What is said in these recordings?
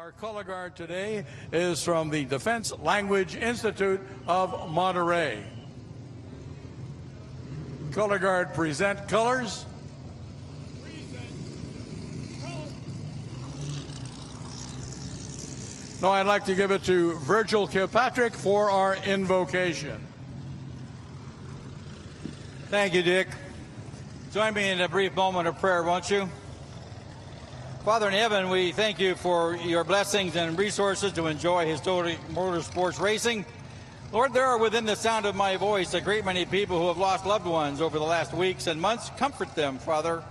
Our color guard today is from the Defense Language Institute of Monterey. Color guard present colors. Now I'd like to give it to Virgil Kilpatrick for our invocation. Thank you, Dick. Join me in a brief moment of prayer, won't you? Father in heaven, we thank you for your blessings and resources to enjoy historic motorsports racing. Lord, there are within the sound of my voice a great many people who have lost loved ones over the last weeks and months. Comfort them, Father.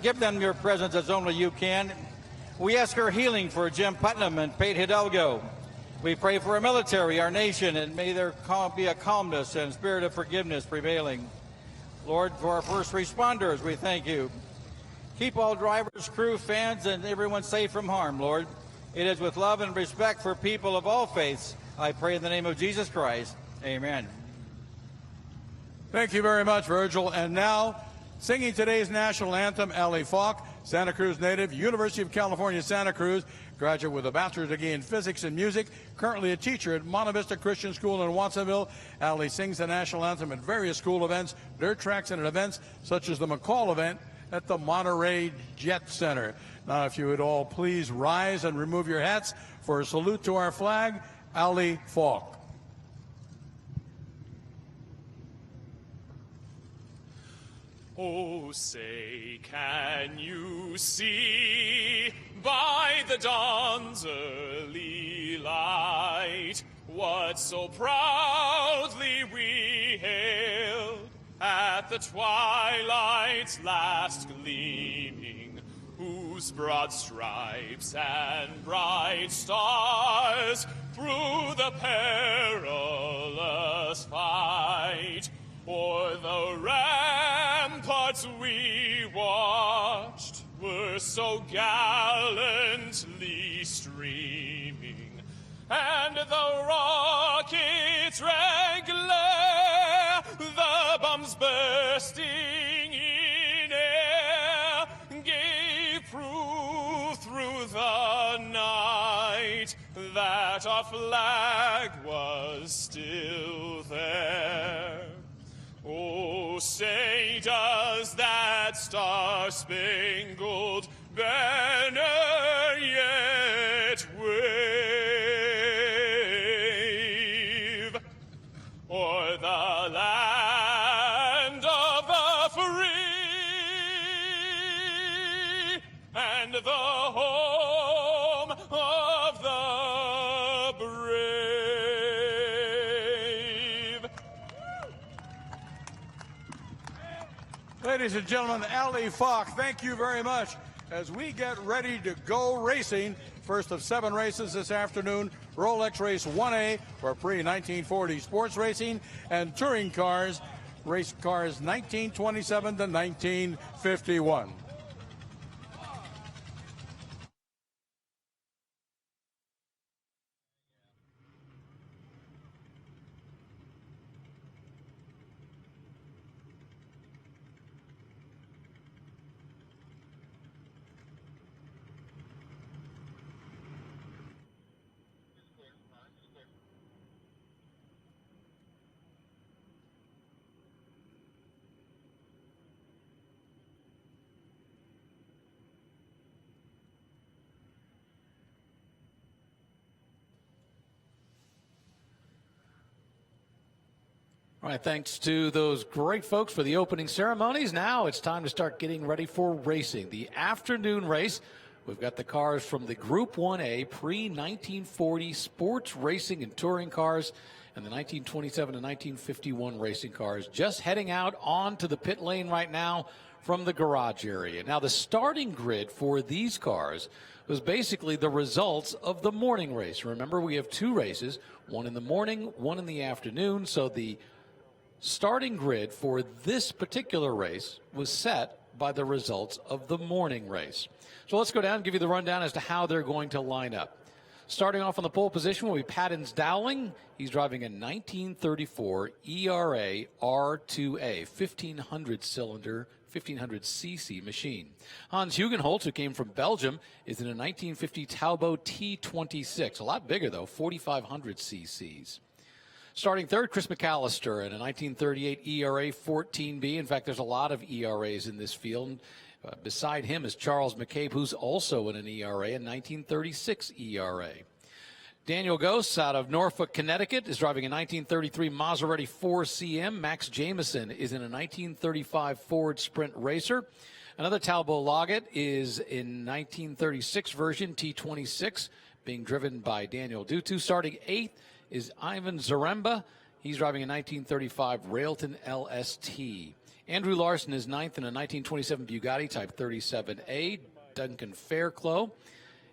Give them your presence as only you can. We ask our healing for Jim Putnam and Pate Hidalgo. We pray for our military, our nation, and may there be a calmness and spirit of forgiveness prevailing. Lord, for our first responders, we thank you. Keep all drivers, crew, fans, and everyone safe from harm, Lord. It is with love and respect for people of all faiths, I pray in the name of Jesus Christ. Amen. Thank you very much, Virgil. And now, singing today's national anthem, Allie Falk, Santa Cruz native, University of California, Santa Cruz, graduate with a bachelor's degree in physics and music, currently a teacher at Monte Vista Christian School in Watsonville. Allie sings the national anthem at various school events, dirt tracks, and at events such as the McCall event at the Monterey Jet Center. Now, if you would all please rise and remove your hats for a salute to our flag, Allie Falk. Oh, say, can you see by the dawn's early light what so proudly we hailed at the twilight's last gleaming, whose broad stripes and bright stars through the perilous fight o'er the ramparts we watched were so gallantly streaming, and the rocket's red glare, the bombs bursting in air, gave proof through the night that our flag was still there. Oh, say, does that star-spangled banner yet wave o'er the land of the free and the home of the brave? Ladies and gentlemen, Allie Falk, thank you very much. As we get ready to go racing, first of 7 races this afternoon, Rolex Race 1A for pre-1940 sports racing, and touring cars, race cars 1927 to 1951. All right, thanks to those great folks for the opening ceremonies. Now it's time to start getting ready for racing. The afternoon race, we've got the cars from the Group 1A pre-1940 sports racing and touring cars and the 1927 to 1951 racing cars just heading out onto the pit lane right now from the garage area. Now the starting grid for these cars was basically the results of the morning race. Remember, we have 2 races, one in the morning, one in the afternoon, so the starting grid for this particular race was set by the results of the morning race. So let's go down and give you the rundown as to how they're going to line up. Starting off on the pole position will be Paddens Dowling. He's driving a 1934 ERA R2A, 1500 cylinder, 1500cc machine. Hans Hugenholtz, who came from Belgium, is in a 1950 Talbot T26. A lot bigger, though, 4,500 cc's. Starting third, Chris McAllister in a 1938 ERA 14B. In fact, there's a lot of ERAs in this field. Beside him is Charles McCabe, who's also in an ERA, a 1936 ERA. Daniel Gose out of Norfolk, Connecticut, is driving a 1933 Maserati 4CM. Max Jameson is in a 1935 Ford Sprint Racer. Another Talbot Loggett is in 1936 version T26, being driven by Daniel Dutu. Starting eighth is Ivan Zaremba. He's driving a 1935 Railton LST. Andrew Larson is ninth in a 1927 Bugatti Type 37A. Duncan Fairclough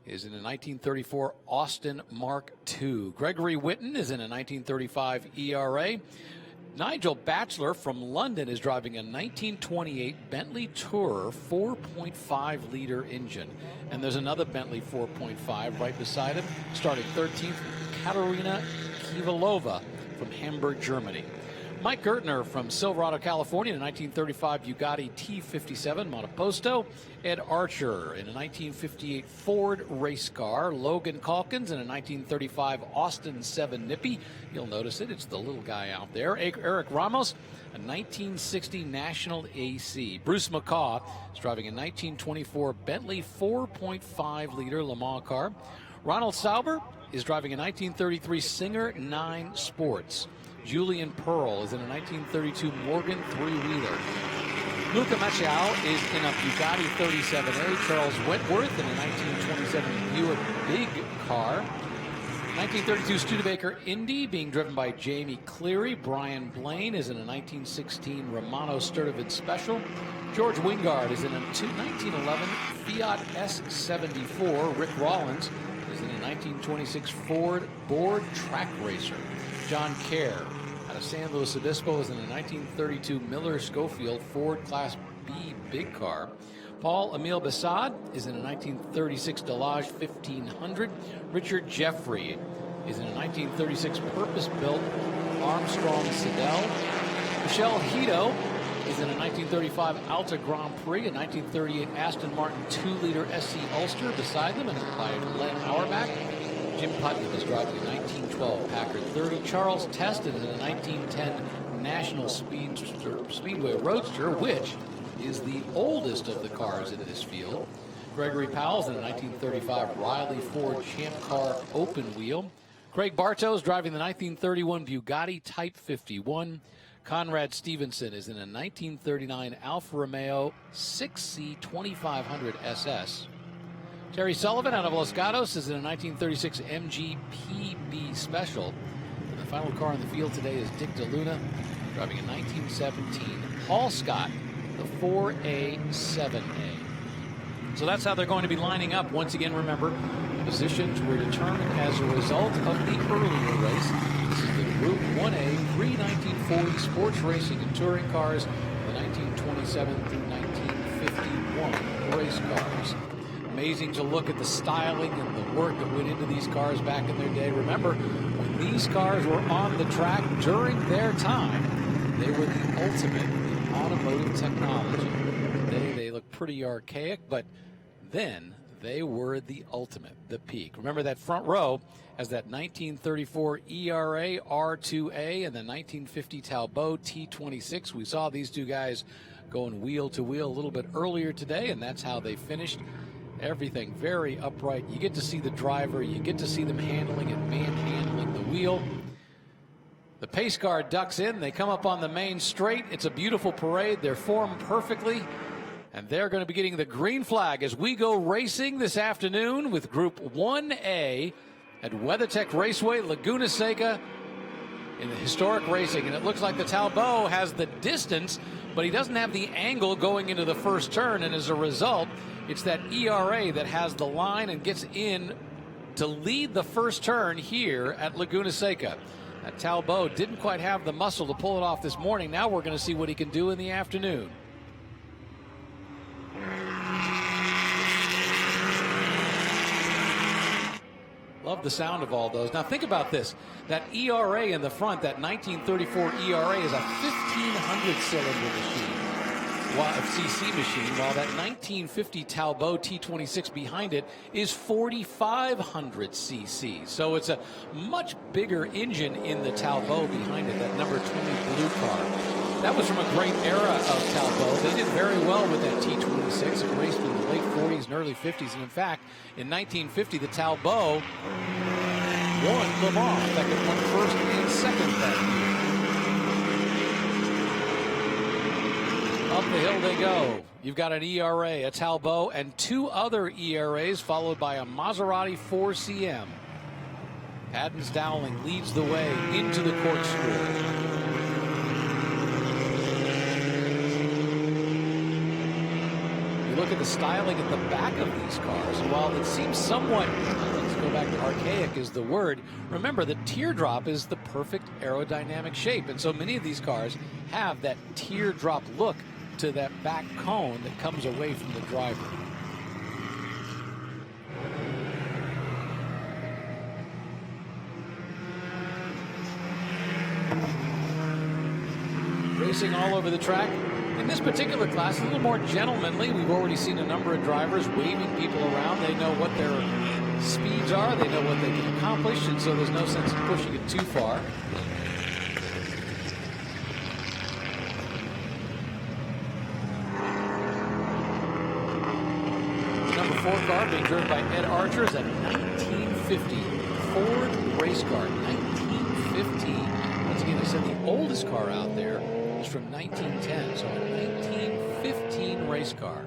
is in a 1934 Austin Mark II. Gregory Whitten is in a 1935 ERA. Nigel Batchelor from London is driving a 1928 Bentley Tourer 4.5-liter engine. And there's another Bentley 4.5 right beside him. Starting 13th, Katarina Kivalova from Hamburg, Germany. Mike Gertner from Silverado, California, in a 1935 Bugatti T57 Monoposto. Ed Archer in a 1958 Ford race car. Logan Calkins in a 1935 Austin 7 Nippy. You'll notice it. It's the little guy out there. Eric Ramos, a 1960 National AC. Bruce McCaw is driving a 1924 Bentley 4.5-liter Le Mans car. Ronald Sauber is driving a 1933 Singer 9 Sports. Julian Pearl is in a 1932 Morgan 3-wheeler. Luca Macchiao is in a Bugatti 37A. Charles Wentworth in a 1927 Buick Big Car. 1932 Studebaker Indy being driven by Jamie Cleary. Brian Blaine is in a 1916 Romano Sturtevant Special. George Wingard is in a 1911 Fiat S74. Rick Rollins is in a 1926 Ford Board Track Racer. John Kerr out of San Luis Obispo is in a 1932 Miller Schofield Ford Class B big car. Paul Emile Bassad is in a 1936 Delage 1500. Richard Jeffrey is in a 1936 purpose-built Armstrong Sedell. Michelle Hito is in a 1935 Alta Grand Prix, a 1938 Aston Martin 2-liter SC Ulster beside them, and by Len Auerbach. Jim Putnam is driving a 1912 Packard 30. Charles Teston is in a 1910 National Speedway Roadster, which is the oldest of the cars in this field. Gregory Powell's in a 1935 Riley Ford Champ Car open wheel. Craig Bartow is driving the 1931 Bugatti Type 51. Conrad Stevenson is in a 1939 Alfa Romeo 6C 2500 SS. Terry Sullivan out of Los Gatos is in a 1936 MG PB Special. And the final car in the field today is Dick DeLuna, driving a 1917 Paul Scott, the 4A7A. So that's how they're going to be lining up. Once again, remember, positions were determined as a result of the earlier race. This is the Group 1A pre-1940 sports racing and touring cars, the 1927 through 1951 race cars. Amazing to look at the styling and the work that went into these cars back in their day. Remember, when these cars were on the track during their time, they were the ultimate in automotive technology. They look pretty archaic, but then they were the ultimate, the peak. Remember, that front row has that 1934 ERA R2A and the 1950 Talbot T26. We saw these two guys going wheel to wheel a little bit earlier today, and that's how they finished. Everything very upright. You get to see the driver. You get to see them handling and manhandling the wheel. The pace car ducks in. They come up on the main straight. It's a beautiful parade. They're formed perfectly. And they're going to be getting the green flag as we go racing this afternoon with Group 1A at WeatherTech Raceway, Laguna Seca in the historic racing. And it looks like the Talbot has the distance, but he doesn't have the angle going into the first turn. And as a result, it's that ERA that has the line and gets in to lead the first turn here at Laguna Seca. That Talbot didn't quite have the muscle to pull it off this morning. Now we're going to see what he can do in the afternoon. Love the sound of all those. Now think about this. That ERA in the front, that 1934 ERA is a 1,500 cylinder machine. cc machine, while that 1950 Talbot T26 behind it is 4,500 cc. So it's a much bigger engine in the Talbot behind it, that number 20 blue car. That was from a great era of Talbot. They did very well with that T26. It raced in the late 40s and early 50s. And in fact, in 1950, the Talbot won Le Mans. In fact, it won first and second that year. Up the hill they go. You've got an ERA, a Talbot, and two other ERAs, followed by a Maserati 4CM. Paddens Dowling leads the way into the corkscrew. Look at the styling at the back of these cars. While it seems somewhat, let's go back to archaic is the word, remember the teardrop is the perfect aerodynamic shape. And so many of these cars have that teardrop look to that back cone that comes away from the driver. Racing all over the track. In this particular class, a little more gentlemanly. We've already seen a number of drivers waving people around. They know what their speeds are. They know what they can accomplish, and so there's no sense in pushing it too far. The number 4 car being driven by Ed Archer is a 1950 Ford race car. 1915. Once again, I said the oldest car out there is from 1910, so a 1915 race car.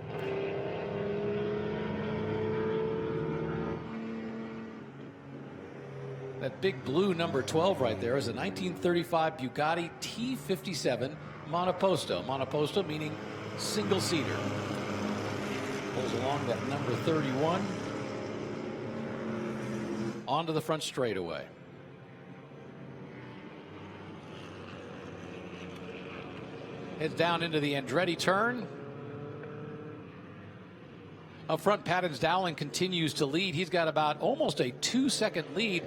That big blue number 12 right there is a 1935 Bugatti T57 Monoposto. Monoposto meaning single-seater. Pulls along that number 31 onto the front straightaway. Heads down into the Andretti turn. Up front, Paddens Dowling continues to lead. He's got about almost a 2-second lead.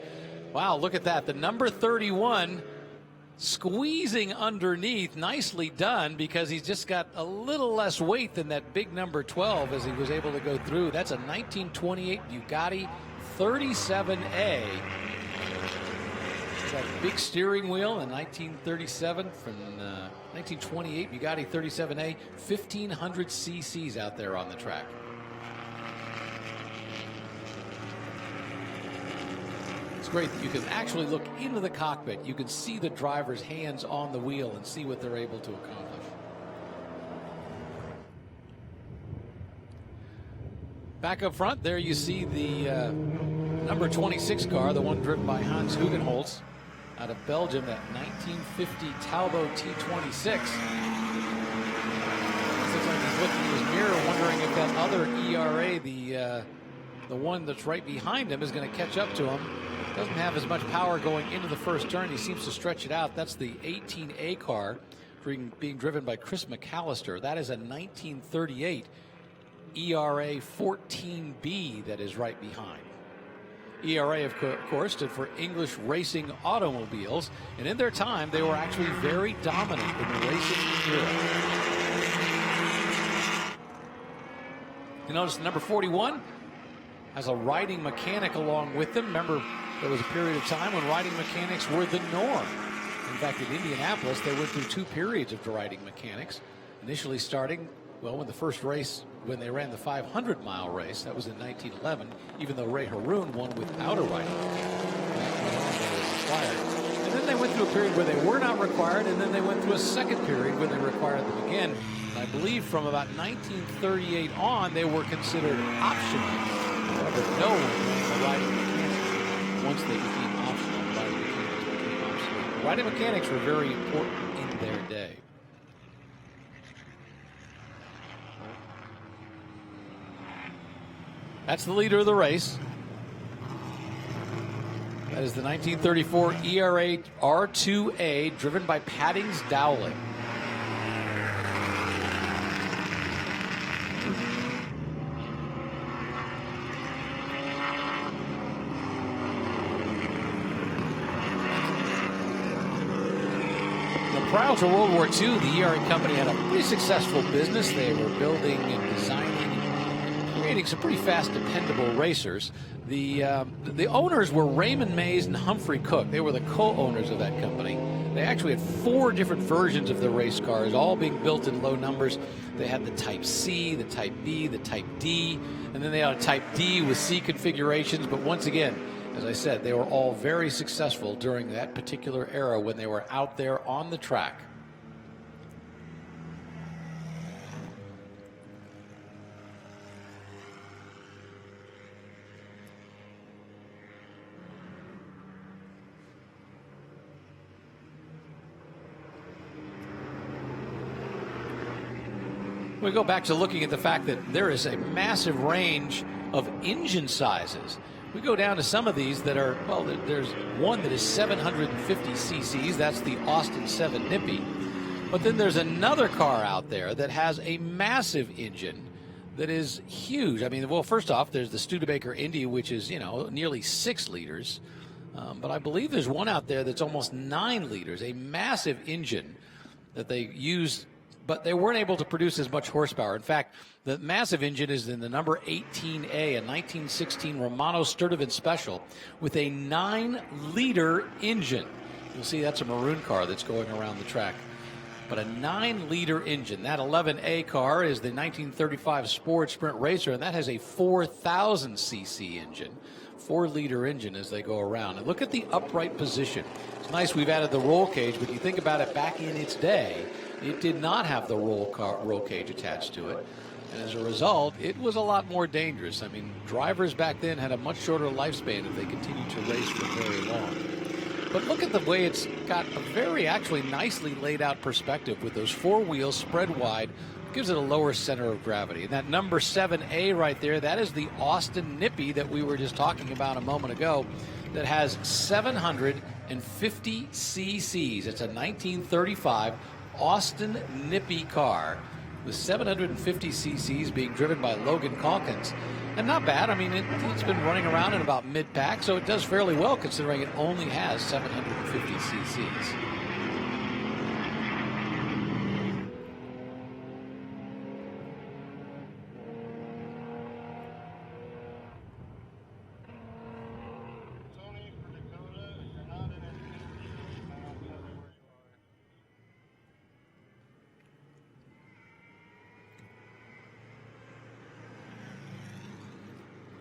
Wow, look at that. The number 31 squeezing underneath. Nicely done, because he's just got a little less weight than that big number 12 as he was able to go through. That's a 1928 Bugatti 37A. That big steering wheel in 1937 from 1928 Bugatti 37A, 1,500 cc's out there on the track. It's great that you can actually look into the cockpit. You can see the driver's hands on the wheel and see what they're able to accomplish. Back up front, there you see the number 26 car, the one driven by Hans Hugenholtz out of Belgium, that 1950 Talbot T26. Looks like he's looking in his mirror, wondering if that other ERA, the one that's right behind him, is going to catch up to him. Doesn't have as much power going into the first turn. He seems to stretch it out. That's the 18A car being driven by Chris McAllister. That is a 1938 ERA 14B that is right behind. ERA, of course, stood for English Racing Automobiles, and in their time, they were actually very dominant in the racing era. You notice the number 41 has a riding mechanic along with them. Remember, there was a period of time when riding mechanics were the norm. In fact, in Indianapolis, they went through 2 periods of riding mechanics, initially starting, well, when the first race, when they ran the 500-mile race, that was in 1911, even though Ray Haroon won without a riding mechanic. They were required. And then they went through a period where they were not required, and then they went through a second period where they required them again. And I believe from about 1938 on, they were considered optional. However, no one ran the riding mechanics once they became optional. Riding mechanics became optional. Riding mechanics were very important in their day. That's the leader of the race. That is the 1934 ERA R2A, driven by Paddens Dowling. The prior to World War II, the ERA company had a pretty successful business. They were building and designing and creating some pretty fast, dependable racers. The owners were Raymond Mays and Humphrey Cook. They were the co-owners of that company. They actually had 4 different versions of the race cars, all being built in low numbers. They had the Type C, the Type B, the Type D, and then they had a Type D with C configurations. But once again, as I said, they were all very successful during that particular era when they were out there on the track. We go back to looking at the fact that there is a massive range of engine sizes. We go down to some of these that are, well, there's one that is 750 cc's. That's the Austin 7 Nippy. But then there's another car out there that has a massive engine that is huge. I mean, well, first off, there's the Studebaker Indy, which is, you know, nearly 6 liters. But I believe there's one out there that's almost 9 liters, a massive engine that they used, but they weren't able to produce as much horsepower. In fact, the massive engine is in the number 18A, a 1916 Romano Sturtevant Special with a 9-liter engine. You'll see that's a maroon car that's going around the track. But a 9-liter engine. That 11A car is the 1935 Sport Sprint Racer, and that has a 4,000 cc engine. 4-liter engine as they go around. And look at the upright position. It's nice we've added the roll cage, but you think about it, back in its day, it did not have the roll cage attached to it. And as a result, it was a lot more dangerous. I mean, drivers back then had a much shorter lifespan if they continued to race for very long. But look at the way it's got a very actually nicely laid out perspective with those 4 wheels spread wide. Gives it a lower center of gravity. And that number 7A right there, that is the Austin Nippy that we were just talking about a moment ago, that has 750 cc's. It's a 1935 Austin Nippy car with 750 cc's being driven by Logan Calkins. And not bad. I mean, it's been running around in about mid-pack, so it does fairly well considering it only has 750 cc's.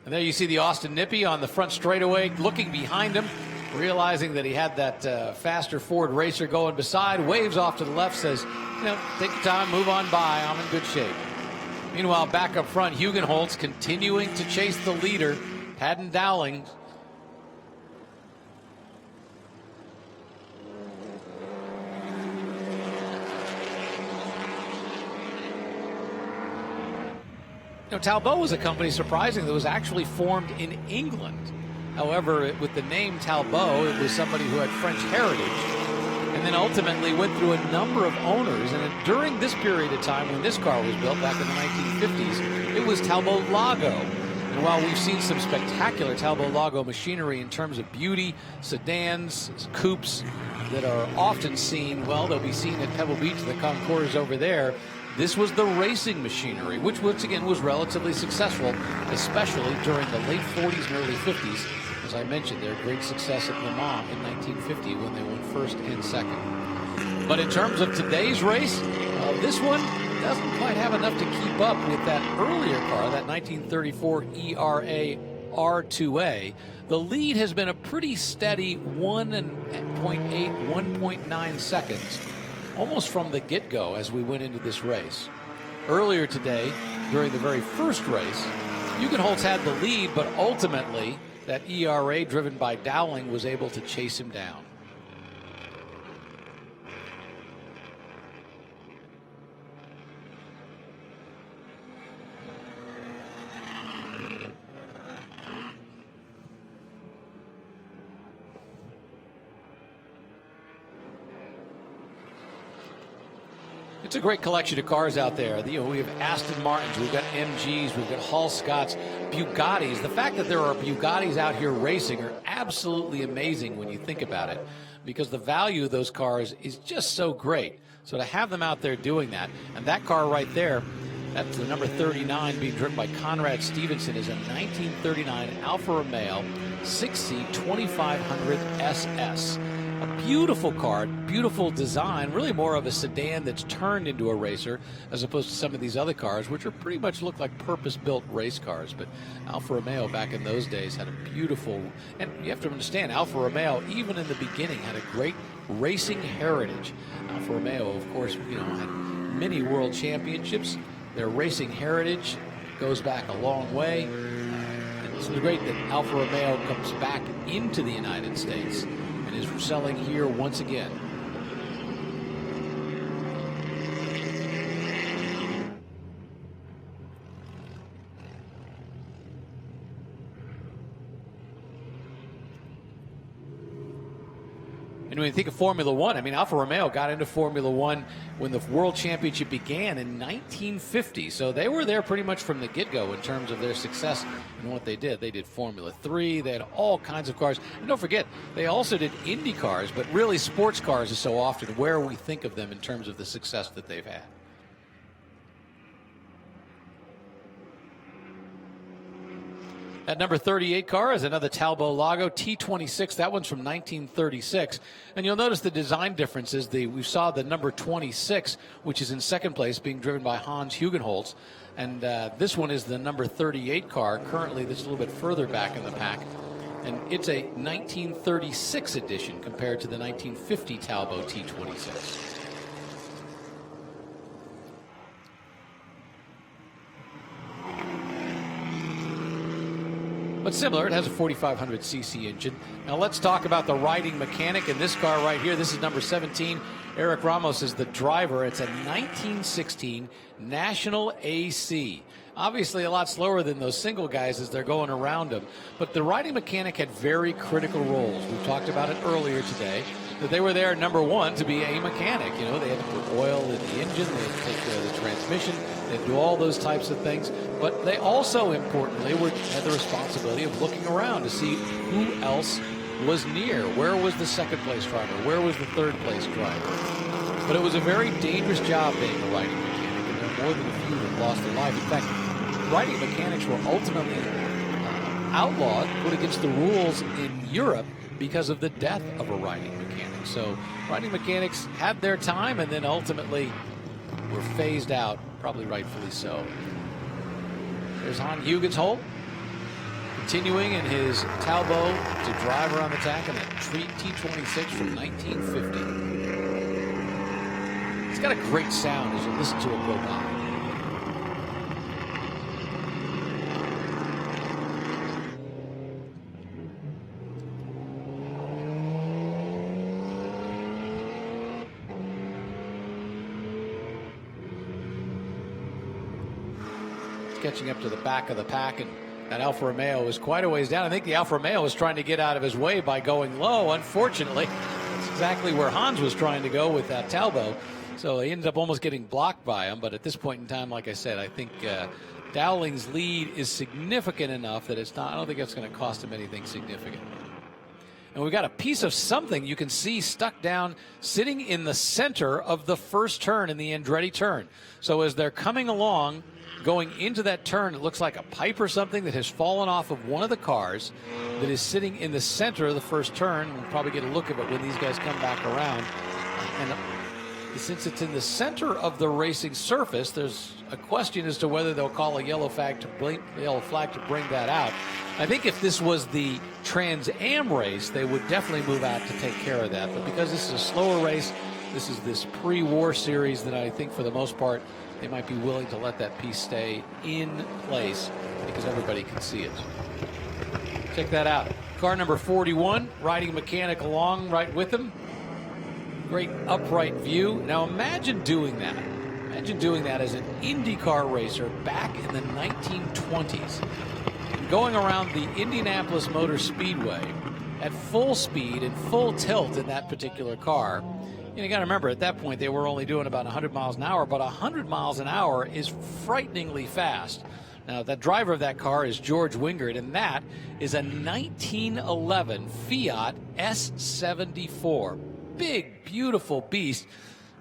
And there you see the Austin Nippy on the front straightaway, looking behind him, realizing that he had that faster Ford Racer going beside, waves off to the left, says, you know, take your time, move on by, I'm in good shape. Meanwhile, back up front, Hugenholtz continuing to chase the leader, Padden Dowling. You know, Talbot was a company, surprisingly, that was actually formed in England. However, with the name Talbot, it was somebody who had French heritage, and then ultimately went through a number of owners. And during this period of time, when this car was built back in the 1950s, it was Talbot Lago. And while we've seen some spectacular Talbot Lago machinery in terms of beauty, sedans, coupes that are often seen, well, they'll be seen at Pebble Beach, the Concours over there. This was the racing machinery, which once again was relatively successful, especially during the late 40s and early 50s. As I mentioned, their great success at Le Mans in 1950 when they won first and second. But in terms of today's race, this one doesn't quite have enough to keep up with that earlier car, that 1934 ERA R2A. The lead has been a pretty steady 1.8, 1.9 seconds. Almost from the get-go as we went into this race. Earlier today, during the very first race, Hugenholtz had the lead, but ultimately that ERA driven by Dowling was able to chase him down. It's a great collection of cars out there. We have Aston Martins, we've got MGs, we've got Hall Scotts, Bugattis. The fact that there are Bugattis out here racing are absolutely amazing when you think about it, because the value of those cars is just so great. So to have them out there doing that, and that car right there, that's the number 39 being driven by Conrad Stevenson, is a 1939 Alfa Romeo 6C 2500 SS. A beautiful car, beautiful design, really more of a sedan that's turned into a racer as opposed to some of these other cars, which are pretty much look like purpose-built race cars. But Alfa Romeo back in those days had a beautiful, and you have to understand, Alfa Romeo, even in the beginning, had a great racing heritage. Alfa Romeo, of course, had many world championships. Their racing heritage goes back a long way. And it's great that Alfa Romeo comes back into the United States and is selling here once again. And when you think of Formula One, I mean, Alfa Romeo got into Formula One when the World Championship began in 1950. So they were there pretty much from the get-go in terms of their success and what they did. They did Formula 3. They had all kinds of cars. And don't forget, they also did Indy cars, but really sports cars is so often where we think of them in terms of the success that they've had. That number 38 car is another Talbot Lago T26. That one's from 1936. And you'll notice the design differences. We saw the number 26, which is in second place, being driven by Hans Hugenholtz. And this one is the number 38 car, currently that's a little bit further back in the pack. And it's a 1936 edition compared to the 1950 Talbot T26. But similar, it has a 4,500cc engine. Now let's talk about the riding mechanic in this car right here. This is number 17. Eric Ramos is the driver. It's a 1916 National AC. Obviously a lot slower than those single guys as they're going around them. But the riding mechanic had very critical roles. We talked about it earlier today, that they were there, number one, to be a mechanic. You know, they had to put oil in the engine, they had to take care of the transmission, they had to do all those types of things. But they also, importantly, had the responsibility of looking around to see who else was near. Where was the second place driver? Where was the third place driver? But it was a very dangerous job being a riding mechanic, and there were more than a few that lost their life. In fact, riding mechanics were ultimately outlawed, put against the rules in Europe because of the death of a riding mechanic. So riding mechanics had their time and then ultimately were phased out, probably rightfully so. There's Hans Hugenholtz continuing in his Talbot to drive around the track in that T26 from 1950. It's got a great sound as you listen to it go by. Catching up to the back of the pack, and that Alfa Romeo is quite a ways down. I think the Alfa Romeo was trying to get out of his way by going low. Unfortunately, that's exactly where Hans was trying to go with that Talbot. So he ended up almost getting blocked by him. But at this point in time, like I said, I think Dowling's lead is significant enough that it's not. I don't think it's going to cost him anything significant. And we've got a piece of something you can see stuck down, sitting in the center of the first turn in the Andretti turn. So as they're coming along, going into that turn, it looks like a pipe or something that has fallen off of one of the cars that is sitting in the center of the first turn. We'll probably get a look at it when these guys come back around. And since it's in the center of the racing surface, there's a question as to whether they'll call a yellow flag to bring that out. I think if this was the Trans Am race, they would definitely move out to take care of that. But because this is a slower race, this is this pre-war series, that I think for the most part they might be willing to let that piece stay in place because everybody can see it. Check that out. Car number 41, riding mechanic along right with him. Great upright view. Now imagine doing that. Imagine doing that as an IndyCar racer back in the 1920s. Going around the Indianapolis Motor Speedway at full speed and full tilt in that particular car, You got to remember, at that point, they were only doing about 100 miles an hour, but 100 miles an hour is frighteningly fast. Now, the driver of that car is George Wingert, and that is a 1911 Fiat S74. Big, beautiful beast.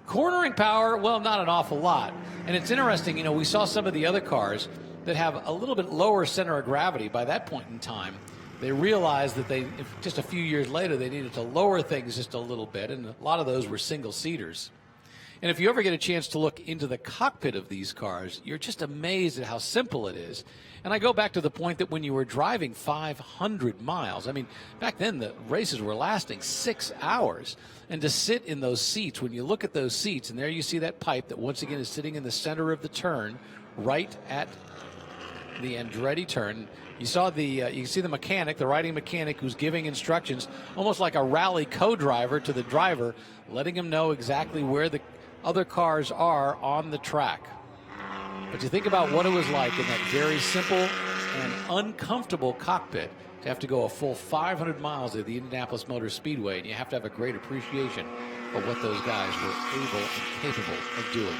Cornering power, well, not an awful lot. And it's interesting, we saw some of the other cars that have a little bit lower center of gravity. By that point in time, they realized that just a few years later, they needed to lower things just a little bit, and a lot of those were single-seaters. And if you ever get a chance to look into the cockpit of these cars, you're just amazed at how simple it is. And I go back to the point that when you were driving 500 miles, I mean, back then the races were lasting 6 hours. And to sit in those seats, when you look at those seats, and there you see that pipe that once again is sitting in the center of the turn, right at the Andretti turn. You saw you see the mechanic, the riding mechanic, who's giving instructions, almost like a rally co-driver to the driver, letting him know exactly where the other cars are on the track. But you think about what it was like in that very simple and uncomfortable cockpit to have to go a full 500 miles at the Indianapolis Motor Speedway, and you have to have a great appreciation of what those guys were able and capable of doing.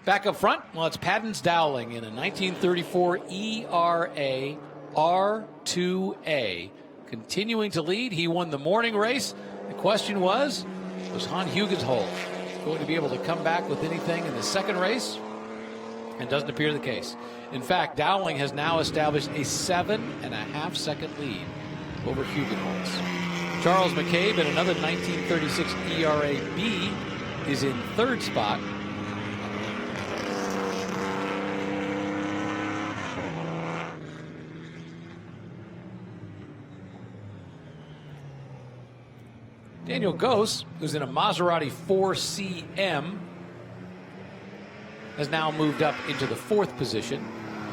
Back up front, well, it's Paddens Dowling in a 1934 ERA R2A, continuing to lead. He won the morning race. The question was Hans Hugenholt going to be able to come back with anything in the second race? And doesn't appear the case. In fact, Dowling has now established a 7.5-second lead over Hugenholtz. Charles McCabe in another 1936 ERA B is in third spot. Daniel Gose, who's in a Maserati 4CM, has now moved up into the fourth position.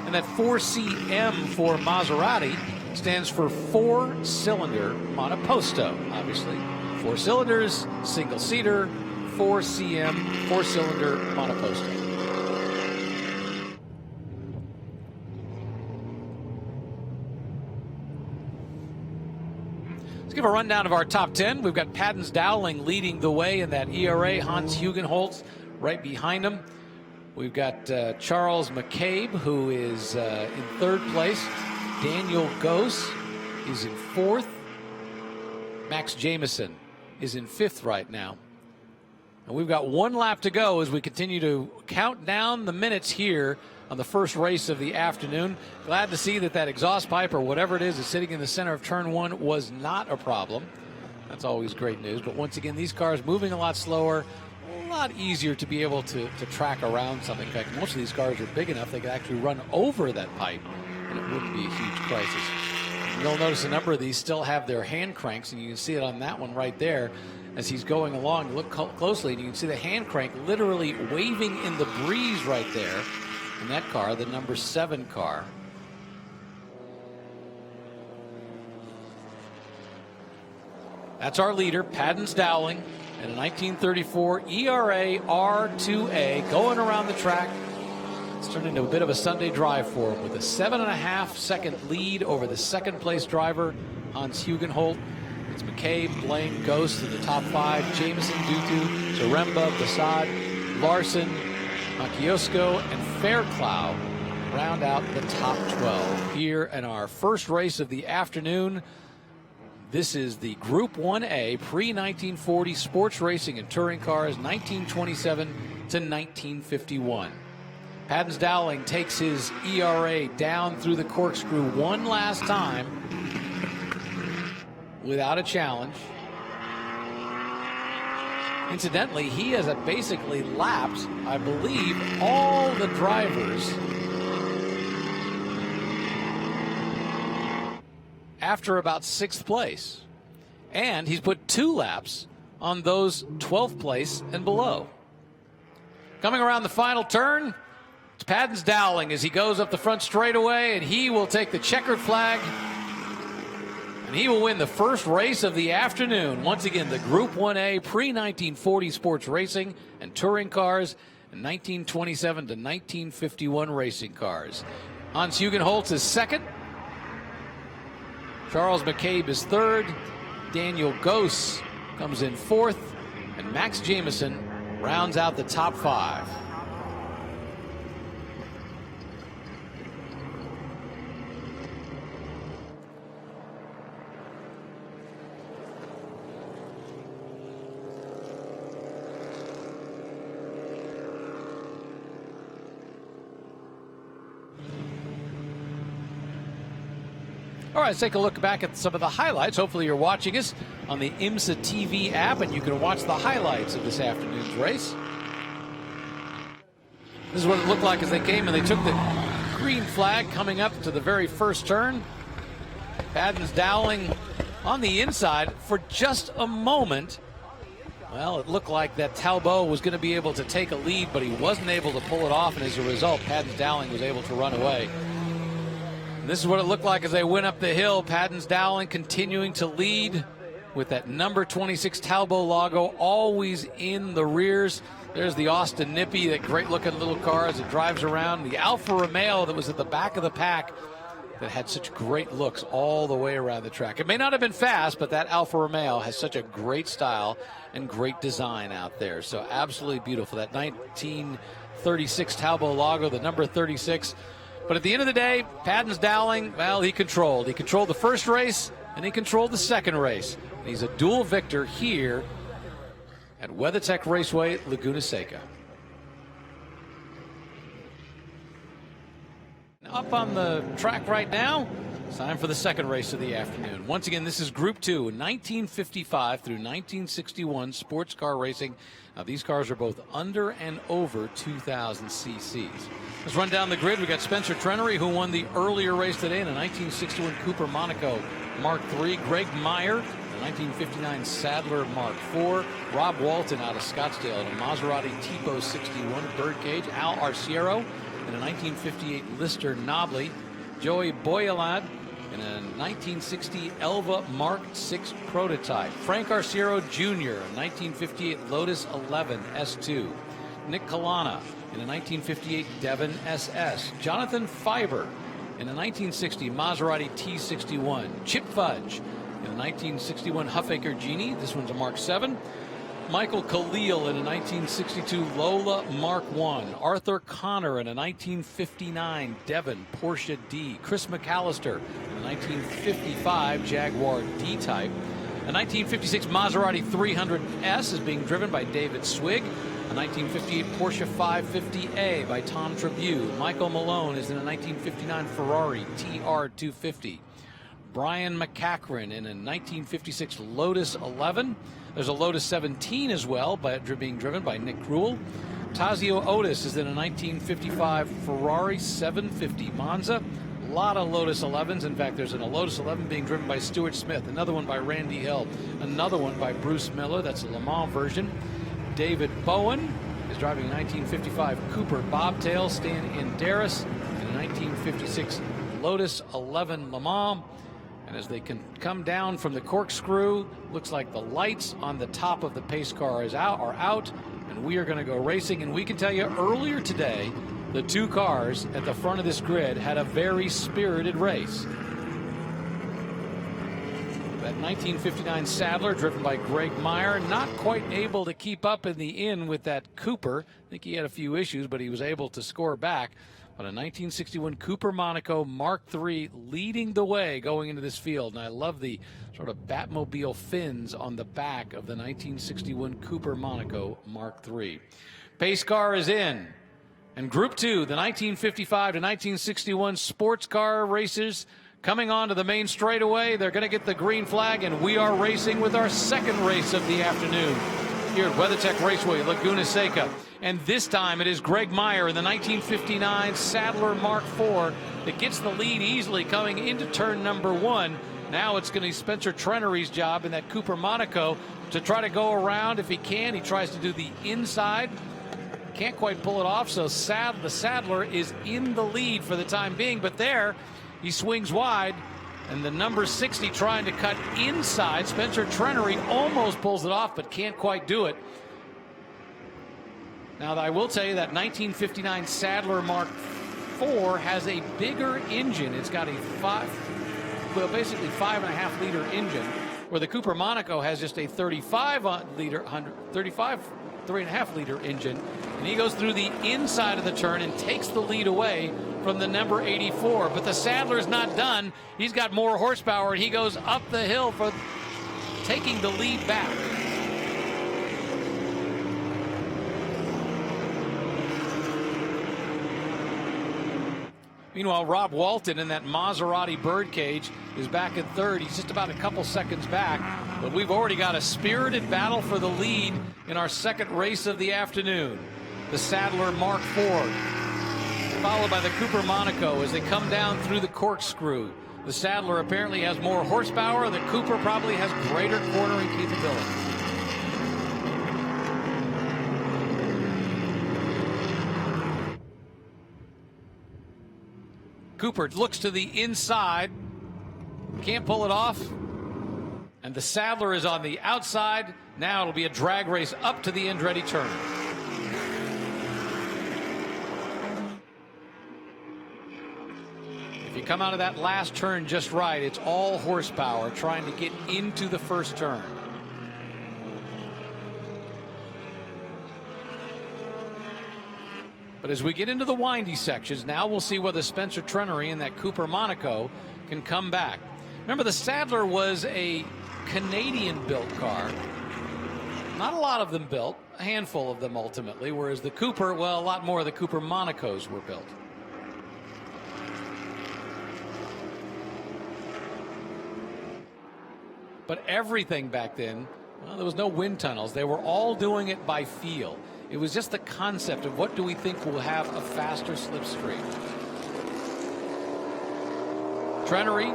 And that 4CM for Maserati stands for four-cylinder monoposto, obviously. 4 cylinders, single-seater, 4CM, four-cylinder monoposto. Let's give a rundown of our top 10. We've got Paddens Dowling leading the way in that ERA. Hans Hugenholtz right behind him. We've got Charles McCabe, who is in third place. Daniel Gose is in fourth. Max Jamison is in fifth right now. And we've got one lap to go as we continue to count down the minutes here on the first race of the afternoon. Glad to see that exhaust pipe or whatever it is sitting in the center of turn one was not a problem. That's always great news. But once again, these cars moving a lot slower, a lot easier to be able to track around something. In fact, most of these cars are big enough they could actually run over that pipe, and it wouldn't be a huge crisis. You'll notice a number of these still have their hand cranks, and you can see it on that one right there as he's going along. Look closely, and you can see the hand crank literally waving in the breeze right there in that car, the number 7 car. That's our leader, Paddens Dowling, in a 1934 ERA R2A, going around the track. It's turned into a bit of a Sunday drive for him with a 7.5-second lead over the second place driver, Hans Hugenholt. It's McCabe, Blaine, Gose in the top 5, Jamison, Dutu, Zaremba, Bassad, Larson, Macchiosco, and Fairclough round out the top 12 here in our first race of the afternoon. This is the Group 1A pre-1940 sports racing and touring cars, 1927 to 1951. Paddens Dowling takes his ERA down through the corkscrew one last time without a challenge. Incidentally, he has basically lapped, I believe, all the drivers after about 6th place. And he's put 2 laps on those 12th place and below. Coming around the final turn, it's Paddens Dowling as he goes up the front straightaway, and he will take the checkered flag, and he will win the first race of the afternoon. Once again, the Group 1A pre-1940 sports racing and touring cars, and 1927 to 1951 racing cars. Hans Hugenholtz is second. Charles McCabe is third. Daniel Gose comes in fourth. And Max Jamison rounds out the top 5. All right, let's take a look back at some of the highlights. Hopefully you're watching us on the IMSA TV app, and you can watch the highlights of this afternoon's race. This is what it looked like as they came, and they took the green flag coming up to the very first turn. Paddens Dowling on the inside for just a moment. Well, it looked like that Talbot was going to be able to take a lead, but he wasn't able to pull it off, and as a result, Paddens Dowling was able to run away. This is what it looked like as they went up the hill. Paddens Dowling continuing to lead with that number 26 Talbot logo always in the rears. There's the Austin Nippy, that great looking little car as it drives around. The Alfa Romeo that was at the back of the pack that had such great looks all the way around the track. It may not have been fast, but that Alfa Romeo has such a great style and great design out there. So absolutely beautiful. That 1936 Talbot logo, the number 36. But at the end of the day, Paddens Dowling, well, he controlled. He controlled the first race, and he controlled the second race. He's a dual victor here at WeatherTech Raceway, Laguna Seca. Up on the track right now, it's time for the second race of the afternoon. Once again, this is Group 2, 1955 through 1961 sports car racing. Now, these cars are both under and over 2,000 cc's. Let's run down the grid. We got Spencer Trenery, who won the earlier race today in a 1961 Cooper Monaco Mark III. Greg Meyer, the 1959 Sadler Mark IV. Rob Walton out of Scottsdale in a Maserati Tipo 61 Birdcage. Al Arciero in a 1958 Lister Nobly. Joey Boyalad in a 1960 Elva Mark VI Prototype. Frank Arciero Jr., a 1958 Lotus 11 S2. Nick Kalana in a 1958 Devon SS. Jonathan Fiber in a 1960 Maserati T61. Chip Fudge in a 1961 Huffaker Genie. This one's a Mark 7. Michael Khalil in a 1962 Lola Mark I. Arthur Connor in a 1959 Devon Porsche D. Chris McAllister in a 1955 Jaguar D-Type. A 1956 Maserati 300S is being driven by David Swig. A 1958 Porsche 550A by Tom Trabue. Michael Malone is in a 1959 Ferrari TR250. Brian McCachran in a 1956 Lotus 11. There's a Lotus 17 as well, being driven by Nick Krul. Tazio Otis is in a 1955 Ferrari 750 Monza. A lot of Lotus 11s. In fact, there's a Lotus 11 being driven by Stuart Smith. Another one by Randy Hill. Another one by Bruce Miller. That's a Le Mans version. David Bowen is driving a 1955 Cooper Bobtail. Stan Inderis in a 1956 Lotus 11 Le Mans. And as they can come down from the corkscrew, looks like the lights on the top of the pace car are out, and we are going to go racing. And we can tell you earlier today, the two cars at the front of this grid had a very spirited race. That 1959 Sadler, driven by Greg Meyer, not quite able to keep up in the end with that Cooper. I think he had a few issues, but he was able to score back. But a 1961 Cooper Monaco Mark III leading the way going into this field. And I love the sort of Batmobile fins on the back of the 1961 Cooper Monaco Mark III. Pace car is in. And Group 2, the 1955 to 1961 sports car racers coming onto the main straightaway. They're going to get the green flag, and we are racing with our second race of the afternoon here at WeatherTech Raceway, Laguna Seca. And this time it is Greg Meyer in the 1959 Sadler Mark IV that gets the lead easily coming into turn number 1. Now it's going to be Spencer Trenery's job in that Cooper Monaco to try to go around if he can. He tries to do the inside. Can't quite pull it off, so the Sadler is in the lead for the time being. But there, he swings wide, and the number 60 trying to cut inside. Spencer Trenery almost pulls it off, but can't quite do it. Now, I will tell you that 1959 Sadler Mark IV has a bigger engine. It's got a basically 5.5 liter engine. where the Cooper Monaco has just a 3.5 liter engine, and he goes through the inside of the turn and takes the lead away from the number 84. But the Sadler's not done. He's got more horsepower, and he goes up the hill for taking the lead back. Meanwhile, Rob Walton in that Maserati birdcage is back in third. He's just about a couple seconds back, but we've already got a spirited battle for the lead in our second race of the afternoon. The Sadler Mark IV, followed by the Cooper Monaco as they come down through the corkscrew. The Sadler apparently has more horsepower. The Cooper probably has greater cornering capability. Cooper looks to the inside, can't pull it off, and the Sadler is on the outside. Now it'll be a drag race up to the Andretti turn. If you come out of that last turn just right, it's all horsepower trying to get into the first turn. But as we get into the windy sections, now we'll see whether Spencer Trenery and that Cooper Monaco can come back. Remember, the Sadler was a Canadian-built car. Not a lot of them built, a handful of them ultimately, whereas the Cooper, well, a lot more of the Cooper Monacos were built. But everything back then, well, there was no wind tunnels. They were all doing it by feel. It was just the concept of what do we think will have a faster slipstream. Trenery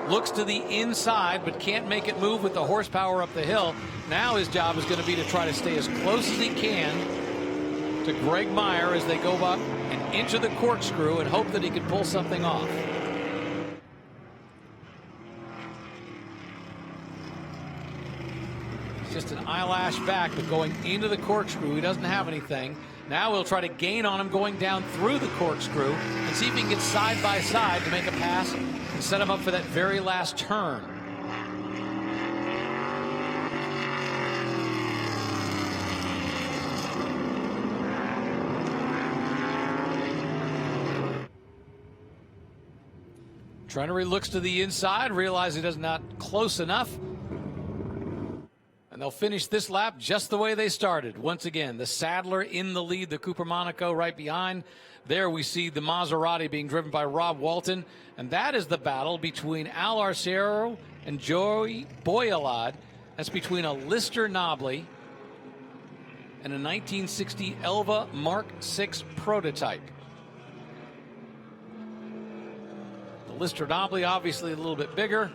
looks to the inside but can't make it move with the horsepower up the hill. Now his job is going to be to try to stay as close as he can to Greg Meyer as they go up and into the corkscrew and hope that he can pull something off. Just an eyelash back, but going into the corkscrew, he doesn't have anything. Now we'll try to gain on him going down through the corkscrew and see if he can get side by side to make a pass and set him up for that very last turn. Trenery looks to the inside, realizes he does not close enough. And they'll finish this lap just the way they started. Once again, the Sadler in the lead, the Cooper Monaco right behind. There we see the Maserati being driven by Rob Walton. And that is the battle between Al Arciero and Joey Boyalad. That's between a Lister Nobly and a 1960 Elva Mark VI prototype. The Lister Nobly obviously a little bit bigger.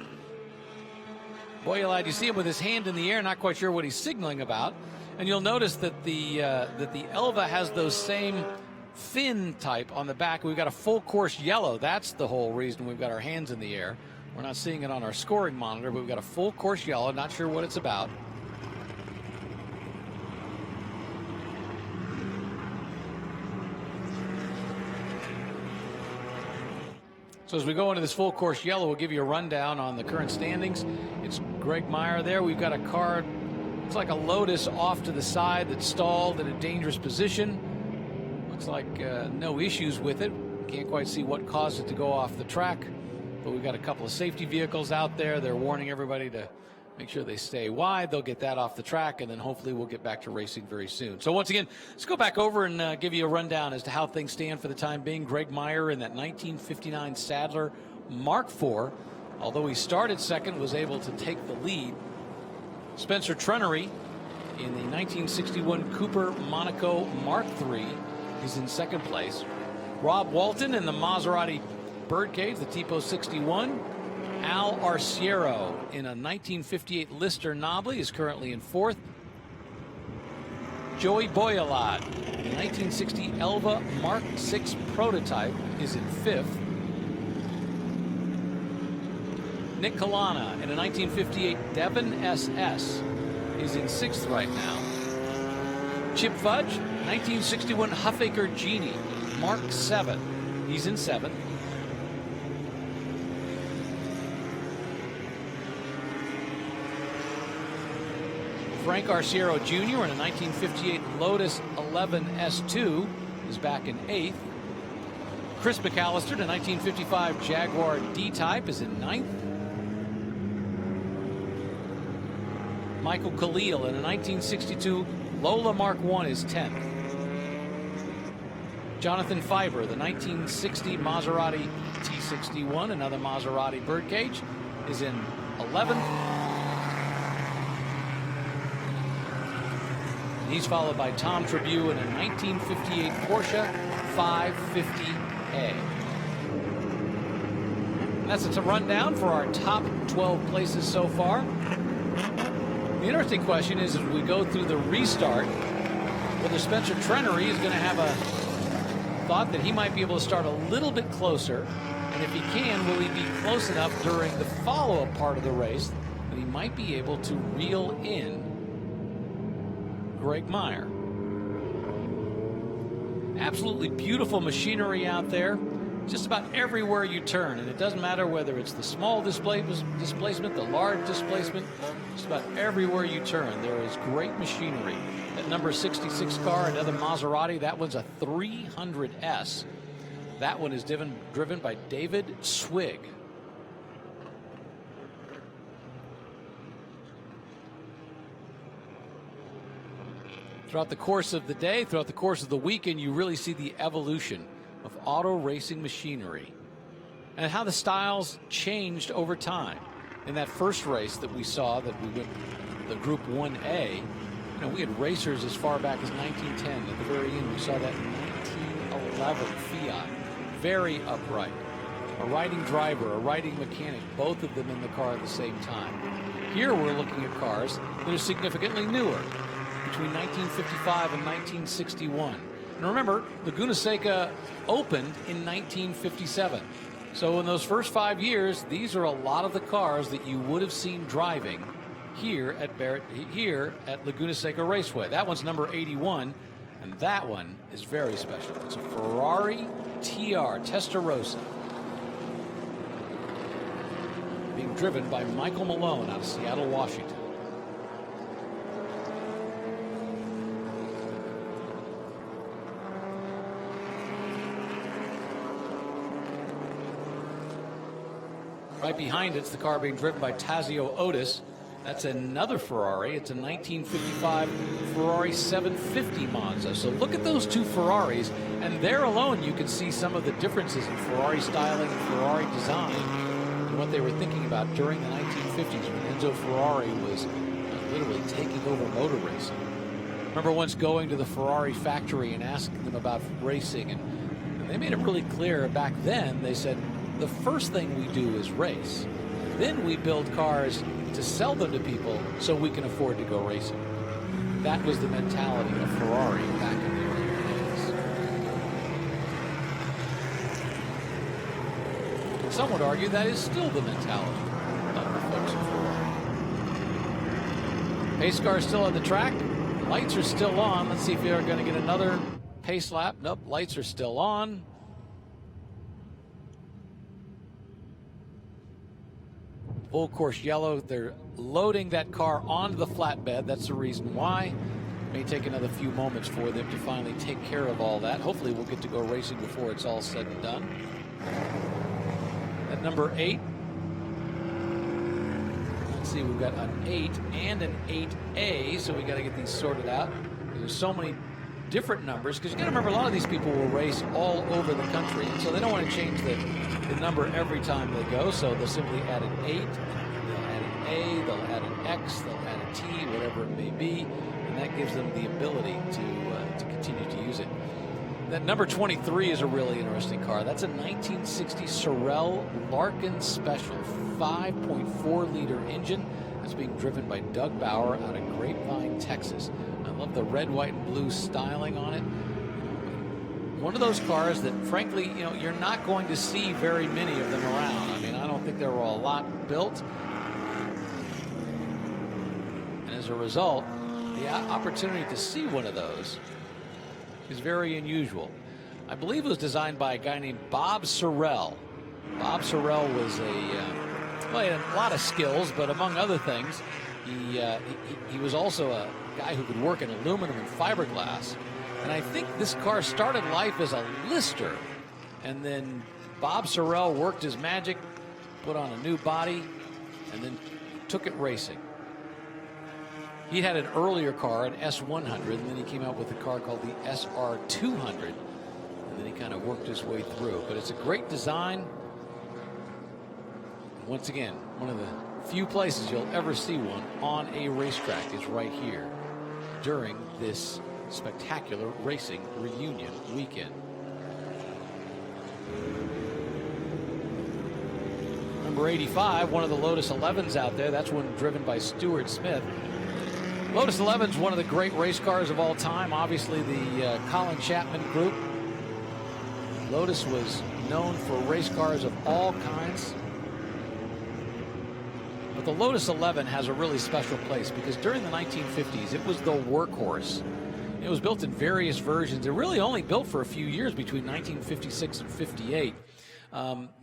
Boyalad, you see him with his hand in the air, not quite sure what he's signaling about. And you'll notice that the Elva has those same fin type on the back. We've got a full course yellow. That's the whole reason we've got our hands in the air. We're not seeing it on our scoring monitor, but we've got a full course yellow. Not sure what it's about. So as we go into this full course yellow, we'll give you a rundown on the current standings. It's Greg Meyer there. We've got a car, looks like a Lotus off to the side that's stalled in a dangerous position. Looks like no issues with it. Can't quite see what caused it to go off the track. But we've got a couple of safety vehicles out there. They're warning everybody to make sure they stay wide. They'll get that off the track, and then hopefully we'll get back to racing very soon. So once again, let's go back over and give you a rundown as to how things stand for the time being. Greg Meyer in that 1959 Sadler Mark IV, although he started second, was able to take the lead. Spencer Trenery in the 1961 Cooper Monaco Mark III is in second place. Rob Walton in the Maserati Birdcage, the Tipo 61. Al Arciero in a 1958 Lister Nobly is currently in fourth. Joey Boyalad in the 1960 Elva Mark VI prototype is in fifth. Nick Kalana in a 1958 Devon SS is in sixth right now. Chip Fudge, 1961 Huffaker Genie Mark VII, he's in seventh. Frank Arciero Jr. in a 1958 Lotus 11 S2 is back in 8th. Chris McAllister in a 1955 Jaguar D-Type is in 9th. Michael Khalil in a 1962 Lola Mark I is 10th. Jonathan Fiber, the 1960 Maserati T61, another Maserati birdcage, is in 11th. And he's followed by Tom Trabue in a 1958 Porsche 550A. And that's a rundown for our top 12 places so far. The interesting question is, as we go through the restart, whether Spencer Trenery is going to have a thought that he might be able to start a little bit closer, and if he can, will he be close enough during the follow-up part of the race that he might be able to reel in Greg Meyer. Absolutely beautiful machinery out there, just about everywhere you turn, and it doesn't matter whether it's the small displacement, the large displacement, just about everywhere you turn there is great machinery. That number 66 car, another Maserati, that one's a 300S. That one is driven by David Swig. Throughout the course of the day, throughout the course of the weekend, you really see the evolution of auto racing machinery and how the styles changed over time. In that first race that we saw, that we went the Group 1A, you know, we had racers as far back as 1910. At the very end, we saw that 1911 Fiat, very upright, a riding driver, a riding mechanic, both of them in the car at the same time. Here we're looking at cars that are significantly newer, between 1955 and 1961. And remember, Laguna Seca opened in 1957. So in those first 5 years, these are a lot of the cars that you would have seen driving here at Laguna Seca Raceway. That one's number 81, and that one is very special. It's a Ferrari TR Testarossa, being driven by Michael Malone out of Seattle, Washington. Right behind it's the car being driven by Tazio Otis. That's another Ferrari. It's a 1955 Ferrari 750 Monza. So look at those two Ferraris, and there alone you can see some of the differences in Ferrari styling and Ferrari design and what they were thinking about during the 1950s when Enzo Ferrari was literally taking over motor racing. I remember once going to the Ferrari factory and asking them about racing, and they made it really clear back then. They said, the first thing we do is race. Then we build cars to sell them to people so we can afford to go racing. That was the mentality of Ferrari back in the early days. And some would argue that is still the mentality of the folks at Ferrari. Pace car is still on the track. Lights are still on. Let's see if they're going to get another pace lap. Nope, lights are still on. Full course yellow. They're loading that car onto the flatbed. That's the reason why. It may take another few moments for them to finally take care of all that. Hopefully we'll get to go racing before it's all said and done. At number 8, let's see, we've got an 8 and an 8A, so we got to get these sorted out. There's so many different numbers, because you got to remember, a lot of these people will race all over the country, and so they don't want to change the number every time they go, so they'll simply add an 8, they'll add an A, they'll add an X, they'll add a T, whatever it may be, and that gives them the ability to continue to use it. That number 23 is a really interesting car. That's a 1960 Sorel Larkin Special 5.4-liter engine. That's being driven by Doug Bauer out of Grapevine, Texas. I love the red, white, and blue styling on it. One of those cars that, frankly, you know, you're not going to see very many of them around. I mean, I don't think there were a lot built. And as a result, the opportunity to see one of those is very unusual. I believe it was designed by a guy named Bob Sorrell. Bob Sorrell was well, he had a lot of skills, but among other things, He was also a guy who could work in aluminum and fiberglass. And I think this car started life as a lister. And then Bob Sorrell worked his magic, put on a new body, and then took it racing. He had an earlier car, an S100, and then he came out with a car called the SR200. And then he kind of worked his way through. But it's a great design. Once again, one of the few places you'll ever see one on a racetrack is right here during this spectacular racing reunion weekend. Number 85, one of the Lotus 11s out there. That's one driven by Stuart Smith. Lotus 11 is one of the great race cars of all time. Obviously, the Colin Chapman group. Lotus was known for race cars of all kinds. But the Lotus 11 has a really special place because during the 1950s, it was the workhorse. It was built in various versions. It really only built for a few years between 1956 and 58.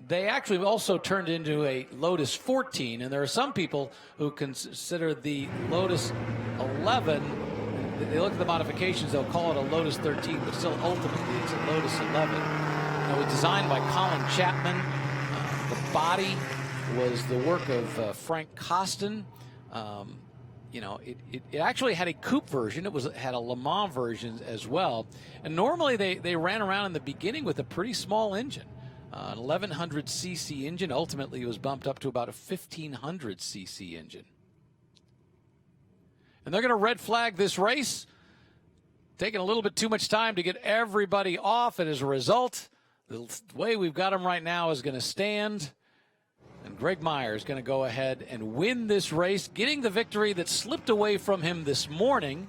They actually also turned into a Lotus 14, and there are some people who consider the Lotus 11, they look at the modifications, they'll call it a Lotus 13, but still ultimately it's a Lotus 11. It was designed by Colin Chapman. The body was the work of Frank Costin. You know, it actually had a coupe version. It had a Le Mans version as well. And normally they ran around in the beginning with a pretty small engine. An 1100 cc engine. Ultimately, it was bumped up to about a 1500 cc engine. And they're going to red flag this race. Taking a little bit too much time to get everybody off. And as a result, the way we've got them right now is going to stand. And Greg Meyer is going to go ahead and win this race, getting the victory that slipped away from him this morning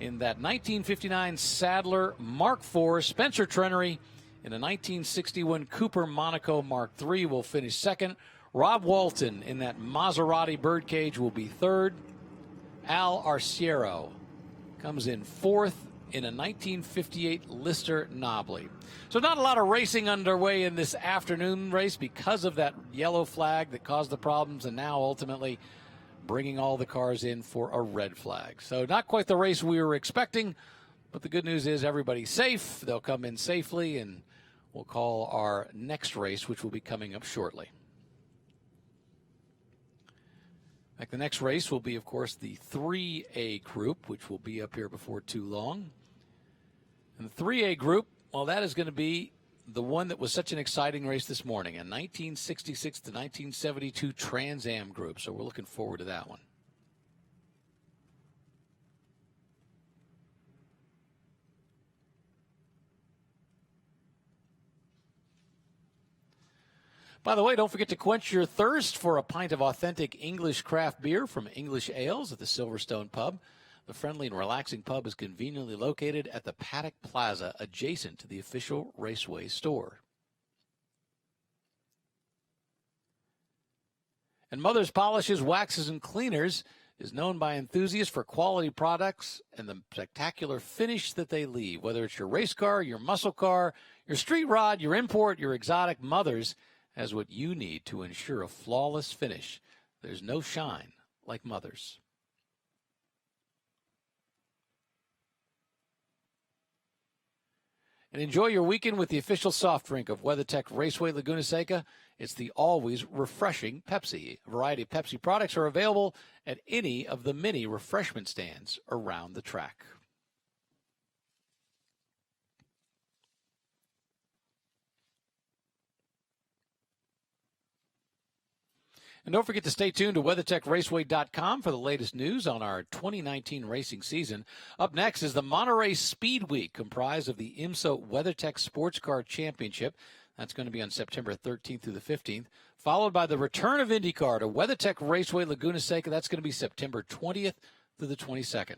in that 1959 Sadler Mark IV. Spencer Trenery in a 1961 Cooper Monaco Mark III will finish second. Rob Walton in that Maserati Birdcage will be third. Al Arciero comes in fourth in a 1958 Lister Nobly. So not a lot of racing underway in this afternoon race because of that yellow flag that caused the problems, and now ultimately bringing all the cars in for a red flag. So not quite the race we were expecting, but the good news is everybody's safe. They'll come in safely, and we'll call our next race, which will be coming up shortly. Like the next race will be, of course, the 3A group, which will be up here before too long. And the 3A group, well, that is going to be the one that was such an exciting race this morning, a 1966 to 1972 Trans Am group. So we're looking forward to that one. By the way, don't forget to quench your thirst for a pint of authentic English craft beer from English Ales at the Silverstone Pub. The friendly and relaxing pub is conveniently located at the Paddock Plaza, adjacent to the official Raceway store. And Mother's Polishes, Waxes, and Cleaners is known by enthusiasts for quality products and the spectacular finish that they leave. Whether it's your race car, your muscle car, your street rod, your import, your exotic, Mother's has what you need to ensure a flawless finish. There's no shine like Mother's. And enjoy your weekend with the official soft drink of WeatherTech Raceway Laguna Seca. It's the always refreshing Pepsi. A variety of Pepsi products are available at any of the many refreshment stands around the track. And don't forget to stay tuned to WeatherTechRaceway.com for the latest news on our 2019 racing season. Up next is the Monterey Speed Week, comprised of the IMSA WeatherTech Sports Car Championship. That's going to be on September 13th through the 15th, followed by the return of IndyCar to WeatherTech Raceway Laguna Seca. That's going to be September 20th through the 22nd.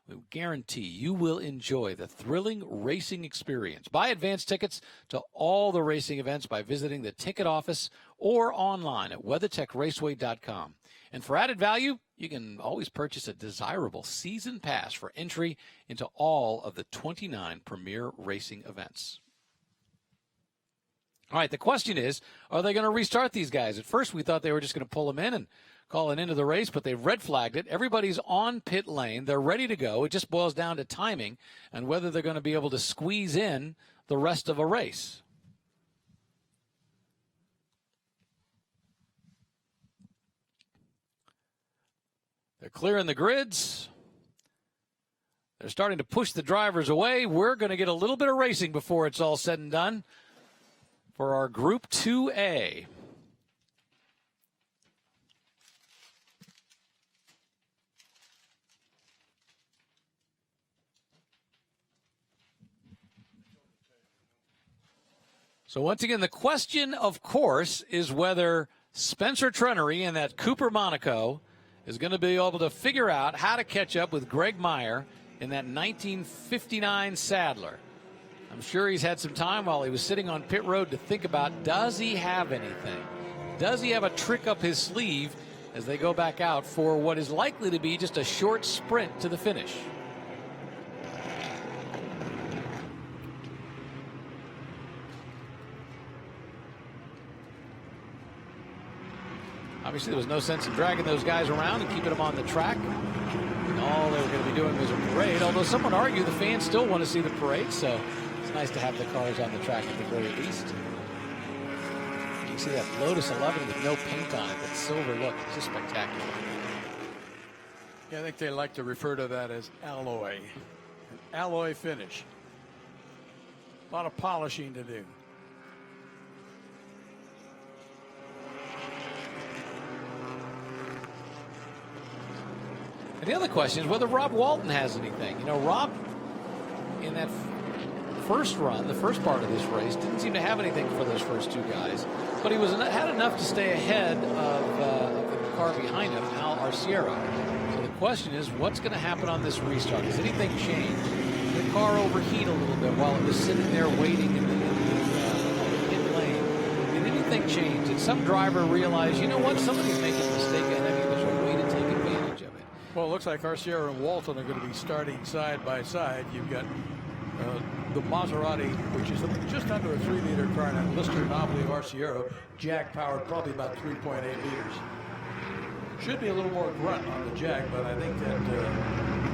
We guarantee you will enjoy the thrilling racing experience. Buy advance tickets to all the racing events by visiting the ticket office or online at WeatherTechRaceway.com. And for added value, you can always purchase a desirable season pass for entry into all of the 29 premier racing events. All right, the question is, are they going to restart these guys? At first, we thought they were just going to pull them in and calling into the race, but they've red flagged it. Everybody's on pit lane. They're ready to go. It just boils down to timing and whether they're going to be able to squeeze in the rest of a race. They're clearing the grids. They're starting to push the drivers away. We're going to get a little bit of racing before it's all said and done for our Group 2A. So once again, the question, of course, is whether Spencer Trenery in that Cooper Monaco is going to be able to figure out how to catch up with Greg Meyer in that 1959 Sadler. I'm sure he's had some time while he was sitting on pit road to think about, does he have anything? Does he have a trick up his sleeve as they go back out for what is likely to be just a short sprint to the finish? Obviously, there was no sense in dragging those guys around and keeping them on the track. And all they were going to be doing was a parade, although some would argue the fans still want to see the parade, so it's nice to have the cars on the track at the very least. You can see that Lotus 11 with no paint on it, that silver look. It's just spectacular. Yeah, I think they like to refer to that as alloy. An alloy finish. A lot of polishing to do. And the other question is whether Rob Walton has anything. You know, Rob, in that first run, the first part of this race, didn't seem to have anything for those first two guys. But he had enough to stay ahead of the car behind him, Al Arciero. So the question is, what's going to happen on this restart? Has anything changed? Did the car overheat a little bit while it was sitting there waiting in the pit lane? Did anything change? Did some driver realize, you know what, somebody's making a mistake ahead of me? There's a way to take advantage of it. Well, it looks like Arciero and Walton are going to be starting side by side. You've got the Maserati, which is just under a 3-liter car, and Lister Nobly of Arciero, Jag-powered, probably about 3.8 liters. Should be a little more grunt on the Jag, but I think that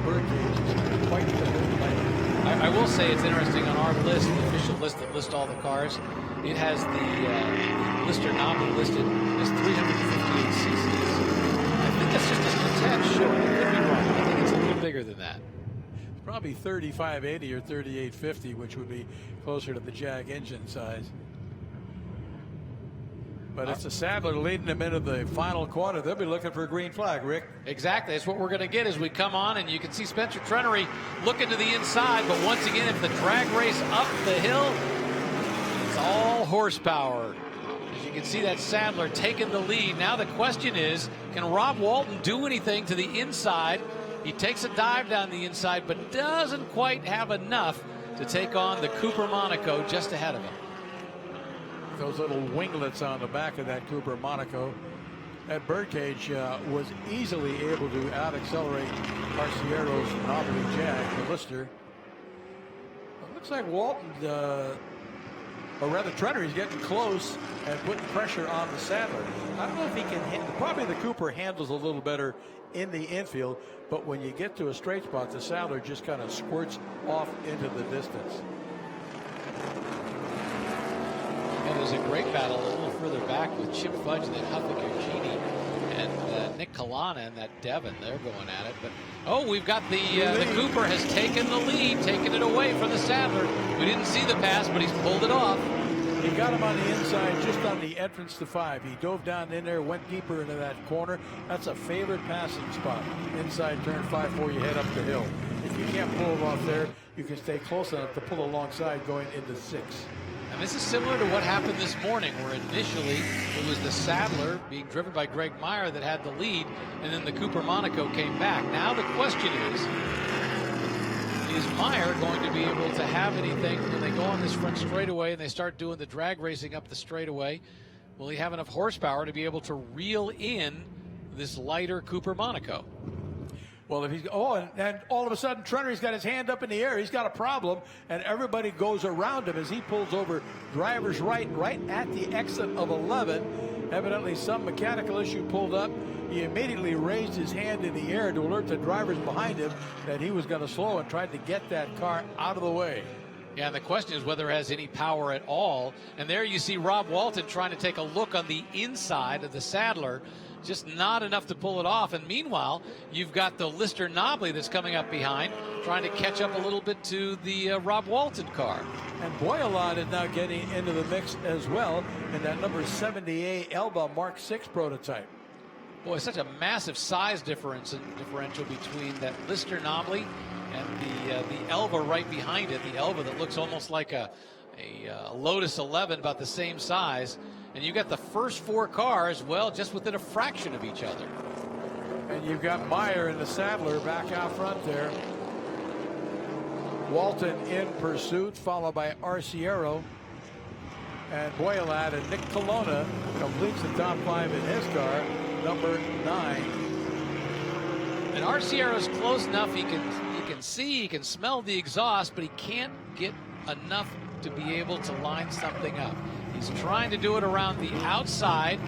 birdcage is quite a bit light. I will say it's interesting on our list, the official list that lists all the cars. It has the Lister Nobly listed as 358 cc's. I think that's just a tad short. I could be wrong. I think it's a little bigger than that. It's probably 3580 or 3850, which would be closer to the Jag engine size. But it's a Sadler leading them into the final quarter. They'll be looking for a green flag, Rick. Exactly. That's what we're going to get as we come on, and you can see Spencer Trenery looking to the inside. But once again, if the drag race up the hill, it's all horsepower. As you can see, that Sadler taking the lead. Now the question is, can Rob Walton do anything to the inside? He takes a dive down the inside, but doesn't quite have enough to take on the Cooper Monaco just ahead of him. Those little winglets on the back of that Cooper Monaco. That birdcage was easily able to out-accelerate Arciero's Nobly Jag, the Lister. It looks like Walton, or rather Trenery's getting close and putting pressure on the Sadler. I don't know if he can probably the Cooper handles a little better in the infield, but when you get to a straight spot, the Sadler just kind of squirts off into the distance. And there's a great battle a little further back with Chip Fudge and then Huffaker Genie and Nick Kalana and that Devon. They're going at it. But, oh, we've got the Cooper has taken the lead, taken it away from the Sadler. We didn't see the pass, but he's pulled it off. He got him on the inside, just on the entrance to 5. He dove down in there, went deeper into that corner. That's a favorite passing spot. Inside turn 5 before you head up the hill. If you can't pull him off there, you can stay close enough to pull alongside going into 6. And this is similar to what happened this morning, where initially it was the Sadler being driven by Greg Meyer that had the lead, and then the Cooper Monaco came back. Now the question is Meyer going to be able to have anything when they go on this front straightaway and they start doing the drag racing up the straightaway? Will he have enough horsepower to be able to reel in this lighter Cooper Monaco? Well, if he's and all of a sudden Trenery's got his hand up in the air. He's got a problem, and everybody goes around him as he pulls over driver's right at the exit of 11. Evidently some mechanical issue pulled up. He immediately raised his hand in the air to alert the drivers behind him that he was going to slow and tried to get that car out of the way. Yeah, and the question is whether it has any power at all. And there you see Rob Walton trying to take a look on the inside of the Sadler. Just not enough to pull it off. And meanwhile, you've got the Lister Knobley that's coming up behind, trying to catch up a little bit to the Rob Walton car. And Boyalon is now getting into the mix as well in that number 78 Elba Mark 6 prototype. Boy, such a massive size differential between that Lister Knobley and the Elva right behind it. The Elva that looks almost like a Lotus 11, about the same size. And you got the first 4 cars, well, just within a fraction of each other. And you've got Meyer in the Sadler back out front there. Walton in pursuit, followed by Arciero. And Boyalad and Nick Colonna completes the top 5 in his car, number 9. And Arciero's close enough. He can see, he can smell the exhaust, but he can't get enough to be able to line something up. He's trying to do it around the outside,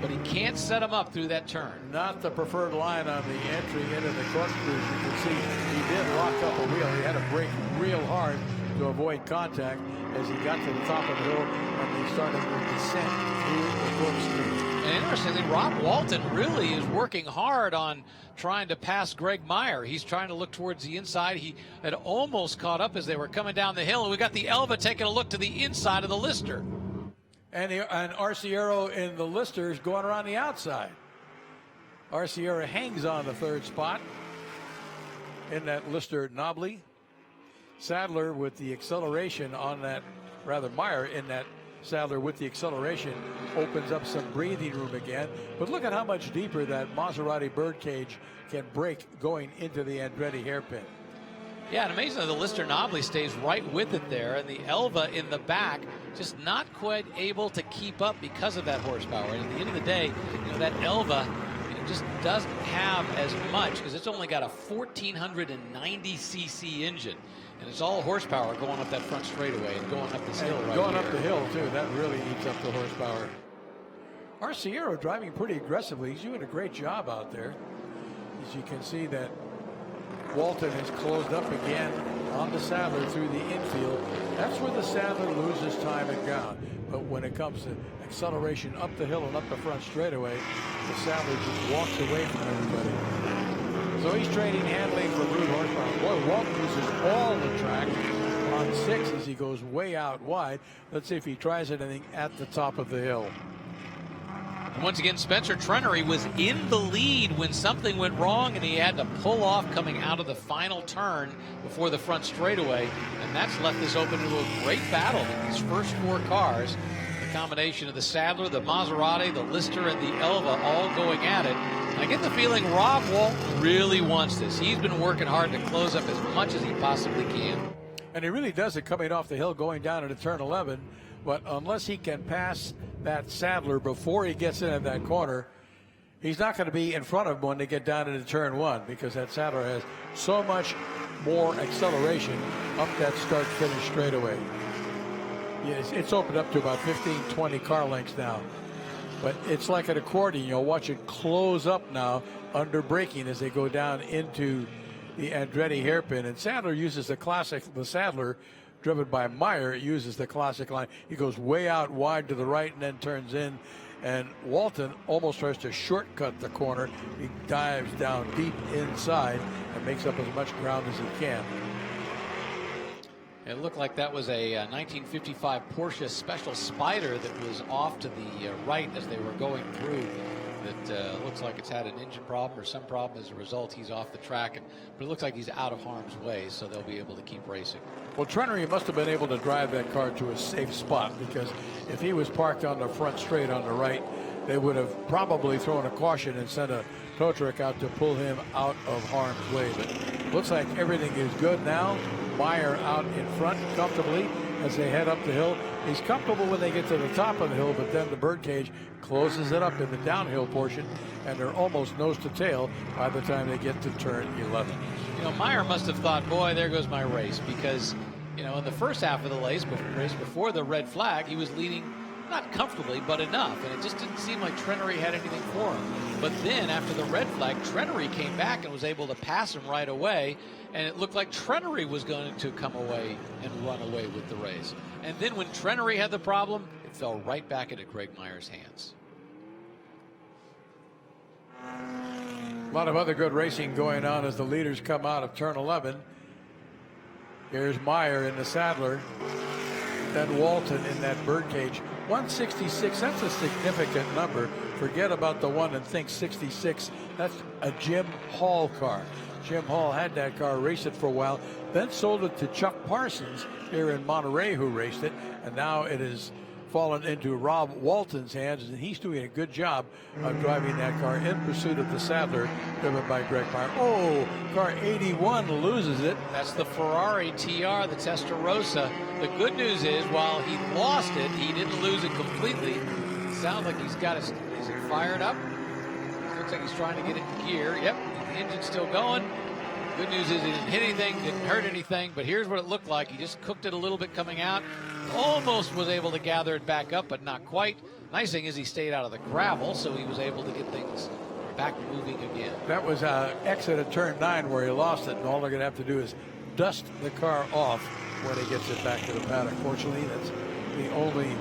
but he can't set him up through that turn. Not the preferred line on the entry into the corkscrew. You can see he did lock up a wheel. He had to brake real hard to avoid contact as he got to the top of the hill and he started the descent through the corkscrew. And interestingly, Rob Walton really is working hard on trying to pass Greg Meyer. He's trying to look towards the inside. He had almost caught up as they were coming down the hill. And we got the Elva taking a look to the inside of the Lister. And Arciero in the Lister is going around the outside. Arciero hangs on the 3rd spot in that Lister Knobley. Sadler with the acceleration on that, rather Meyer in that Sadler with the acceleration opens up some breathing room again. But look at how much deeper that Maserati birdcage can break going into the Andretti hairpin. Yeah, and amazingly, the Lister Knobley stays right with it there, and the Elva in the back just not quite able to keep up because of that horsepower. And at the end of the day, you know, that Elva just doesn't have as much because it's only got a 1490cc engine. And it's all horsepower going up that front straightaway and going up this hill right going here. up the hill, too. That really eats up the horsepower. Arciero driving pretty aggressively. He's doing a great job out there. As you can see that Walton has closed up again on the Sadler through the infield. That's where the Sadler loses time and ground. But when it comes to acceleration up the hill and up the front straightaway, the Sadler just walks away from everybody. So he's trading handling for brute horsepower. Boy, Walton uses all the track on 6 as he goes way out wide. Let's see if he tries anything at the top of the hill. Once again, Spencer Trenery was in the lead when something went wrong, and he had to pull off coming out of the final turn before the front straightaway. And that's left this open to a great battle in these first 4 cars. The combination of the Sadler, the Maserati, the Lister, and the Elva all going at it. I get the feeling Rob Walton really wants this. He's been working hard to close up as much as he possibly can. And he really does it coming off the hill going down into turn 11. But unless he can pass that Sadler before he gets into that corner, he's not going to be in front of him when they get down into turn 1 because that Sadler has so much more acceleration up that start-finish straightaway. Yes, it's opened up to about 15, 20 car lengths now. But it's like an accordion. You'll watch it close up now under braking as they go down into the Andretti hairpin. And Sadler uses the Sadler driven by Meyer, uses the classic line. He goes way out wide to the right and then turns in. And Walton almost tries to shortcut the corner. He dives down deep inside and makes up as much ground as he can. It looked like that was a 1955 Porsche Special Spider that was off to the right as they were going through. That looks like it's had an engine problem or some problem. As a result, he's off the track. But it looks like he's out of harm's way, so they'll be able to keep racing. Well, Trenery must have been able to drive that car to a safe spot because if he was parked on the front straight on the right, they would have probably thrown a caution and sent a tow truck out to pull him out of harm's way. But looks like everything is good now. Meyer out in front comfortably as they head up the hill. He's comfortable when they get to the top of the hill, but then the birdcage closes it up in the downhill portion, and they're almost nose to tail by the time they get to turn 11. You know, Meyer must have thought, boy, there goes my race, because, you know, in the first half of the race before the red flag, he was leading not comfortably, but enough. And it just didn't seem like Trenery had anything for him. But then after the red flag, Trenery came back and was able to pass him right away. And it looked like Trenery was going to come away and run away with the race. And then when Trenery had the problem, it fell right back into Greg Meyer's hands. A lot of other good racing going on as the leaders come out of turn 11. Here's Meyer in the Sadler. Then Walton in that birdcage. 166, that's a significant number. Forget about the one and think 66. That's a Jim Hall car. Jim Hall had that car, raced it for a while, then sold it to Chuck Parsons here in Monterey, who raced it, and now it has fallen into Rob Walton's hands, and he's doing a good job of driving that car in pursuit of the Sadler, driven by Greg Meyer. Oh, car 81 loses it. That's the Ferrari TR, the Testarossa. The good news is, while he lost it, he didn't lose it completely. It sounds like he's got his, is it fired up? Looks like he's trying to get it in gear. Yep, the engine's still going. Good news is he didn't hit anything, didn't hurt anything, but here's what it looked like. He just cooked it a little bit coming out. Almost was able to gather it back up, but not quite. Nice thing is he stayed out of the gravel, so he was able to get things back moving again. That was exit at turn 9 where he lost it, and all they're going to have to do is dust the car off when he gets it back to the paddock. Fortunately, that's the only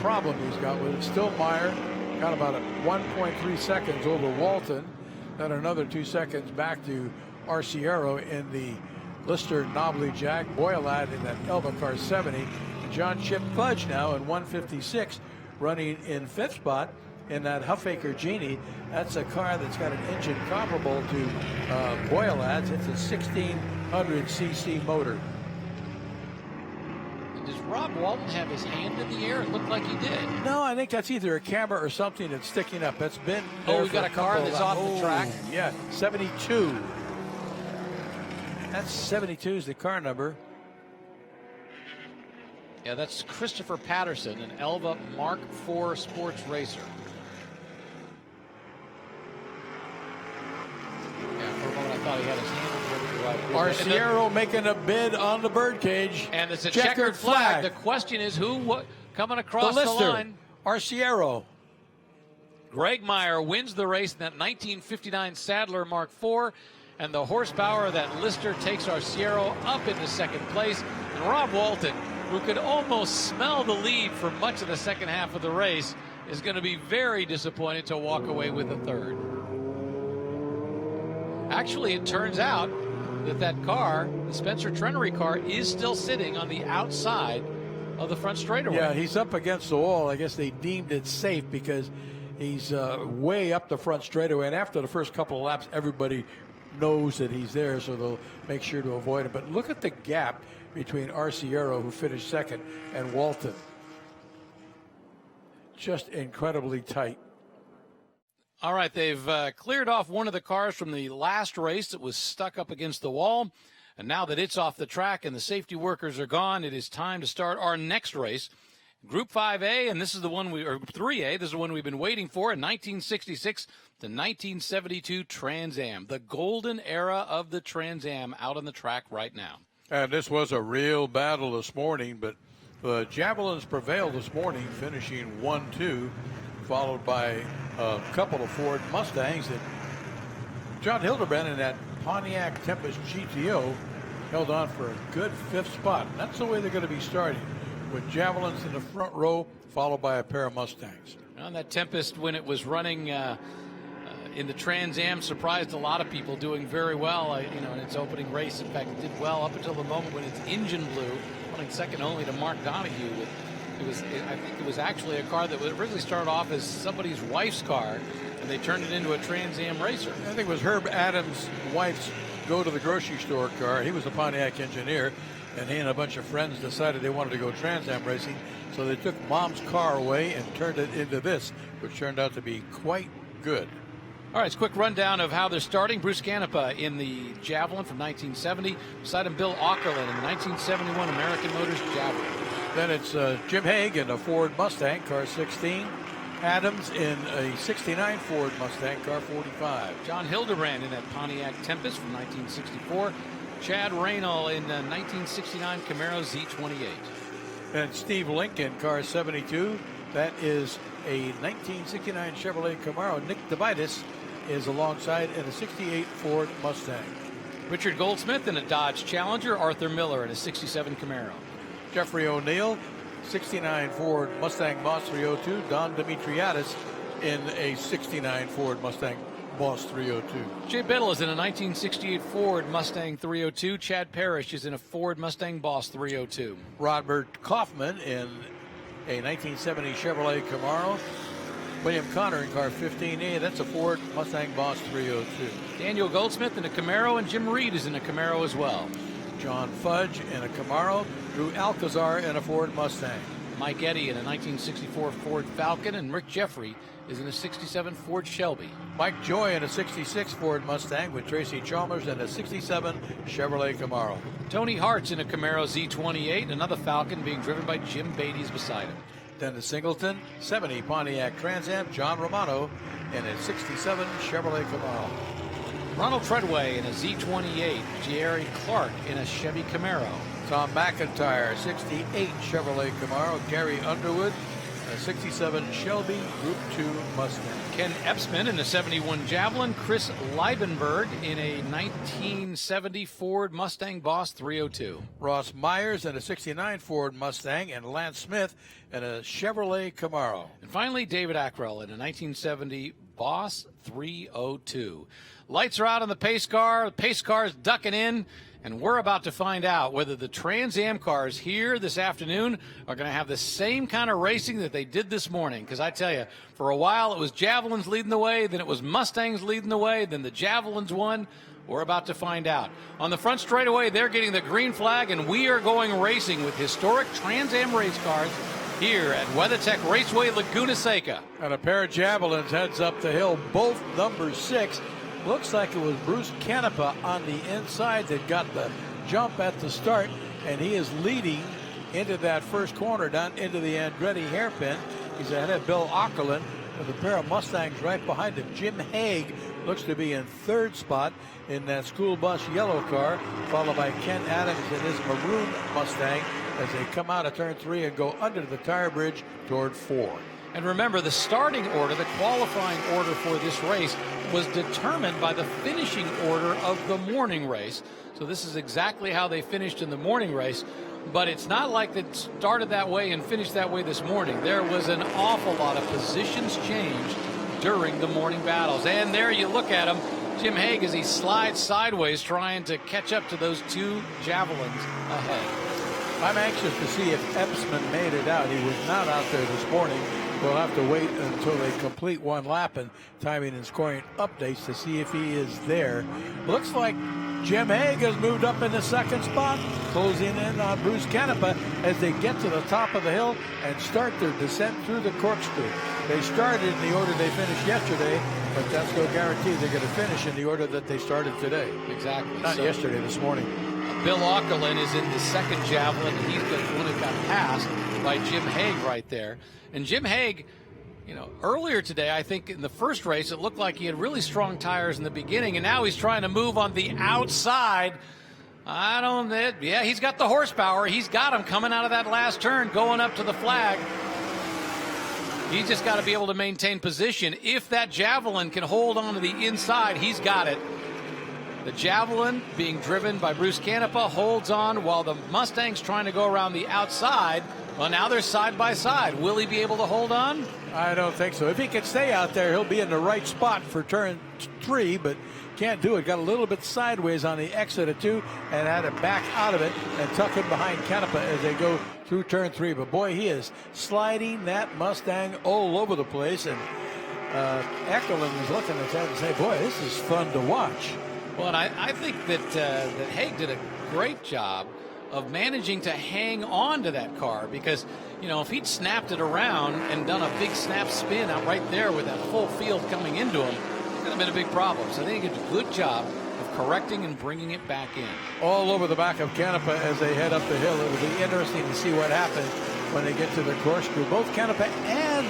problem he's got with it. Still Meyer got about 1.3 seconds over Walton, then another 2 seconds back to Arciero in the Lister Knobley Jag, Boyalad in that Elba car 70, and John Chip Fudge now in 156, running in 5th spot in that Huffaker Genie. That's a car that's got an engine comparable to Boyalad's. It's a 1600cc motor. Does Rob Walton have his hand in the air? It looked like he did. No, I think that's either a camera or something that's sticking up. That's been there. Oh, we've got a car that's off the track. Yeah, 72. That's 72 is the car number. Yeah, that's Christopher Patterson, an Elva Mark IV sports racer. Yeah, for a moment I thought he had his hand right. Arciero making a bid on the birdcage. And it's a checkered flag. The question is what coming across the line. Arciero. Greg Meyer wins the race in that 1959 Sadler Mark IV. And the horsepower of that Lister takes Arciero up into second place. And Rob Walton, who could almost smell the lead for much of the second half of the race, is going to be very disappointed to walk away with a third. Actually, it turns out that car, the Spencer Trenery car, is still sitting on the outside of the front straightaway. Yeah, he's up against the wall. I guess they deemed it safe because he's way up the front straightaway. And after the first couple of laps, everybody knows that he's there, so they'll make sure to avoid it. But look at the gap between Arciero, who finished second, and Walton. Just incredibly tight. All right, they've cleared off one of the cars from the last race that was stuck up against the wall. And now that it's off the track and the safety workers are gone, it is time to start our next race. Group 5A, and this is the one or 3A, this is the one we've been waiting for, in 1966 to 1972 Trans Am. The golden era of the Trans Am out on the track right now. And this was a real battle this morning, but the Javelins prevailed this morning, finishing 1-2, followed by a couple of Ford Mustangs. And John Hildebrand in that Pontiac Tempest GTO held on for a good 5th spot. And that's the way they're going to be starting, with Javelins in the front row, followed by a pair of Mustangs. On that Tempest, when it was running in the Trans Am, surprised a lot of people, doing very well, in its opening race. In fact, it did well up until the moment when its engine blew, running second only to Mark Donahue. I think it was actually a car that was originally started off as somebody's wife's car, and they turned it into a Trans Am racer. I think it was Herb Adams' wife's go to the grocery store car. He was a Pontiac engineer, and he and a bunch of friends decided they wanted to go Trans Am racing, so they took Mom's car away and turned it into this, which turned out to be quite good. All right, it's a quick rundown of how they're starting. Bruce Canepa in the Javelin from 1970. Beside him, Bill Aukerland in the 1971 American Motors Javelin. Then it's Jim Haig in a Ford Mustang, car 16. Adams in a 69 Ford Mustang, car 45. John Hildebrand in that Pontiac Tempest from 1964. Chad Raynal in the 1969 Camaro Z28. And Steve Lincoln, car 72. That is a 1969 Chevrolet Camaro. Nick DeVitis is alongside in a 68 Ford Mustang. Richard Goldsmith in a Dodge Challenger. Arthur Miller in a 67 Camaro. Jeffrey O'Neill, 69 Ford Mustang Boss 302. Don Dimitriadis in a 69 Ford Mustang Boss 302. Jay Biddle is in a 1968 Ford Mustang 302. Chad Parrish is in a Ford Mustang Boss 302. Robert Kaufman in a 1970 Chevrolet Camaro. William Connor in car 15A. That's a Ford Mustang Boss 302. Daniel Goldsmith in a Camaro, and Jim Reed is in a Camaro as well. John Fudge in a Camaro. Drew Alcazar in a Ford Mustang. Mike Eddy in a 1964 Ford Falcon, and Rick Jeffrey is in a 67 Ford Shelby. Mike Joy in a 66 Ford Mustang with Tracy Chalmers in a 67 Chevrolet Camaro. Tony Hart's in a Camaro Z28, another Falcon being driven by Jim Beatty's beside him. Dennis Singleton, 70 Pontiac Trans Am. John Romano in a 67 Chevrolet Camaro. Ronald Treadway in a Z28, Jerry Clark in a Chevy Camaro. Tom McIntyre, 68 Chevrolet Camaro. Gary Underwood, a 67 Shelby Group 2 Mustang. Ken Epsman in a 71 Javelin. Chris Leibenberg in a 1970 Ford Mustang Boss 302. Ross Myers in a 69 Ford Mustang, and Lance Smith in a Chevrolet Camaro. And finally, David Ackrell in a 1970 Boss 302. Lights are out on the pace car. The pace car is ducking in. And we're about to find out whether the Trans Am cars here this afternoon are going to have the same kind of racing that they did this morning. Because I tell you, for a while it was Javelins leading the way, then it was Mustangs leading the way, then the Javelins won. We're about to find out. On the front straightaway, they're getting the green flag, and we are going racing with historic Trans Am race cars here at WeatherTech Raceway, Laguna Seca. And a pair of Javelins heads up the hill, both number 6. Looks like it was Bruce Canepa on the inside that got the jump at the start, and he is leading into that first corner down into the Andretti hairpin. He's ahead of Bill Ockerlund with a pair of Mustangs right behind him. Jim Haig looks to be in third spot in that school bus yellow car, followed by Ken Adams in his maroon Mustang as they come out of turn 3 and go under the tire bridge toward 4. And remember, the starting order, the qualifying order for this race was determined by the finishing order of the morning race. So this is exactly how they finished in the morning race. But it's not like it started that way and finished that way this morning. There was an awful lot of positions changed during the morning battles. And there you look at him, Jim Haig, as he slides sideways trying to catch up to those two Javelins ahead. I'm anxious to see if Epsman made it out. He was not out there this morning. We'll have to wait until they complete one lap and timing and scoring updates to see if he is there. Looks like Jim Haig has moved up in the second spot, closing in on Bruce Canepa as they get to the top of the hill and start their descent through the corkscrew. They started in the order they finished yesterday, but that's no guarantee they're going to finish in the order that they started today. Exactly. Not yesterday, this morning. Bill Ockerlund is in the second Javelin, and he's the one who got passed by Jim Haig right there. And Jim Haig, you know, earlier today, I think in the first race, it looked like he had really strong tires in the beginning, and now he's trying to move on the outside. Yeah, he's got the horsepower. He's got him coming out of that last turn, going up to the flag. He's just got to be able to maintain position. If that Javelin can hold on to the inside, he's got it. The Javelin, being driven by Bruce Canepa, holds on while the Mustang's trying to go around the outside. Well, now they're side by side. Will he be able to hold on? I don't think so. If he can stay out there, he'll be in the right spot for turn 3, but can't do it. Got a little bit sideways on the exit of 2 and had to back out of it and tuck in behind Canepa as they go through turn 3. But boy, he is sliding that Mustang all over the place. And Eckerlund is looking at that and say, boy, this is fun to watch. Well, and I think that Haig did a great job of managing to hang on to that car, because, you know, if he'd snapped it around and done a big snap spin out right there with that full field coming into him, it would have been a big problem. So I think he did a good job of correcting and bringing it back in. All over the back of Canepa as they head up the hill. It'll be interesting to see what happens when they get to the corkscrew. Both Canepa and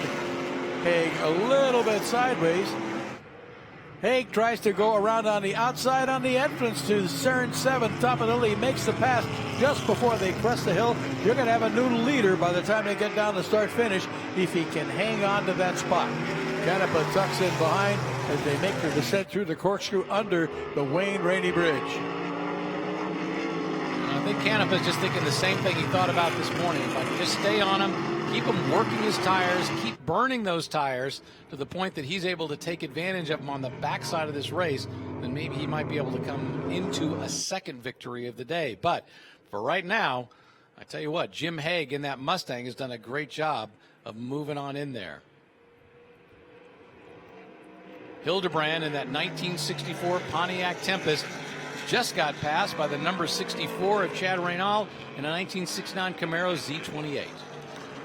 Haig a little bit sideways. Haig tries to go around on the outside on the entrance to Cern 7, top of the lead, makes the pass just before they crest the hill. You're going to have a new leader by the time they get down to start-finish if he can hang on to that spot. Canepa tucks in behind as they make their descent through the corkscrew under the Wayne Rainey Bridge. I think Canepa's just thinking the same thing he thought about this morning. If I can just stay on him, keep him working his tires, keep burning those tires to the point that he's able to take advantage of them on the backside of this race, then maybe he might be able to come into a second victory of the day. But for right now, I tell you what, Jim Haig in that Mustang has done a great job of moving on in there. Hildebrand in that 1964 Pontiac Tempest just got passed by the number 64 of Chad Reynal in a 1969 Camaro Z28.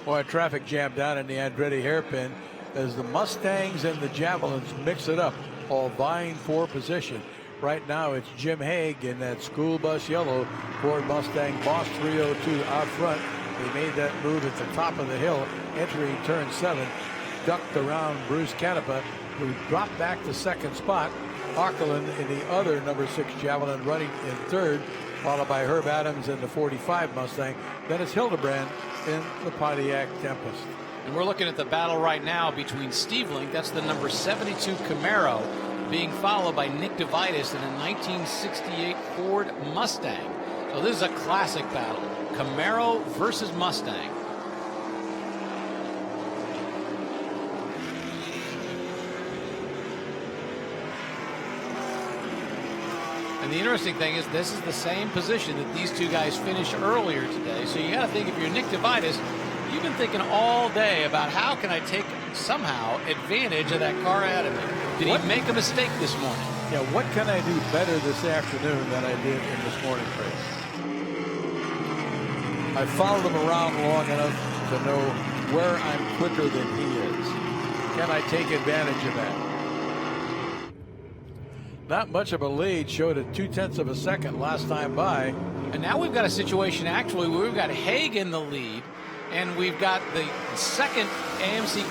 Boy, a traffic jam down in the Andretti hairpin as the Mustangs and the Javelins mix it up, all vying for position. Right now it's Jim Haig in that school bus yellow Ford Mustang Boss 302 out front. They made that move at the top of the hill, entering turn 7, ducked around Bruce Canepa, who dropped back to second spot. Auckland in the other number 6 Javelin running in third, followed by Herb Adams in the 45 Mustang. Then it's Hildebrand in the Pontiac Tempest. And we're looking at the battle right now between Steve Link, that's the number 72 Camaro, being followed by Nick DeVitis in a 1968 Ford Mustang. So this is a classic battle, Camaro versus Mustang. And the interesting thing is this is the same position that these two guys finished earlier today. So you got to think, if you're Nick DeVitis, you've been thinking all day about how can I take somehow advantage of that car ahead of me. Did he make a mistake this morning? Yeah, what can I do better this afternoon than I did in this morning's race? I followed him around long enough to know where I'm quicker than he is. Can I take advantage of that? Not much of a lead, showed at 0.2 of a second last time by. And now we've got a situation actually where we've got Haig in the lead, and we've got the second AMC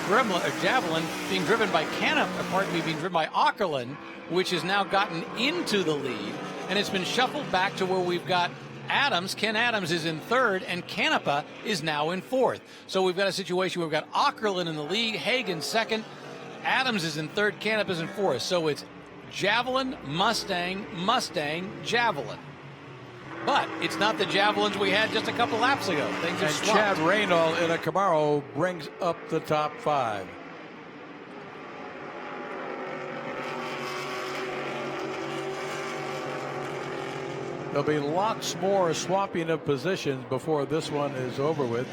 Javelin being driven by being driven by Auckland, which has now gotten into the lead, and it's been shuffled back to where we've got Adams. Ken Adams is in third, and Canepa is now in fourth. So we've got a situation where we've got Auckland in the lead, Haig in second, Adams is in third, Canepa is in fourth. So it's Javelin, Mustang, Mustang, Javelin. But it's not the Javelins we had just a couple laps ago. Things have swapped. Chad Reynal in a Camaro brings up the top 5. There'll be lots more swapping of positions before this one is over with.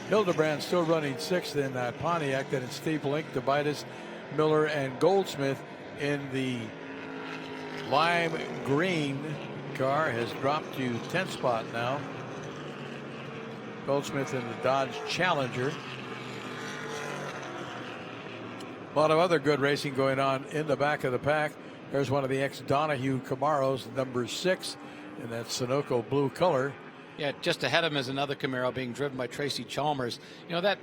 Hildebrand still running 6th in that Pontiac. Then it's Steve Link, DeVitis, Miller, and Goldsmith in the lime green car. Has dropped to 10th spot now. Goldsmith in the Dodge Challenger. A lot of other good racing going on in the back of the pack. There's one of the ex-Donahue Camaros, number 6, in that Sunoco blue color. Yeah, just ahead of him is another Camaro being driven by Tracy Chalmers. You know, that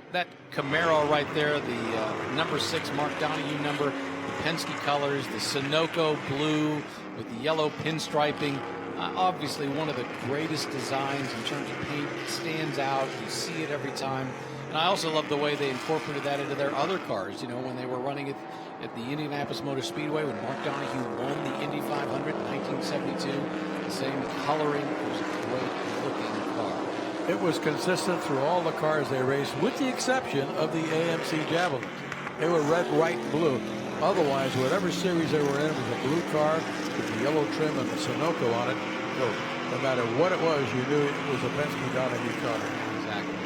Camaro right there, the number 6 Mark Donahue number, the Penske colors, the Sunoco blue with the yellow pinstriping. Obviously one of the greatest designs in terms of paint. It stands out. You see it every time. And I also love the way they incorporated that into their other cars. You know, when they were running it at the Indianapolis Motor Speedway, when Mark Donahue won the Indy 500 in 1972, the same coloring. It was a great looking car. It was consistent through all the cars they raced, with the exception of the AMC Javelin. They were red, white, and blue. Otherwise, whatever series they were in, was a blue car with the yellow trim and the Sunoco on it. So no matter what it was, you knew it was a Penske Donahue car. Exactly.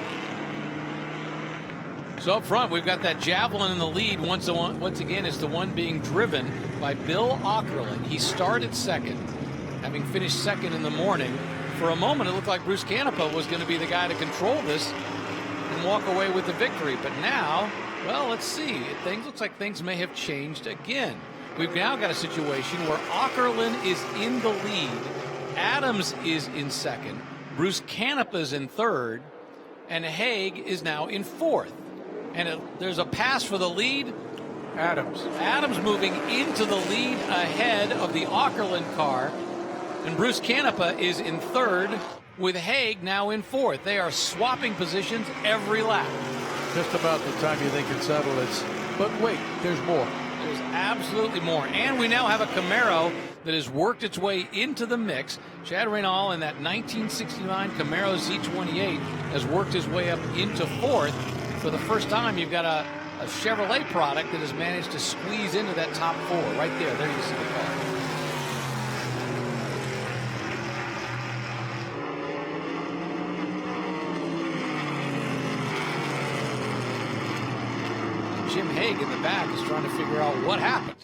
So up front, we've got that Javelin in the lead. Once again, is the one being driven by Bill Auckland. He started second, having finished second in the morning. For a moment, it looked like Bruce Canepa was going to be the guy to control this and walk away with the victory. But now, well, let's see. Looks like things may have changed again. We've now got a situation where Auckland is in the lead, Adams is in second, Bruce Canepa is in third, and Haig is now in fourth. And there's a pass for the lead. Adams. Adams moving into the lead ahead of the Aukerland car. And Bruce Canepa is in third with Haig now in fourth. They are swapping positions every lap. Just about the time you think it's settled. But wait, there's more. There's absolutely more. And we now have a Camaro that has worked its way into the mix. Chad Reynal in that 1969 Camaro Z28 has worked his way up into fourth. For the first time, you've got a Chevrolet product that has managed to squeeze into that top four. Right there. There you see the car. Jim Haig in the back is trying to figure out what happened.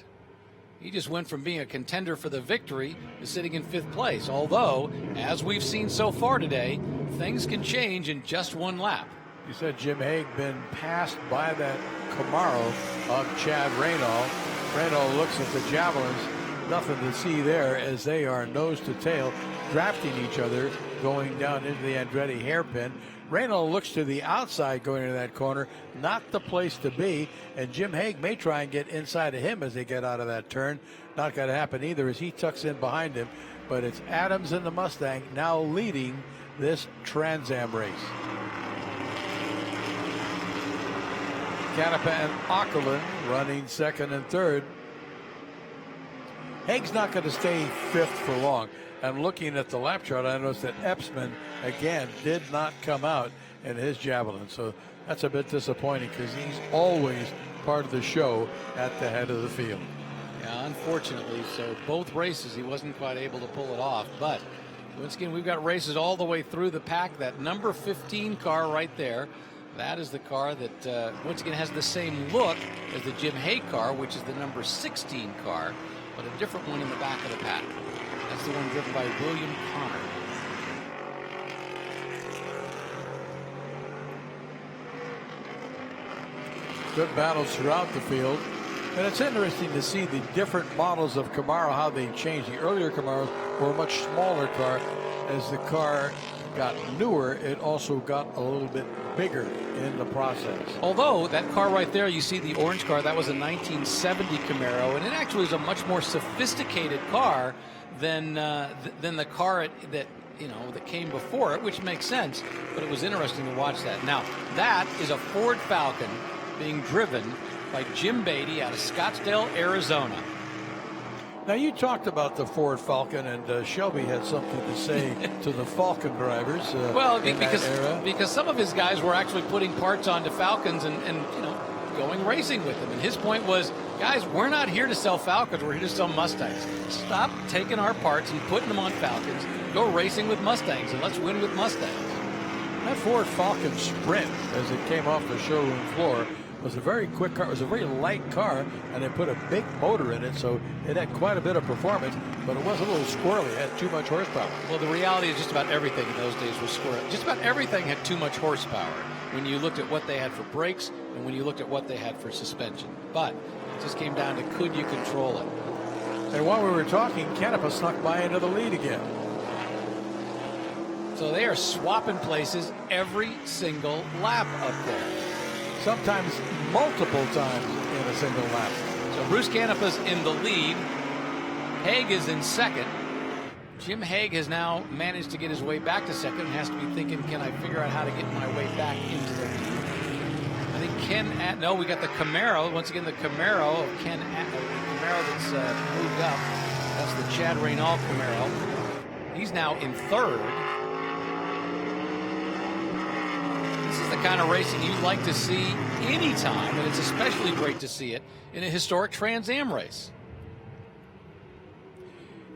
He just went from being a contender for the victory to sitting in fifth place. Although, as we've seen so far today, things can change in just one lap. You said Jim Haig been passed by that Camaro of Chad Reynal. Reynal looks at the Javelins. Nothing to see there as they are nose to tail, drafting each other, going down into the Andretti hairpin. Reynal looks to the outside going into that corner, not the place to be, and Jim Haig may try and get inside of him as they get out of that turn. Not going to happen either as he tucks in behind him, but it's Adams in the Mustang now leading this Trans Am race. Canepa and Aukerland running second and third. Haig's not going to stay fifth for long. And looking at the lap chart, I noticed that Epsman, again, did not come out in his Javelin. So that's a bit disappointing because he's always part of the show at the head of the field. Yeah, unfortunately, so both races he wasn't quite able to pull it off. But once again, we've got races all the way through the pack. That number 15 car right there, that is the car that, once again, has the same look as the Jim Haig car, which is the number 16 car, but a different one in the back of the pack. That's the one driven by William Connor. Good battles throughout the field. And it's interesting to see the different models of Camaro, how they changed. The earlier Camaros were a much smaller car. As the car got newer, it also got a little bit bigger in the process. Although that car right there, you see the orange car, that was a 1970 Camaro, and it actually is a much more sophisticated car than the car that came before it, which makes sense. But it was interesting to watch that. Now that is a Ford Falcon being driven by Jim Beatty out of Scottsdale, Arizona. Now you talked about the Ford Falcon, and Shelby had something to say to the Falcon drivers. Because some of his guys were actually putting parts onto Falcons and going racing with them. And his point was, guys, we're not here to sell Falcons. We're here to sell Mustangs. Stop taking our parts and putting them on Falcons. Go racing with Mustangs, and let's win with Mustangs. That Ford Falcon Sprint, as it came off the showroom floor, was a very quick car. It was a very light car, and they put a big motor in it, so it had quite a bit of performance, but it was a little squirrely. It had too much horsepower. Well, the reality is just about everything in those days was squirrely. Just about everything had too much horsepower when you looked at what they had for brakes and when you looked at what they had for suspension. But it just came down to, could you control it? And while we were talking, Canepa snuck by into the lead again. So they are swapping places every single lap up there. Sometimes multiple times in a single lap. So Bruce Canepa's in the lead. Haig is in second. Jim Haig has now managed to get his way back to second and has to be thinking, can I figure out how to get my way back into the lead? I think no, we got the Camaro. Once again, the Camaro of the Camaro that's moved up. That's the Chad Reynal Camaro. He's now in third. This is the kind of racing you'd like to see anytime, and it's especially great to see it in a historic Trans Am race.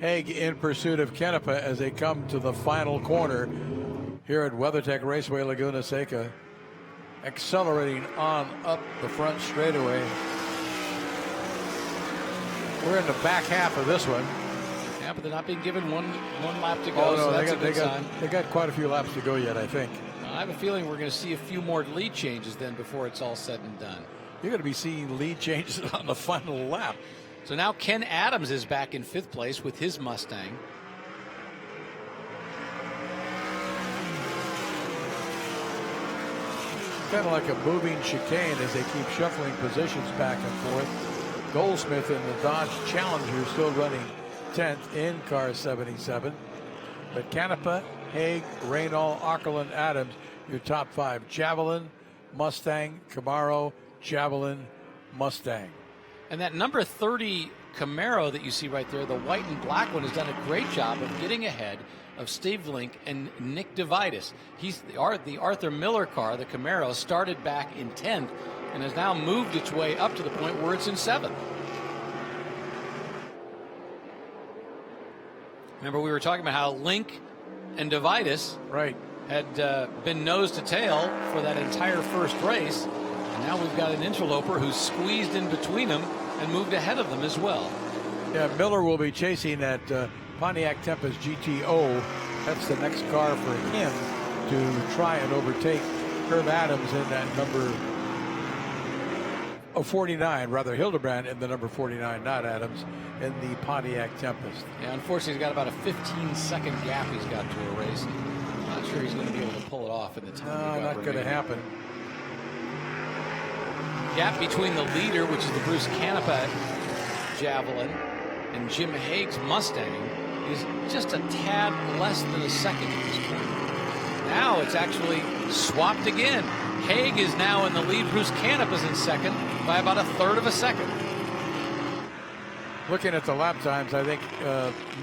Haig in pursuit of Canepa as they come to the final corner here at WeatherTech Raceway, Laguna Seca. Accelerating on up the front straightaway. We're in the back half of this one. Yeah, but they're not being given one lap to go, oh, no, so that's a good sign. They got quite a few laps to go yet, I think. I have a feeling we're going to see a few more lead changes then before it's all said and done. You're going to be seeing lead changes on the final lap. So now Ken Adams is back in fifth place with his Mustang. Kind of like a moving chicane as they keep shuffling positions back and forth. Goldsmith in the Dodge Challenger still running 10th in car 77. But Canepa, Haig, Raynal, Ockerland, Adams, your top 5. Javelin, Mustang, Camaro, Javelin, Mustang. And that number 30 Camaro that you see right there, the white and black one, has done a great job of getting ahead of Steve Link and Nick DeVitis. He's the Arthur Miller car, the Camaro, started back in 10th and has now moved its way up to the point where it's in 7th. Remember, we were talking about how Link and DeVitis had been nose to tail for that entire first race. And now we've got an interloper who's squeezed in between them and moved ahead of them as well. Yeah, Miller will be chasing that Pontiac Tempest GTO. That's the next car for him to try and overtake Herb Adams in that number 49, rather Hildebrand in the number 49, not Adams, in the Pontiac Tempest. Yeah, unfortunately, he's got about a 15-second gap he's got to a race. I'm not sure he's going to be able to pull it off in the time. No, not going to happen. Gap between the leader, which is the Bruce Canepa Javelin, and Jim Haig's Mustang is just a tad less than a second at this point. Now it's actually swapped again. Haig is now in the lead. Bruce Canepa's in second by about a third of a second. Looking at the lap times, I think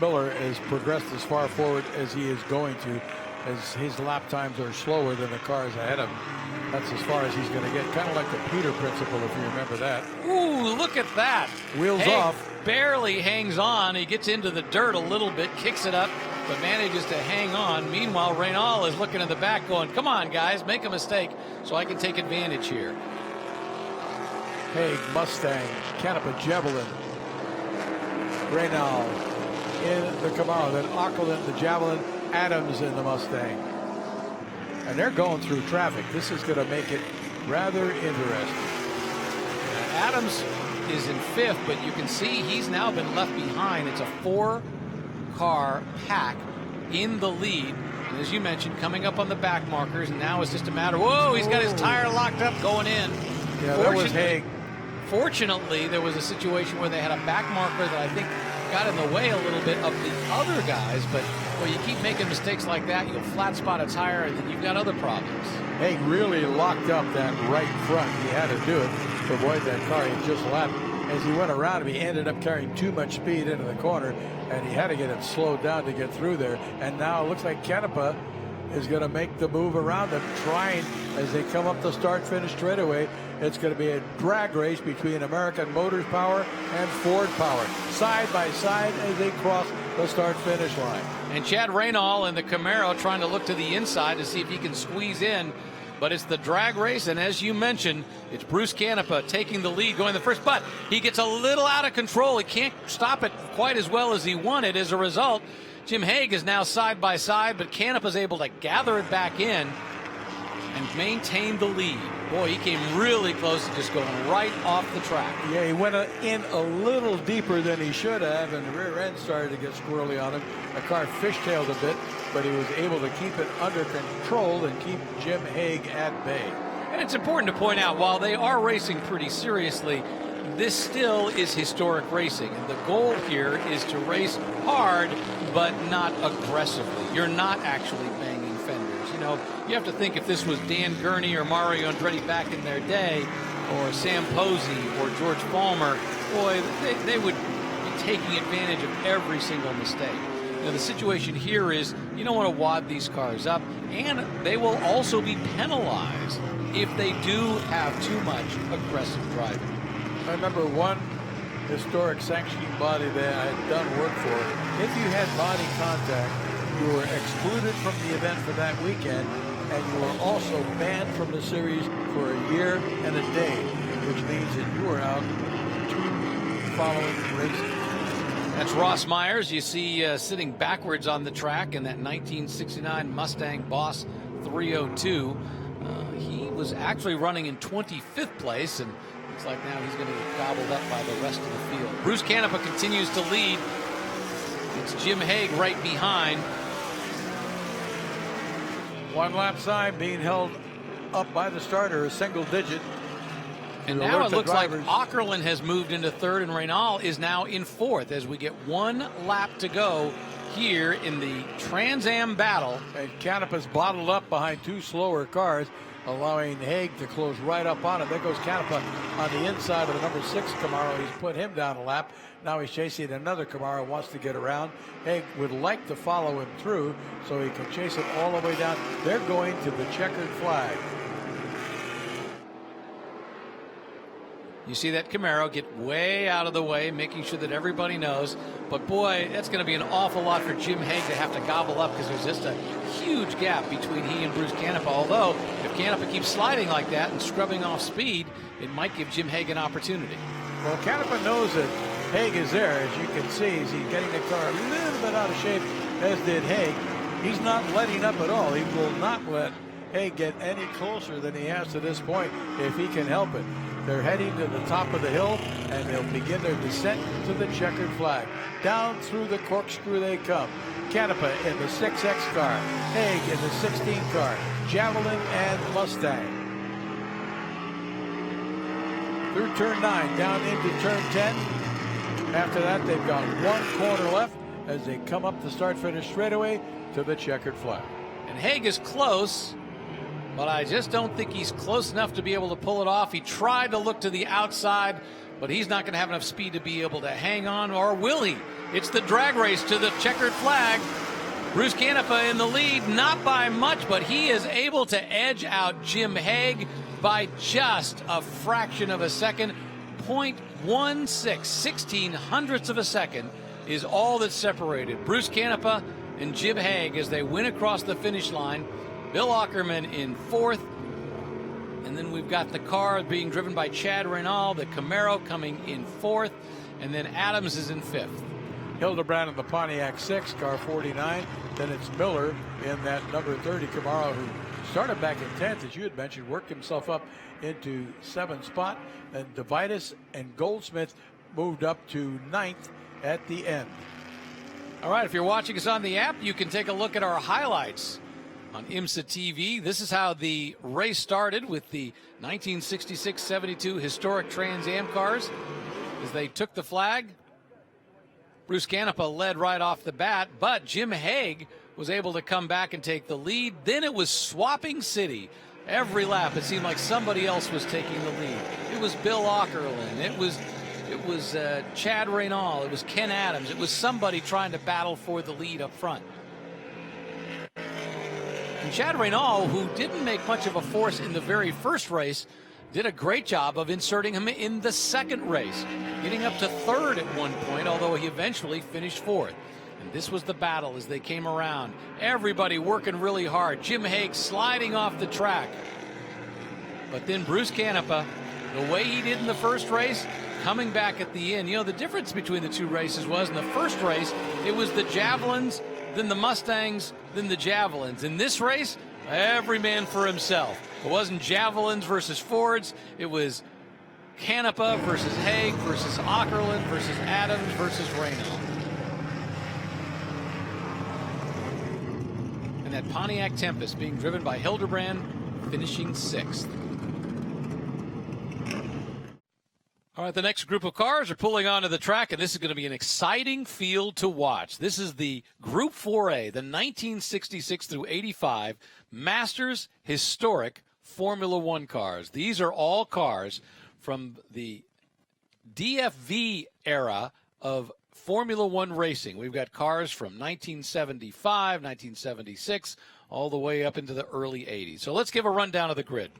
Miller has progressed as far forward as he is going to, as his lap times are slower than the cars ahead of him. That's as far as he's going to get, kind of like the Peter principle, if you remember that. Ooh, look at that. Wheels Haig off. Barely hangs on. He gets into the dirt a little bit, kicks it up, but manages to hang on. Meanwhile, Raynal is looking in the back going, come on, guys, make a mistake so I can take advantage here. Haig, Mustang, Canepa, Javelin, Raynal in the Camaro, then Ockerland, the Javelin, Adams in the Mustang. And they're going through traffic. This is going to make it rather interesting. Adams is in 5th, but you can see he's now been left behind. It's a 4-car pack in the lead. And as you mentioned, coming up on the back markers, and now it's just a matter, whoa, he's got his tire locked up going in. Yeah, that was Haig. Fortunately, there was a situation where they had a back marker that I think got in the way a little bit of the other guys, but well, you keep making mistakes like that, you'll flat spot a tire, and then you've got other problems. Haig really locked up that right front. He had to do it to avoid that car he just lapped. As he went around him, he ended up carrying too much speed into the corner, and he had to get it slowed down to get through there. And now it looks like Canepa is going to make the move around them, trying as they come up the start-finish straightaway. It's going to be a drag race between American Motors Power and Ford Power, side by side as they cross the start-finish line. And Chad Raynal in the Camaro trying to look to the inside to see if he can squeeze in. But it's the drag race, and as you mentioned, it's Bruce Canepa taking the lead, going the first. But he gets a little out of control. He can't stop it quite as well as he wanted. As a result, Jim Haig is now side by side, but Canepa's able to gather it back in and maintain the lead. Boy, he came really close to just going right off the track. Yeah, he went in a little deeper than he should have, and the rear end started to get squirrely on him. The car fishtailed a bit, but he was able to keep it under control and keep Jim Haig at bay. And it's important to point out, while they are racing pretty seriously, this still is historic racing. And the goal here is to race hard, but not aggressively. You're not actually banging fenders. You know, you have to think if this was Dan Gurney or Mario Andretti back in their day, or Sam Posey or George Palmer, boy, they would be taking advantage of every single mistake. Now, the situation here is you don't want to wad these cars up, and they will also be penalized if they do have too much aggressive driving. I remember one historic sanctioning body that I had done work for. If you had body contact, you were excluded from the event for that weekend, and you were also banned from the series for a year and a day, which means that you were out 2 following races. That's Ross Myers. You see sitting backwards on the track in that 1969 Mustang Boss 302. He was actually running in 25th place, and looks like now he's going to get gobbled up by the rest of the field. Bruce Canepa continues to lead. It's Jim Haig right behind. 1 lap time being held up by the starter, a single digit. And to now alert it the looks like drivers. Ockerlund has moved into third, and Reynal is now in fourth as we get one lap to go here in the Trans Am battle. And Canepa's bottled up behind two slower cars, allowing Haig to close right up on him. There goes Canepa on the inside of the number 6 Camaro. He's put him down a lap. Now he's chasing another Camaro, wants to get around. Haig would like to follow him through so he can chase him all the way down. They're going to the checkered flag. You see that Camaro get way out of the way, making sure that everybody knows. But boy, that's going to be an awful lot for Jim Haig to have to gobble up, because there's just a huge gap between he and Bruce Canepa. Although, if Canepa keeps sliding like that and scrubbing off speed, it might give Jim Haig an opportunity. Well, Canepa knows that Haig is there. As you can see, he's getting the car a little bit out of shape, as did Haig. He's not letting up at all. He will not let Haig get any closer than he has to this point if he can help it. They're heading to the top of the hill, and they'll begin their descent to the checkered flag. Down through the corkscrew they come. Canepa in the 6X car, Haig in the 16 car, Javelin and Mustang. Through turn 9, down into turn 10. After that, they've gone one corner left as they come up the start-finish straightaway to the checkered flag. And Haig is close, but I just don't think he's close enough to be able to pull it off. He tried to look to the outside, but he's not going to have enough speed to be able to hang on, or will he? It's the drag race to the checkered flag. Bruce Canepa in the lead, not by much, but he is able to edge out Jim Haig by just a fraction of a second. 0.16, 16 hundredths of a second is all that separated Bruce Canepa and Jim Haig as they win across the finish line. Bill Ackerman in fourth, and then we've got the car being driven by Chad Reynal, the Camaro coming in fourth, and then Adams is in fifth. Hildebrand in the Pontiac 6, car 49. Then it's Miller in that number 30 Camaro, who started back in 10th, as you had mentioned, worked himself up into 7th spot. And Devitis and Goldsmith moved up to 9th at the end. All right, if you're watching us on the app, you can take a look at our highlights on IMSA TV. This is how the race started with the 1966-72 historic Trans Am cars. As they took the flag, Bruce Canepa led right off the bat, but Jim Haig was able to come back and take the lead. Then it was swapping city. Every lap, it seemed like somebody else was taking the lead. It was Bill Ackerlund. It was Chad Reynal. It was Ken Adams. It was somebody trying to battle for the lead up front. And Chad Reynal, who didn't make much of a force in the very first race, did a great job of inserting him in the second race, getting up to third at one point, although he eventually finished fourth. And this was the battle as they came around. Everybody working really hard. Jim Haig sliding off the track. But then Bruce Canepa, the way he did in the first race, coming back at the end. You know, the difference between the two races was in the first race, it was the Javelins, then the Mustangs, then the Javelins. In this race, every man for himself. It wasn't Javelins versus Fords. It was Canepa versus Haig versus Ackerlund versus Adams versus Reynal. And that Pontiac Tempest being driven by Hildebrand, finishing 6th. All right, the next group of cars are pulling onto the track, and this is going to be an exciting field to watch. This is the Group 4A, the 1966 through 85 Masters Historic Formula One cars. These are all cars from the DFV era of Formula One racing. We've got cars from 1975, 1976, all the way up into the early 80s. So let's give a rundown of the grid.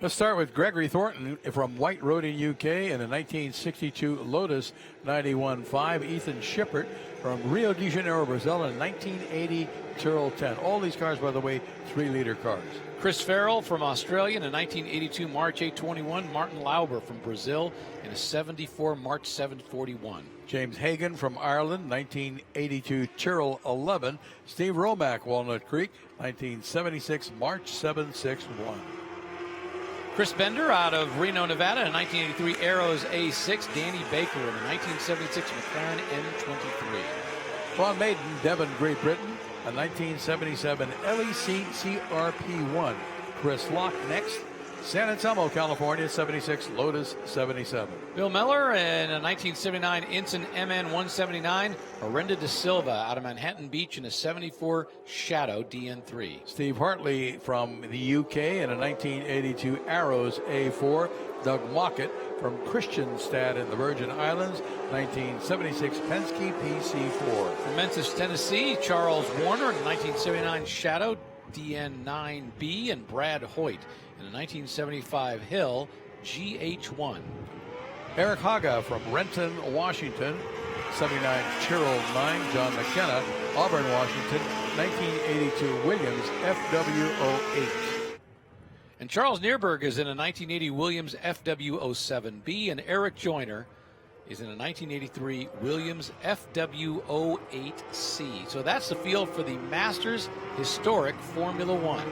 Let's start with Gregory Thornton from White Road in UK in a 1962 Lotus 91.5. Ethan Shippert from Rio de Janeiro, Brazil in a 1980 Tyrrell 10. All these cars, by the way, 3-liter cars. Chris Farrell from Australia in a 1982 March 821. Martin Lauber from Brazil in a 74 March 741. James Hagan from Ireland, 1982 Tyrrell 11. Steve Romack, Walnut Creek, 1976 March 761. Chris Bender out of Reno, Nevada, in 1983 Arrows A6. Danny Baker in a 1976 McLaren M23. Ron Maiden, Devon, Great Britain, a 1977 LEC CRP1. Chris Locke next, San Anselmo, California, 76 Lotus 77. Bill Miller in a 1979 Inson MN 179. Arenda de Silva out of Manhattan Beach in a 74 Shadow DN3. Steve Hartley from the UK in a 1982 Arrows A4. Doug Mockett from Christianstad in the Virgin Islands, 1976 Penske PC4. From Memphis, Tennessee, Charles Warner in a 1979 Shadow DN9B, and Brad Hoyt in a 1975 Hill GH1. Eric Haga from Renton, Washington, 79 Tyrrell 9. John McKenna, Auburn, Washington, 1982 Williams FW08. And Charles Neerberg is in a 1980 Williams FW07B, and Eric Joyner is in a 1983 Williams FW08C. So that's the field for the Masters Historic Formula One.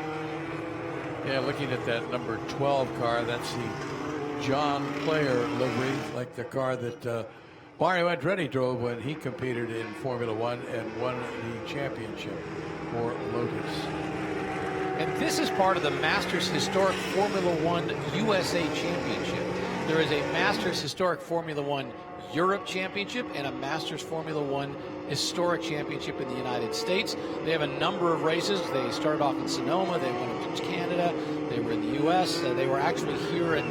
Yeah, looking at that number 12 car, that's the John Player livery, like the car that Mario Andretti drove when he competed in Formula One and won the championship for Lotus. And this is part of the Masters Historic Formula One USA Championship. There is a Masters Historic Formula One Europe Championship and a Masters Formula One Historic Championship in the United States. They have a number of races. They started off in Sonoma. They went up to Canada. They were in the U.S. They were actually here at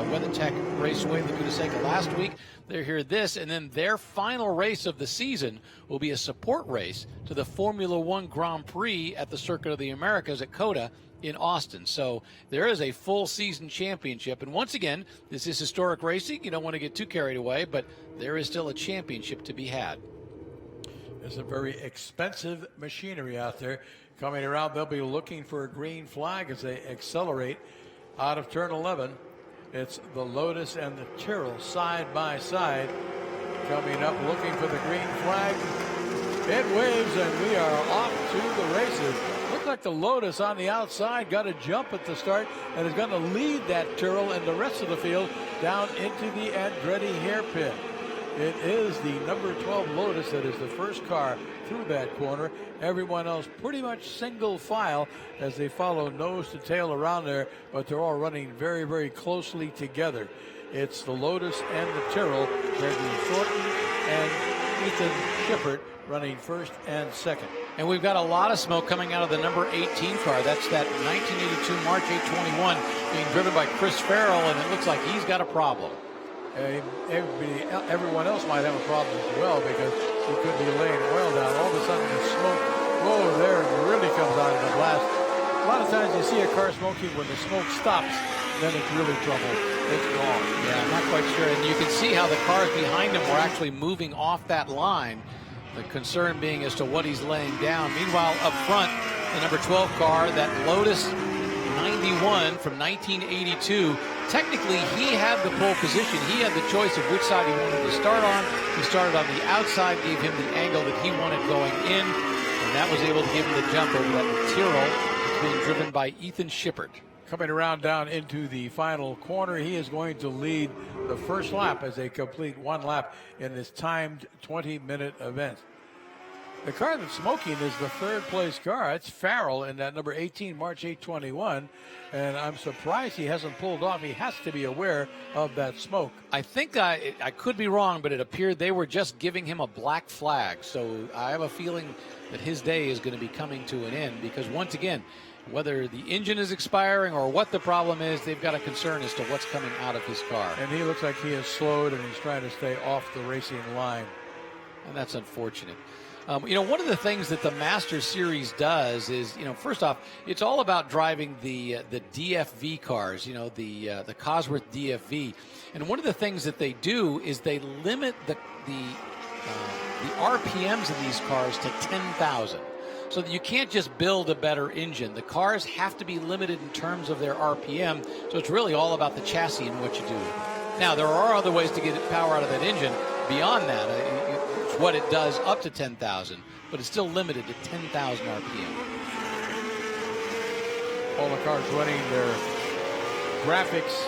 WeatherTech Raceway, Laguna Seca, last week. They're here this, and then their final race of the season will be a support race to the Formula One Grand Prix at the Circuit of the Americas at COTA in Austin. So there is a full season championship. And once again, this is historic racing. You don't want to get too carried away, but there is still a championship to be had. There's a very expensive machinery out there. Coming around, they'll be looking for a green flag as they accelerate out of turn 11. It's the Lotus and the Tyrrell side by side. Coming up, looking for the green flag. It waves, and we are off to the races. Looks like the Lotus on the outside got a jump at the start and is going to lead that Tyrrell and the rest of the field down into the Andretti hairpin. It is the number 12 Lotus that is the first car through that corner. Everyone else pretty much single file as they follow nose to tail around there, but they're all running very, very closely together. It's the Lotus and the Tyrrell, Gregory Thornton and Ethan Shippert running first and second. And we've got a lot of smoke coming out of the number 18 car. That's that 1982 March 821 being driven by Chris Farrell, and it looks like he's got a problem. Everyone else might have a problem as well because he could be laying oil down. All of a sudden the smoke, whoa, there it really comes out in the blast. A lot of times you see a car smoking when the smoke stops, then it's really trouble. It's gone. Yeah, I'm not quite sure. And you can see how the cars behind him were actually moving off that line. The concern being as to what he's laying down. Meanwhile, up front, the number 12 car, that Lotus 91 from 1982. Technically, he had the pole position. He had the choice of which side he wanted to start on. He started on the outside, gave him the angle that he wanted going in, and that was able to give him the jump over that Tyrrell. It's being driven by Ethan Shippert. Coming around down into the final corner, he is going to lead the first lap as they complete one lap in this timed 20-minute event. The car that's smoking is the third place car. It's Farrell in that number 18 March 821. And I'm surprised he hasn't pulled off. He has to be aware of that smoke. I think I could be wrong, but it appeared they were just giving him a black flag. So I have a feeling that his day is going to be coming to an end because once again, whether the engine is expiring or what the problem is, they've got a concern as to what's coming out of his car. And he looks like he is slowed and he's trying to stay off the racing line. And that's unfortunate. One of the things that the Masters Series does is, first off, it's all about driving the DFV cars, the Cosworth DFV. And one of the things that they do is they limit the RPMs of these cars to 10,000. So that you can't just build a better engine. The cars have to be limited in terms of their RPM. So it's really all about the chassis and what you do. Now, there are other ways to get power out of that engine beyond that. It's what it does up to 10,000, but it's still limited to 10,000 RPM. All the cars running their graphics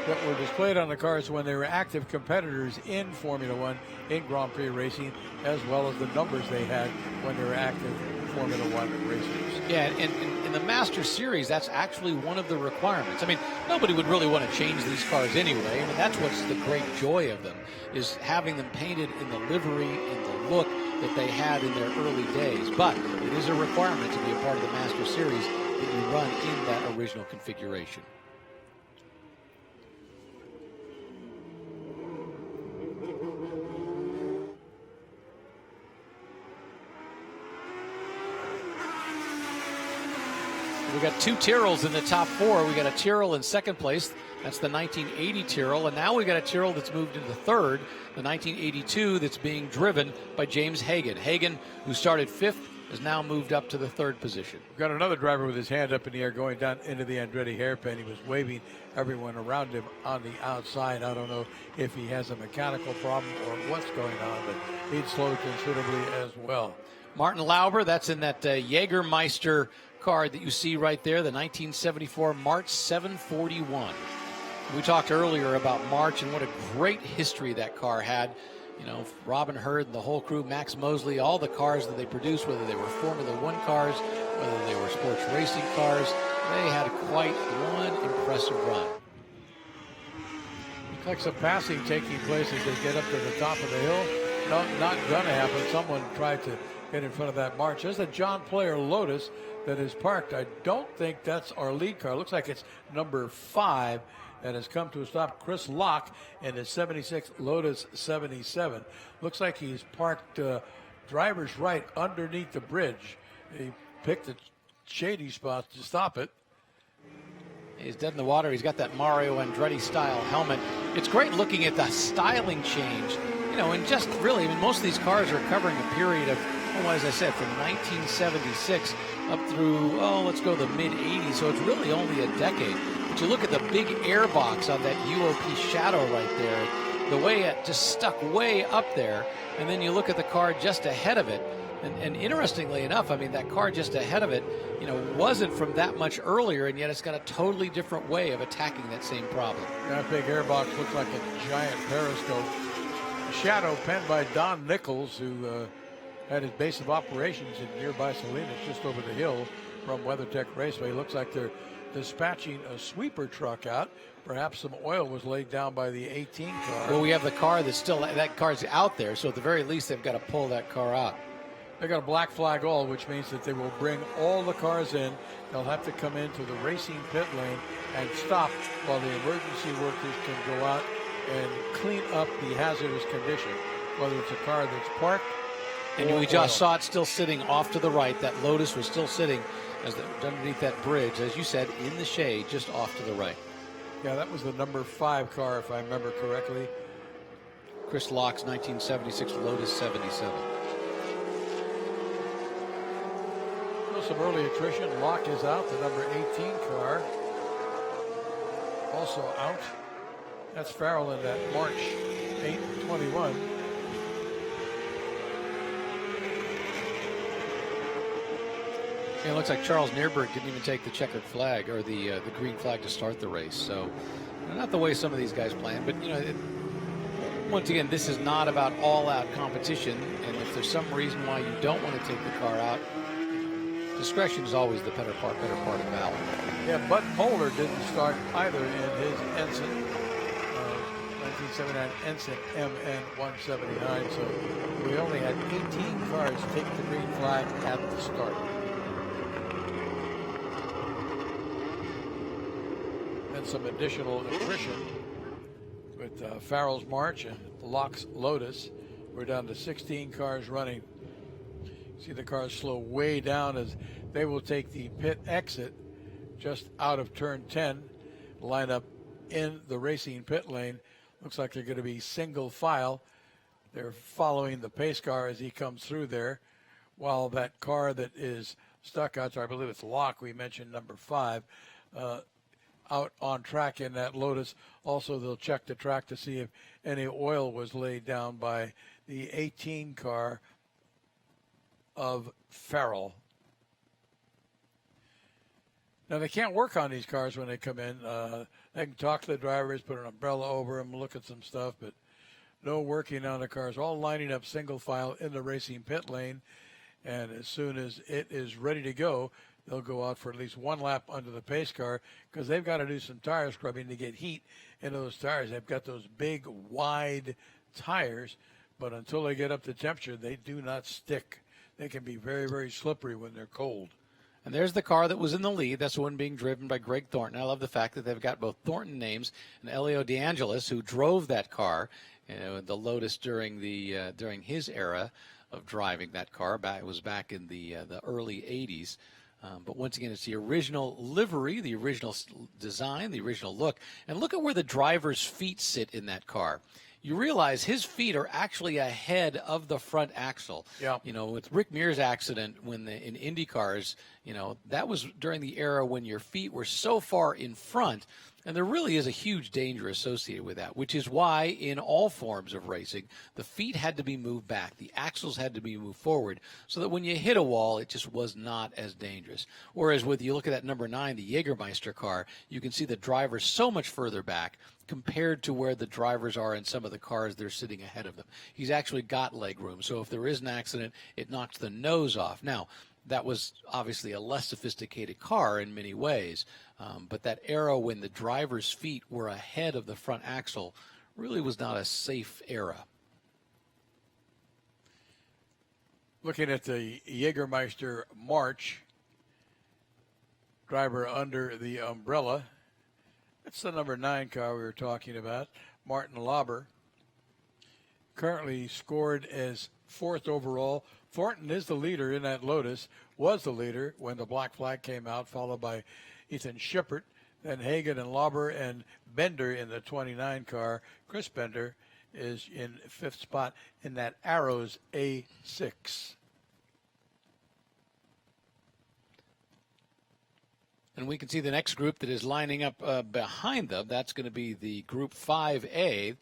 that were displayed on the cars when they were active competitors in Formula One, in Grand Prix racing, as well as the numbers they had when they were active Formula One racers. Yeah, and in the Master Series, that's actually one of the requirements. I mean, nobody would really want to change these cars anyway. I mean, that's what's the great joy of them, is having them painted in the livery and the look that they had in their early days. But it is a requirement to be a part of the Master Series that you run in that original configuration. We got two Tyrrells in the top four. We got a Tyrrell in second place. That's the 1980 Tyrrell. And now we got a Tyrrell that's moved into third, the 1982, that's being driven by James Hagan. Hagan, who started fifth, has now moved up to the third position. We've got another driver with his hand up in the air going down into the Andretti hairpin. He was waving everyone around him on the outside. I don't know if he has a mechanical problem or what's going on, but he'd slowed considerably as well. Martin Lauber, that's in that Jägermeister car that you see right there, the 1974 March 741. We talked earlier about March and what a great history that car had. You know, Robin Hurd and the whole crew, Max Mosley, all the cars that they produced, whether they were Formula One cars, whether they were sports racing cars, they had quite one impressive run. Looks like some passing taking place as they get up to the top of the hill. No, not going to happen. Someone tried to get in front of that March. There's a John Player Lotus that is parked. I don't think that's our lead car. Looks like it's number 5 that has come to a stop. Chris Locke in his 76 Lotus 77. Looks like he's parked driver's right underneath the bridge. He picked a shady spot to stop it. He's dead in the water. He's got that Mario Andretti style helmet. It's great looking at the styling change. You know, and just really, I mean, most of these cars are covering a period of, well, as I said, from 1976 up through, let's go the mid-'80s. So it's really only a decade. But you look at the big airbox on that UOP Shadow right there, the way it just stuck way up there, and then you look at the car just ahead of it. And interestingly enough, I mean, that car just ahead of it, you know, wasn't from that much earlier, and yet it's got a totally different way of attacking that same problem. That big airbox looks like a giant periscope. Shadow penned by Don Nichols, who had his base of operations in nearby Salinas, just over the hill from WeatherTech Raceway. Looks like they're dispatching a sweeper truck out. Perhaps some oil was laid down by the 18 car. Well, we have the car that's still, that car's out there, so at the very least they've got to pull that car out. They got a black flag all, which means that they will bring all the cars in. They'll have to come into the racing pit lane and stop while the emergency workers can go out and clean up the hazardous condition, whether it's a car that's parked. And we just saw it still sitting off to the right. That Lotus was still sitting underneath that bridge, as you said, in the shade, just off to the right. Yeah, that was the number 5 car, if I remember correctly. Chris Locke's 1976 Lotus 77. Some early attrition. Locke is out. The number 18 car also out. That's Farrell in that March 8-21. It looks like Charles Neerberg didn't even take the checkered flag or the green flag to start the race. So not the way some of these guys plan, but you know, once again, this is not about all-out competition. And if there's some reason why you don't want to take the car out, discretion is always the better part of valor. Yeah, Bud Polar didn't start either in his Ensign, 1979 Ensign MN179. So we only had 18 cars take the green flag at the start. And some additional attrition with Farrell's March and Locke's Lotus. We're down to 16 cars running. See the cars slow way down as they will take the pit exit just out of turn 10, line up in the racing pit lane. Looks like they're going to be single file. They're following the pace car as he comes through there, while that car that is stuck out there, I believe it's Locke, we mentioned number 5, out on track in that Lotus. Also, they'll check the track to see if any oil was laid down by the 18 car of Farrell. Now, they can't work on these cars when they come in. They can talk to the drivers, put an umbrella over them, look at some stuff, but no working on the cars. All lining up single file in the racing pit lane. and as soon as it is ready to go, they'll go out for at least one lap under the pace car because they've got to do some tire scrubbing to get heat into those tires. They've got those big, wide tires, but until they get up to temperature, they do not stick. They can be very, very slippery when they're cold. And there's the car that was in the lead. That's the one being driven by Greg Thornton. I love the fact that they've got both Thornton names and Elio DeAngelis, who drove that car, the Lotus during his era of driving that car. It was back in the early 80s. But once again, it's the original livery, the original design, the original look. And look at where the driver's feet sit in that car. You realize his feet are actually ahead of the front axle. Yeah. With Rick Mears' accident in Indy cars, that was during the era when your feet were so far in front. And there really is a huge danger associated with that, which is why in all forms of racing, the feet had to be moved back. The axles had to be moved forward so that when you hit a wall, it just was not as dangerous. Whereas you look at that number 9, the Jägermeister car, you can see the driver so much further back compared to where the drivers are in some of the cars they're sitting ahead of them. He's actually got leg room. So if there is an accident, it knocks the nose off. Now, that was obviously a less sophisticated car in many ways, but that era when the driver's feet were ahead of the front axle really was not a safe era. Looking at the Jägermeister March, driver under the umbrella, that's the number 9 car we were talking about, Martin Lauber, currently scored as 4th overall. Thornton is the leader in that Lotus, was the leader when the black flag came out, followed by Ethan Schippert, then Hagan and Lauber and Bender in the 29 car. Chris Bender is in 5th spot in that Arrows A6. And we can see the next group that is lining up behind them. That's going to be the Group 5A.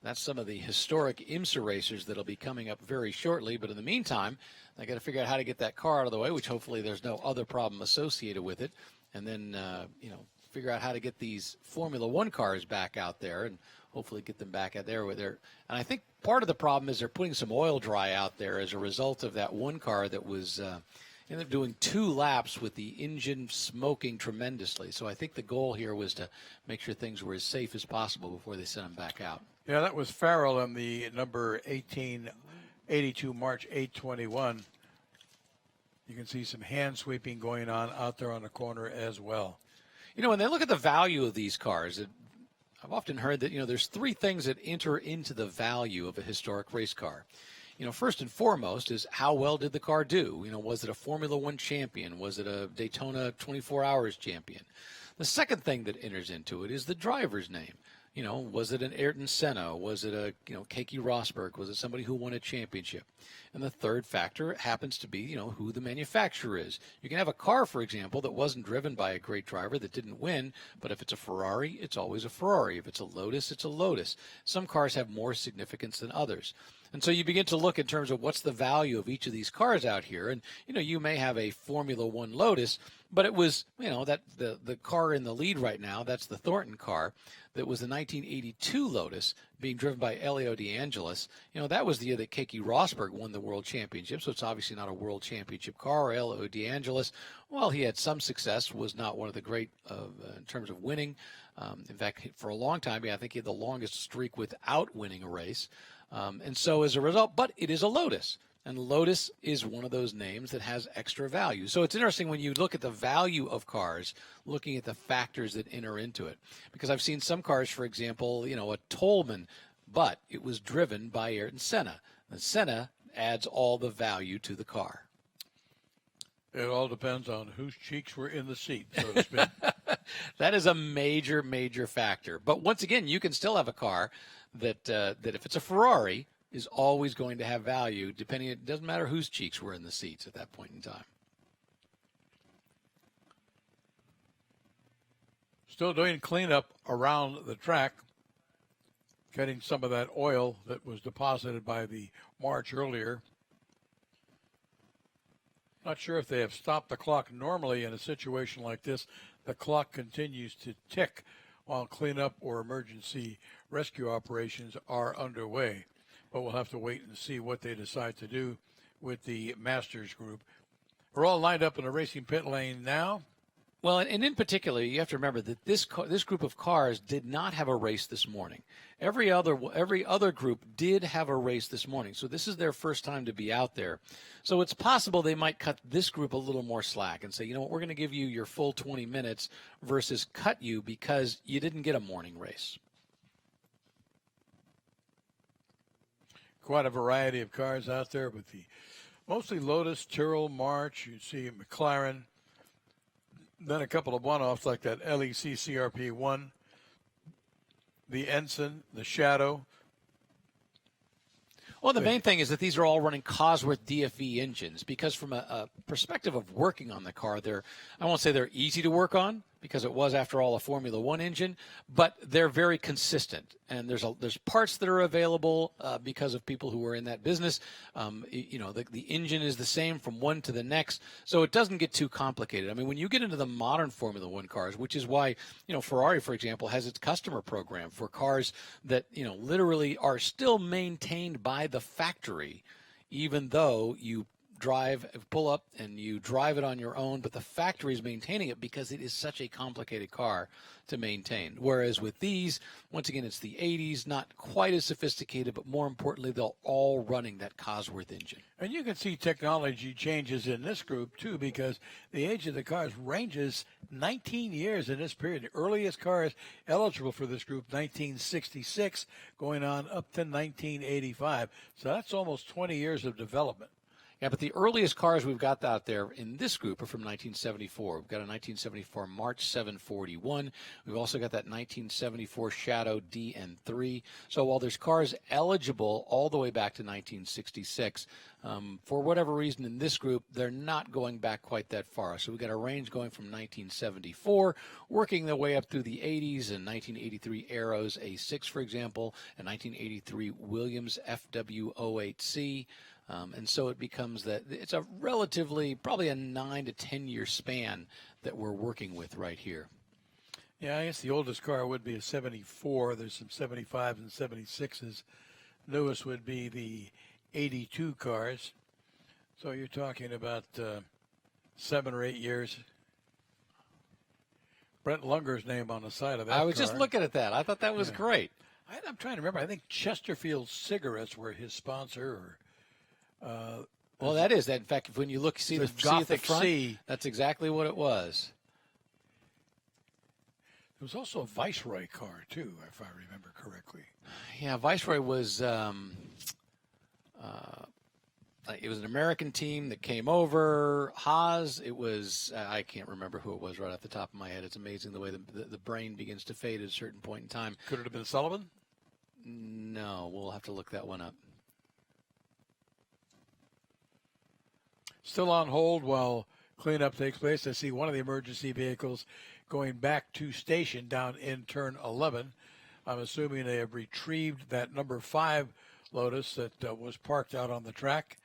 That's some of the historic IMSA racers that'll be coming up very shortly. But in the meantime, they got to figure out how to get that car out of the way, which hopefully there's no other problem associated with it. And then, figure out how to get these Formula One cars back out there and hopefully get them back out there with their. And I think part of the problem is they're putting some oil dry out there as a result of that one car that was ended up doing 2 laps with the engine smoking tremendously. So I think the goal here was to make sure things were as safe as possible before they sent them back out. Yeah, that was Farrell on the number 1882 March 821. You can see some hand sweeping going on out there on the corner as well. When they look at the value of these cars, I've often heard that, there's 3 things that enter into the value of a historic race car. First and foremost is how well did the car do? Was it a Formula One champion? Was it a Daytona 24 Hours champion? The second thing that enters into it is the driver's name. Was it an Ayrton Senna? Was it a, Keke Rosberg? Was it somebody who won a championship? And the third factor happens to be, who the manufacturer is. You can have a car, for example, that wasn't driven by a great driver that didn't win, but if it's a Ferrari, it's always a Ferrari. If it's a Lotus, it's a Lotus. Some cars have more significance than others. And so you begin to look in terms of what's the value of each of these cars out here. And, you may have a Formula One Lotus, but it was, that the car in the lead right now, that's the Thornton car. That was the 1982 Lotus being driven by Elio DeAngelis. That was the year that Keke Rosberg won the World Championship, so it's obviously not a World Championship car. Elio DeAngelis, while he had some success, was not one of the great in terms of winning. In fact, for a long time, I think he had the longest streak without winning a race. And so as a result, but it is a Lotus. And Lotus is one of those names that has extra value. So it's interesting when you look at the value of cars, looking at the factors that enter into it. Because I've seen some cars, for example, a Tolman, but it was driven by Ayrton Senna. And Senna adds all the value to the car. It all depends on whose cheeks were in the seat, so to speak. That is a major, major factor. But once again, you can still have a car that if it's a Ferrari, is always going to have value, depending. It doesn't matter whose cheeks were in the seats at that point in time. Still doing cleanup around the track, getting some of that oil that was deposited by the March earlier. Not sure if they have stopped the clock. Normally in a situation like this, the clock continues to tick while cleanup or emergency rescue operations are underway. But we'll have to wait and see what they decide to do with the Masters group. We're all lined up in the racing pit lane now. Well, and in particular, you have to remember that this group of cars did not have a race this morning. Every other group did have a race this morning, so this is their first time to be out there. So it's possible they might cut this group a little more slack and say, you know what, we're going to give you your full 20 minutes versus cut you because you didn't get a morning race. Quite a variety of cars out there with the mostly Lotus, Tyrrell, March. You see McLaren. Then a couple of one-offs like that LEC CRP1, the Ensign, the Shadow. Well, the main thing is that these are all running Cosworth DFE engines because from a perspective of working on the car, I won't say they're easy to work on because it was, after all, a Formula One engine, but they're very consistent. And there's parts that are available because of people who are in that business. The engine is the same from one to the next, so it doesn't get too complicated. I mean, when you get into the modern Formula One cars, which is why, Ferrari, for example, has its customer program for cars that, literally are still maintained by the factory, even though you pull up and you drive it on your own, but the factory is maintaining it because it is such a complicated car to maintain. Whereas with these, once again, it's the 80s, not quite as sophisticated, but more importantly, they're all running that Cosworth engine. And you can see technology changes in this group, too, because the age of the cars ranges 19 years in this period. The earliest cars eligible for this group, 1966, going on up to 1985. So that's almost 20 years of development. Yeah, but the earliest cars we've got out there in this group are from 1974. We've got a 1974 March 741. We've also got that 1974 Shadow DN3. So while there's cars eligible all the way back to 1966, for whatever reason in this group, they're not going back quite that far. So we've got a range going from 1974, working their way up through the 80s, and 1983 Arrows A6, for example, and 1983 Williams FW08C. And so it becomes that it's a relatively, probably a 9 to 10 year span that we're working with right here. Yeah, I guess the oldest car would be a 74. There's some 75s and 76s. Newest would be the 82 cars. So you're talking about 7 or 8 years. Brent Lunger's name on the side of that I was car. just looking at that. I thought that was great. I'm trying to remember. I think Chesterfield cigarettes were his sponsor. Well, that is that. In fact, when you see the Gothic front, C. that's exactly what it was. There was also a Viceroy car too, if I remember correctly. Yeah, Viceroy was. It was an American team that came over. Haas. It was. I can't remember who it was right off the top of my head. It's amazing the way the brain begins to fade at a certain point in time. Could it have been Sullivan? No, we'll have to look that one up. Still on hold while cleanup takes place. I see one of the emergency vehicles going back to station down in turn 11. I'm assuming they have retrieved that number 5 Lotus that was parked out on the track,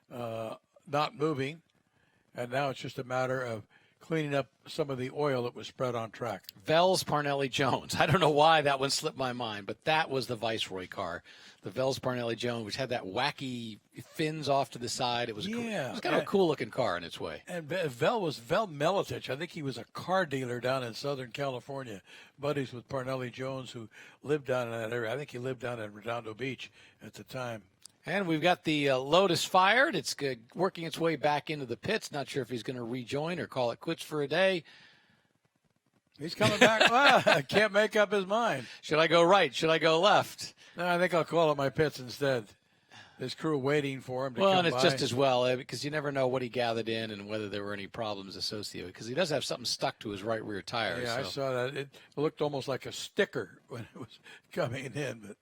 not moving. And now it's just a matter of cleaning up some of the oil that was spread on track. Vels Parnelli Jones. I don't know why that one slipped my mind, but that was the Viceroy car. The Vels Parnelli Jones, which had that wacky fins off to the side. It was it was kind of a cool looking car in its way. And Vel Melitich. I think he was a car dealer down in Southern California, buddies with Parnelli Jones, who lived down in that area. I think he lived down in Redondo Beach at the time. And we've got the Lotus fired. It's working its way back into the pits. Not sure if he's going to rejoin or call it quits for a day. He's coming back. I can't make up his mind. Should I go right? Should I go left? No, I think I'll call it my pits instead. There's crew waiting for him to come and it's by. just as well because you never know what he gathered in and whether there were any problems associated. Because he does have something stuck to his right rear tire. Yeah, so. I saw that. It looked almost like a sticker when it was coming in, but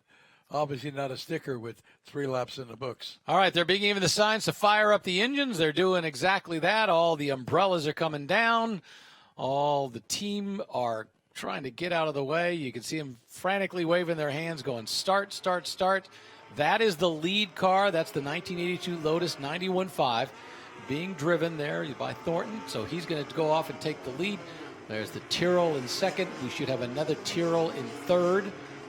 obviously not a sticker with 3 laps in the books. All right, they're being given the signs to fire up the engines. They're doing exactly that. All the umbrellas are coming down. All the team are trying to get out of the way. You can see them frantically waving their hands, going start, start, start. That is the lead car. That's the 1982 Lotus 91.5 being driven there by Thornton. So he's going to go off and take the lead. There's the Tyrrell in second. We should have another Tyrrell in third.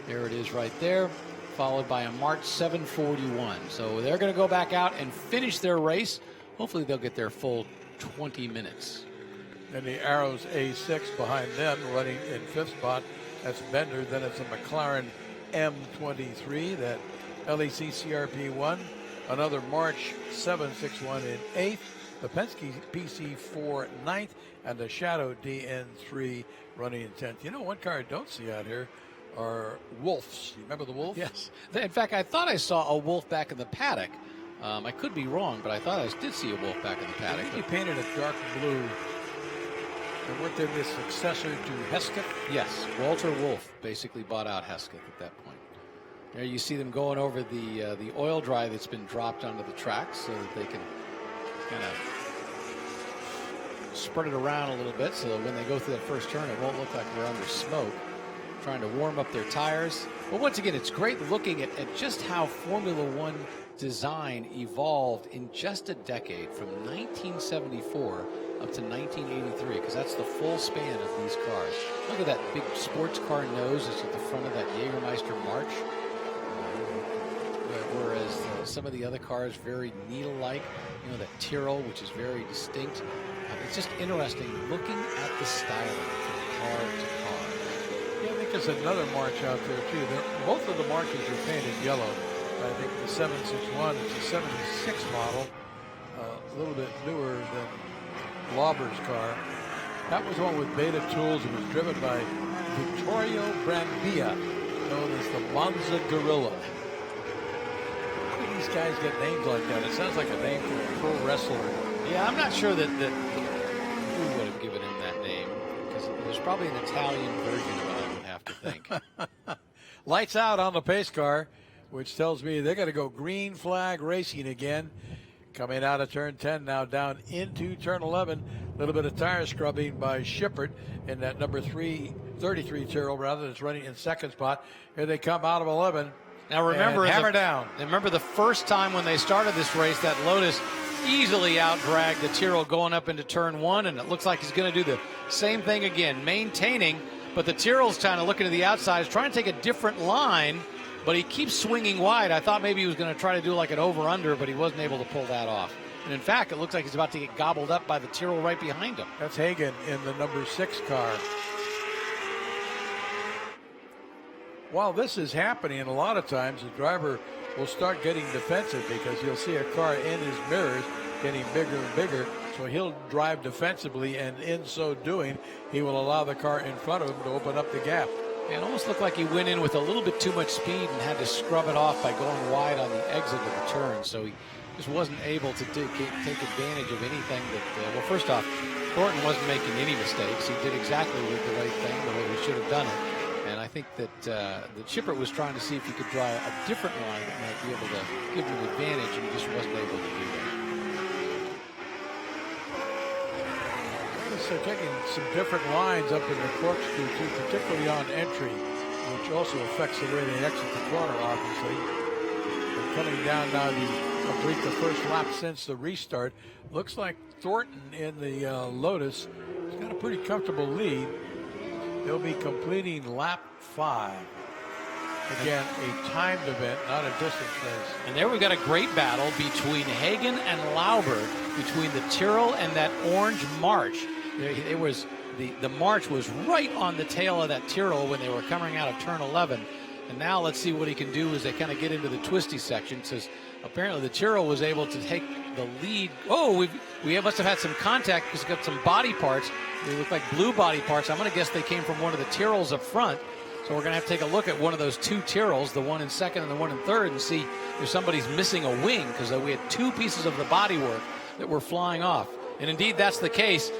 There it is right there. followed by a March 741. So they're going to go back out and finish their race. Hopefully they'll get their full 20 minutes. And the Arrows A6 behind them, running in 5th spot. That's Bender. Then it's a McLaren M23, that LEC CRP1. Another March 761 in 8th. The Penske PC4 9th. And the Shadow DN3 running in 10th. You know, one car I don't see out here are Wolves. You remember the Wolf? Yes. In fact, I thought I saw a Wolf back in the paddock. I could be wrong, but I thought I did see a Wolf back in the paddock. I think he painted a dark blue. And weren't they the successor to Hesketh? Yes, Walter Wolf basically bought out Hesketh at that point. There you see them going over the oil dry that's been dropped onto the track so that they can kind of spread it around a little bit so that when they go through that first turn, it won't look like they're under smoke. Trying to warm up their tires. But once again, it's great looking at just how Formula One design evolved in just a decade, from 1974 up to 1983, because that's the full span of these cars. Look at that big sports car nose that's at the front of that Jägermeister March. Whereas some of the other cars very needle-like, you know, that Tyrrell, which is very distinct. It's just interesting looking at the styling from car to car. Yeah, I think there's another March out there too. Both of the Marches are painted yellow. I think the 761 is a 76 model, a little bit newer than Lauber's car. That was one with Beta Tools. It was driven by Vittorio Brambilla, known as the Monza Gorilla. How do these guys get names like that? It sounds like a name for a pro wrestler. Yeah, I'm not sure that who would have given him that name, because there's probably an Italian version of it, I would have to think. Lights out on the pace car, which tells me they're going to go green flag racing again. Coming out of turn 10, now down into turn 11. A little bit of tire scrubbing by Shippert in that number 33 Tyrrell, rather, that's running in 2nd spot. Here they come out of 11. Now remember, hammer down. Remember the first time when they started this race, that Lotus easily out-dragged the Tyrrell going up into turn 1, and it looks like he's going to do the same thing again, maintaining, but the Tyrrell's kind of looking to the outside, he's trying to take a different line, but he keeps swinging wide. I thought maybe he was going to try to do like an over-under, but he wasn't able to pull that off. And in fact, it looks like he's about to get gobbled up by the Tyrrell right behind him. That's Hagen in the number 6 car. While this is happening, a lot of times the driver will start getting defensive because he'll see a car in his mirrors getting bigger and bigger. So he'll drive defensively, and in so doing, he will allow the car in front of him to open up the gap. It almost looked like he went in with a little bit too much speed and had to scrub it off by going wide on the exit of the turn. So he just wasn't able to take advantage of anything that, well, first off, Thornton wasn't making any mistakes. He did exactly the right thing, the way he should have done it. And I think that the Chipper was trying to see if he could draw a different line that might be able to give him advantage, and he just wasn't able to do that. They're taking some different lines up in the corkscrew too, particularly on entry, which also affects the way they exit the corner, obviously. But coming down now to complete the first lap since the restart. Looks like Thornton in the Lotus has got a pretty comfortable lead. They'll be completing lap 5. Again, a timed event, not a distance race. And there we've got a great battle between Hagen and Lauber, between the Tyrrell and that orange March. It was the March was right on the tail of that Tyrrell when they were coming out of turn 11. And now let's see what he can do as they kind of get into the twisty section. Says apparently the Tyrrell was able to take the lead. Oh, we must have had some contact because it's got some body parts. They look like blue body parts. I'm going to guess they came from one of the Tyrrells up front. So we're going to have to take a look at one of those 2 Tyrrells, the one in 2nd and the one in 3rd, and see if somebody's missing a wing, because we had 2 pieces of the bodywork that were flying off. And indeed, that's the case.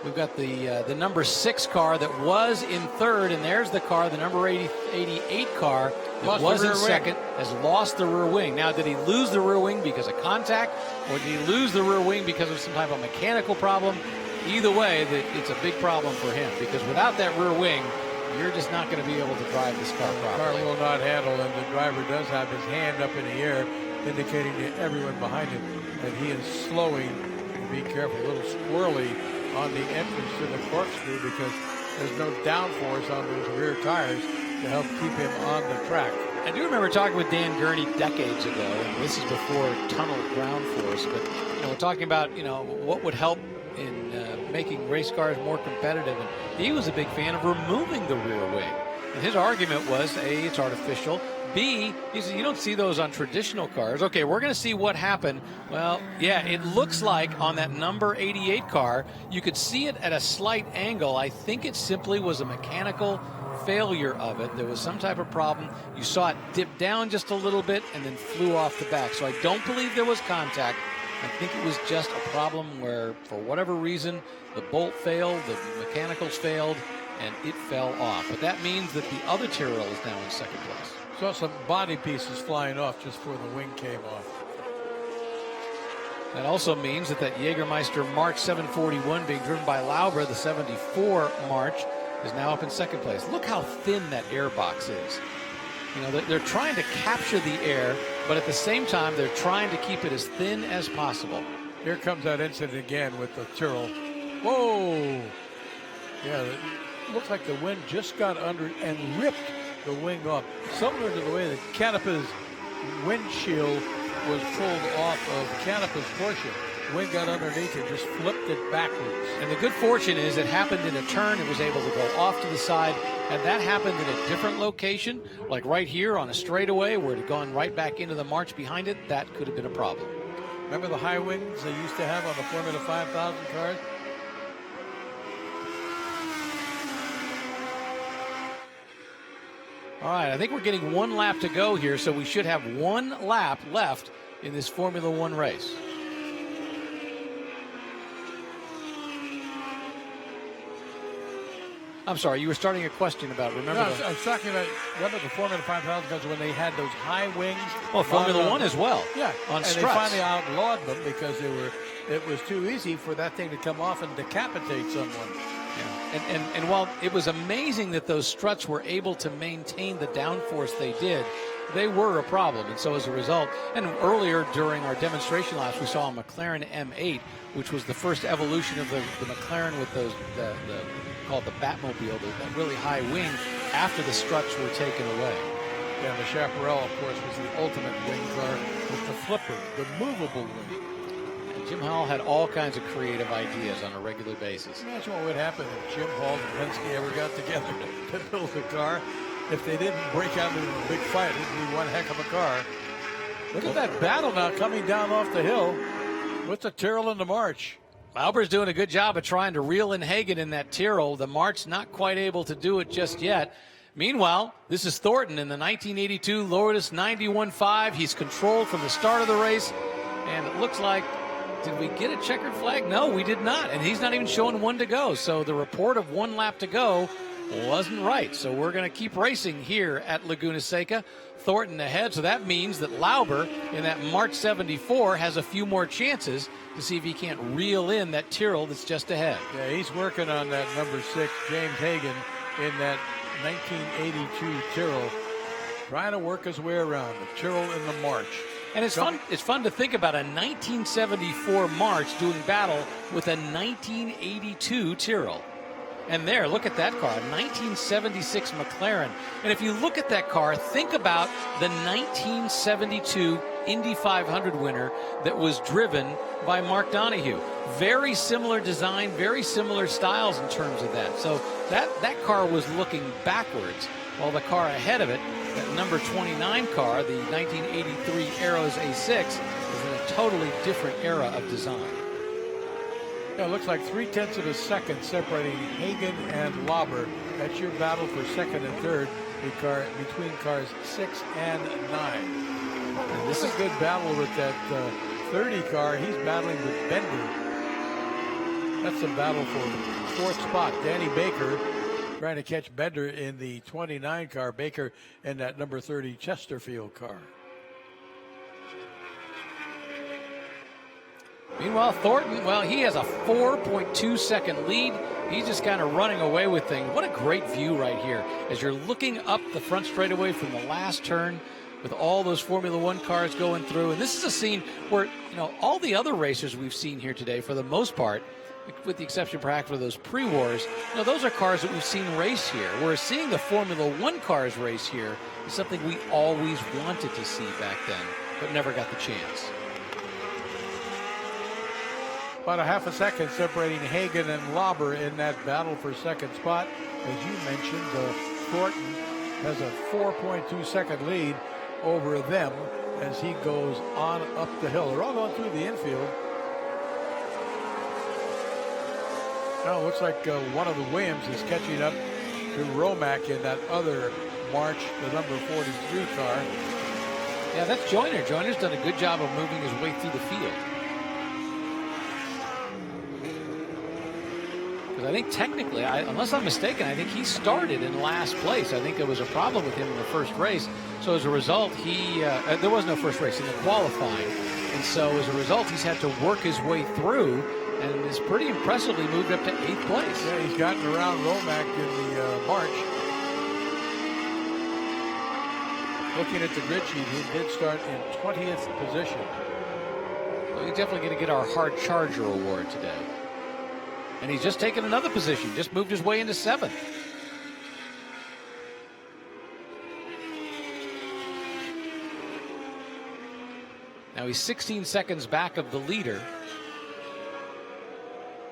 We've got the number 6 car that was in 3rd, and there's the car, the number 88 car that was in 2nd, has lost the rear wing. Now, did he lose the rear wing because of contact, or did he lose the rear wing because of some type of mechanical problem? Either way, it's a big problem for him, because without that rear wing, you're just not going to be able to drive this car properly. The car will not handle, and the driver does have his hand up in the air, indicating to everyone behind him that he is slowing. Be careful, a little squirrely on the entrance to the corkscrew because there's no downforce on those rear tires to help keep him on the track. I do remember talking with Dan Gurney decades ago, and this is before tunnel ground force, but we're talking about what would help in making race cars more competitive, and he was a big fan of removing the rear wing. And his argument was, A, it's artificial. B, he said, you don't see those on traditional cars. Okay, we're going to see what happened. Well, yeah, it looks like on that number 88 car, you could see it at a slight angle. I think it simply was a mechanical failure of it. There was some type of problem. You saw it dip down just a little bit and then flew off the back. So I don't believe there was contact. I think it was just a problem where, for whatever reason, the bolt failed, the mechanicals failed, and it fell off. But that means that the other Tyrrell is now in second place. Saw some body pieces flying off just before the wing came off. That also means that Jägermeister March 741 being driven by Lauber, the 74 March, is now up in second place. Look how thin that air box is. They're trying to capture the air, but at the same time, they're trying to keep it as thin as possible. Here comes that incident again with the Tyrrell. Whoa! Yeah, it looks like the wind just got under and ripped the wing off, similar to the way the Canepa's windshield was pulled off of Canepa's Porsche. Wing got underneath and just flipped it backwards. And the good fortune is it happened in a turn. It was able to go off to the side. Had that happened in a different location, like right here on a straightaway where it had gone right back into the March behind it, that could have been a problem. Remember the high wings they used to have on the Formula 5000 cars? All right, I think we're getting one lap to go here, so we should have one lap left in this Formula One race. I'm sorry, you were starting a question about, remember? No, I was talking about, remember the Formula 5000 cars when they had those high wings? Well, Formula One as well. Yeah, on and struts. they finally outlawed them because it was too easy for that thing to come off and decapitate someone. Yeah. And while it was amazing that those struts were able to maintain the downforce they did, they were a problem. And so as a result, and earlier during our demonstration laps, we saw a McLaren M8, which was the first evolution of the McLaren with those, called the Batmobile, that really high wing after the struts were taken away. Yeah, the Chaparral, of course, was the ultimate wing car with the flipper, the movable wing. And Jim Hall had all kinds of creative ideas on a regular basis. Imagine what would happen if Jim Hall and Penske ever got together to build a car. If they didn't break out into a big fight, it'd be one heck of a car. Look at that battle now coming down off the hill with the Tyrrell and the March. Lauber's doing a good job of trying to reel in Hagen in that Tyrrell. The March not quite able to do it just yet. Meanwhile, this is Thornton in the 1982 Lotus 91.5. He's controlled from the start of the race, and it looks like, did we get a checkered flag? No, we did not, and he's not even showing one to go. So the report of one lap to go wasn't right. So we're going to keep racing here at Laguna Seca. Thornton ahead, so that means that Lauber in that March 74 has a few more chances to see if he can't reel in that Tyrrell that's just ahead. Yeah, he's working on that number 6, James Hagen, in that 1982 Tyrrell, trying to work his way around the Tyrrell and the March. And it's fun. It's fun to think about a 1974 March doing battle with a 1982 Tyrrell. And there, look at that car, 1976 McLaren. And if you look at that car, think about the 1972 Indy 500 winner that was driven by Mark Donohue. Very similar design, very similar styles in terms of that. So that car was looking backwards, while the car ahead of it, that number 29 car, the 1983 Aeros A6, is in a totally different era of design. Yeah, it looks like 0.3 of a second separating Hagen and Lauber. That's your battle for second and third between cars 6 and 9. And this is a good battle with that 30 car. He's battling with Bender. That's a battle for fourth spot. Danny Baker trying to catch Bender in the 29 car. Baker in that number 30 Chesterfield car. Meanwhile, Thornton, well, he has a 4.2 second lead. He's just kind of running away with things. What a great view right here. As you're looking up the front straightaway from the last turn, with all those Formula One cars going through. And this is a scene where, you know, all the other racers we've seen here today, for the most part, with the exception perhaps for those pre-wars, you know, those are cars that we've seen race here. Whereas seeing the Formula One cars race here is something we always wanted to see back then, but never got the chance. About a half a second separating Hagan and Lauber in that battle for second spot. As you mentioned, Thornton has a 4.2 second lead over them as he goes on up the hill. They're all going through the infield. Now it looks like one of the Williams is catching up to Romack in that other March, the number 43 car. Yeah, that's Joyner. Joyner's done a good job of moving his way through the field. Because I think technically, unless I'm mistaken, I think he started in last place. I think there was a problem with him in the first race. So as a result, there was no first race in the qualifying. And so as a result, he's had to work his way through and is pretty impressively moved up to 8th place. Yeah, he's gotten around Romack in the March. Looking at the grid sheet, he did start in 20th position. Well, he's definitely going to get our Hard Charger award today. And he's just taken another position, just moved his way into 7th. Now he's 16 seconds back of the leader.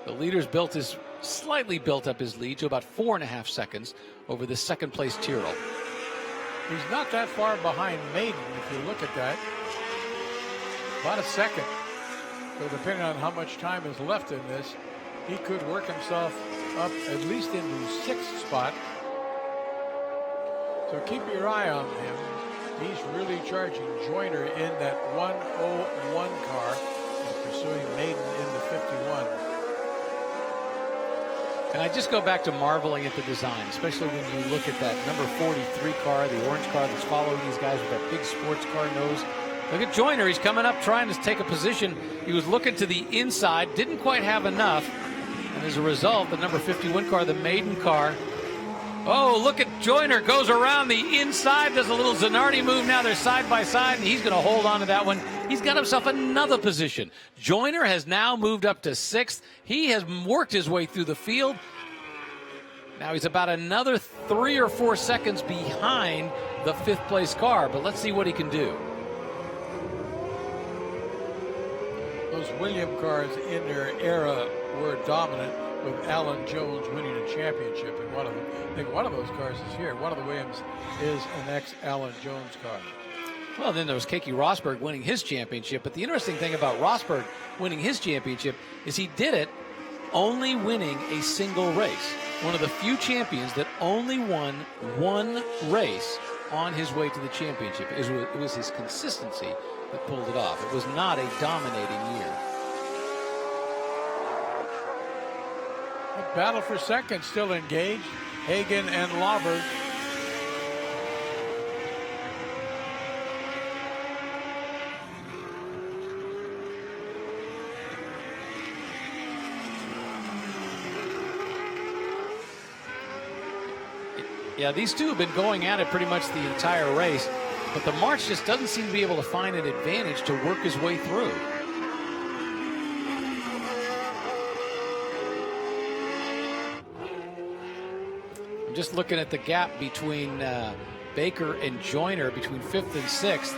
The leader's slightly built up his lead to about 4.5 seconds over the second place Tyrrell. He's not that far behind Maiden, if you look at that. About a second. So depending on how much time is left in this, he could work himself up at least into 6th spot. So keep your eye on him. He's really charging Joyner in that 101 car and pursuing Maiden in the 51. And I just go back to marveling at the design, especially when you look at that number 43 car, the orange car that's following these guys with that big sports car nose. Look at Joyner. He's coming up trying to take a position. He was looking to the inside, didn't quite have enough. And as a result, the number 51 car, the Maiden car. Oh, look at Joyner. Goes around the inside, does a little Zanardi move. Now they're side by side, and he's going to hold on to that one. He's got himself another position. Joyner has now moved up to 6th. He has worked his way through the field. Now he's about another 3 or 4 seconds behind the 5th place car, but let's see what he can do. Those Williams cars in their era were dominant, with Alan Jones winning a championship in one of them. I think one of those cars is here. One of the Williams is an ex-Alan Jones car. Well, then there was Keke Rosberg winning his championship. But the interesting thing about Rosberg winning his championship is he did it only winning a single race. One of the few champions that only won one race on his way to the championship. It was his consistency that pulled it off. It was not a dominating year. Battle for second still engaged. Hagan and Lauber. Yeah, these two have been going at it pretty much the entire race, but the March just doesn't seem to be able to find an advantage to work his way through. I'm just looking at the gap between Baker and Joyner between 5th and 6th.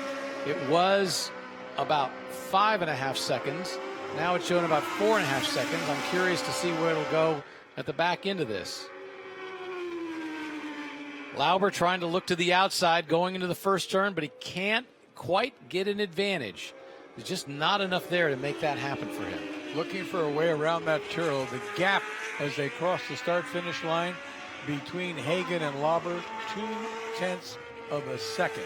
It was about 5.5 seconds. Now it's showing about 4.5 seconds. I'm curious to see where it'll go at the back end of this. Lauber trying to look to the outside going into the first turn, but he can't quite get an advantage. There's just not enough there to make that happen for him. Looking for a way around that Tyrrell. The gap as they cross the start-finish line between Hagan and Lauber, 0.2 of a second.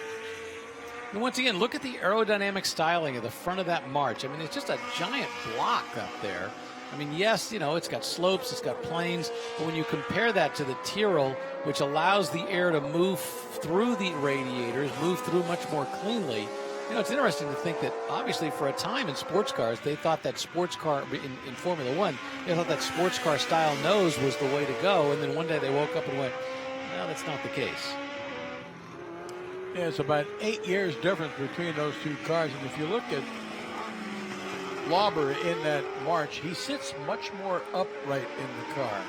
And once again, look at the aerodynamic styling of the front of that March. I mean, it's just a giant block up there. I mean, yes, you know, it's got slopes, it's got planes, but when you compare that to the Tyrrell, which allows the air to move through the radiators, move through much more cleanly, you know, it's interesting to think that obviously for a time in sports cars, they thought that sports car in Formula One, they thought that sports car style nose was the way to go, and then one day they woke up and went, no, that's not the case. Yeah, it's about 8 years difference between those two cars. And if you look at Lauber in that March, he sits much more upright in the car,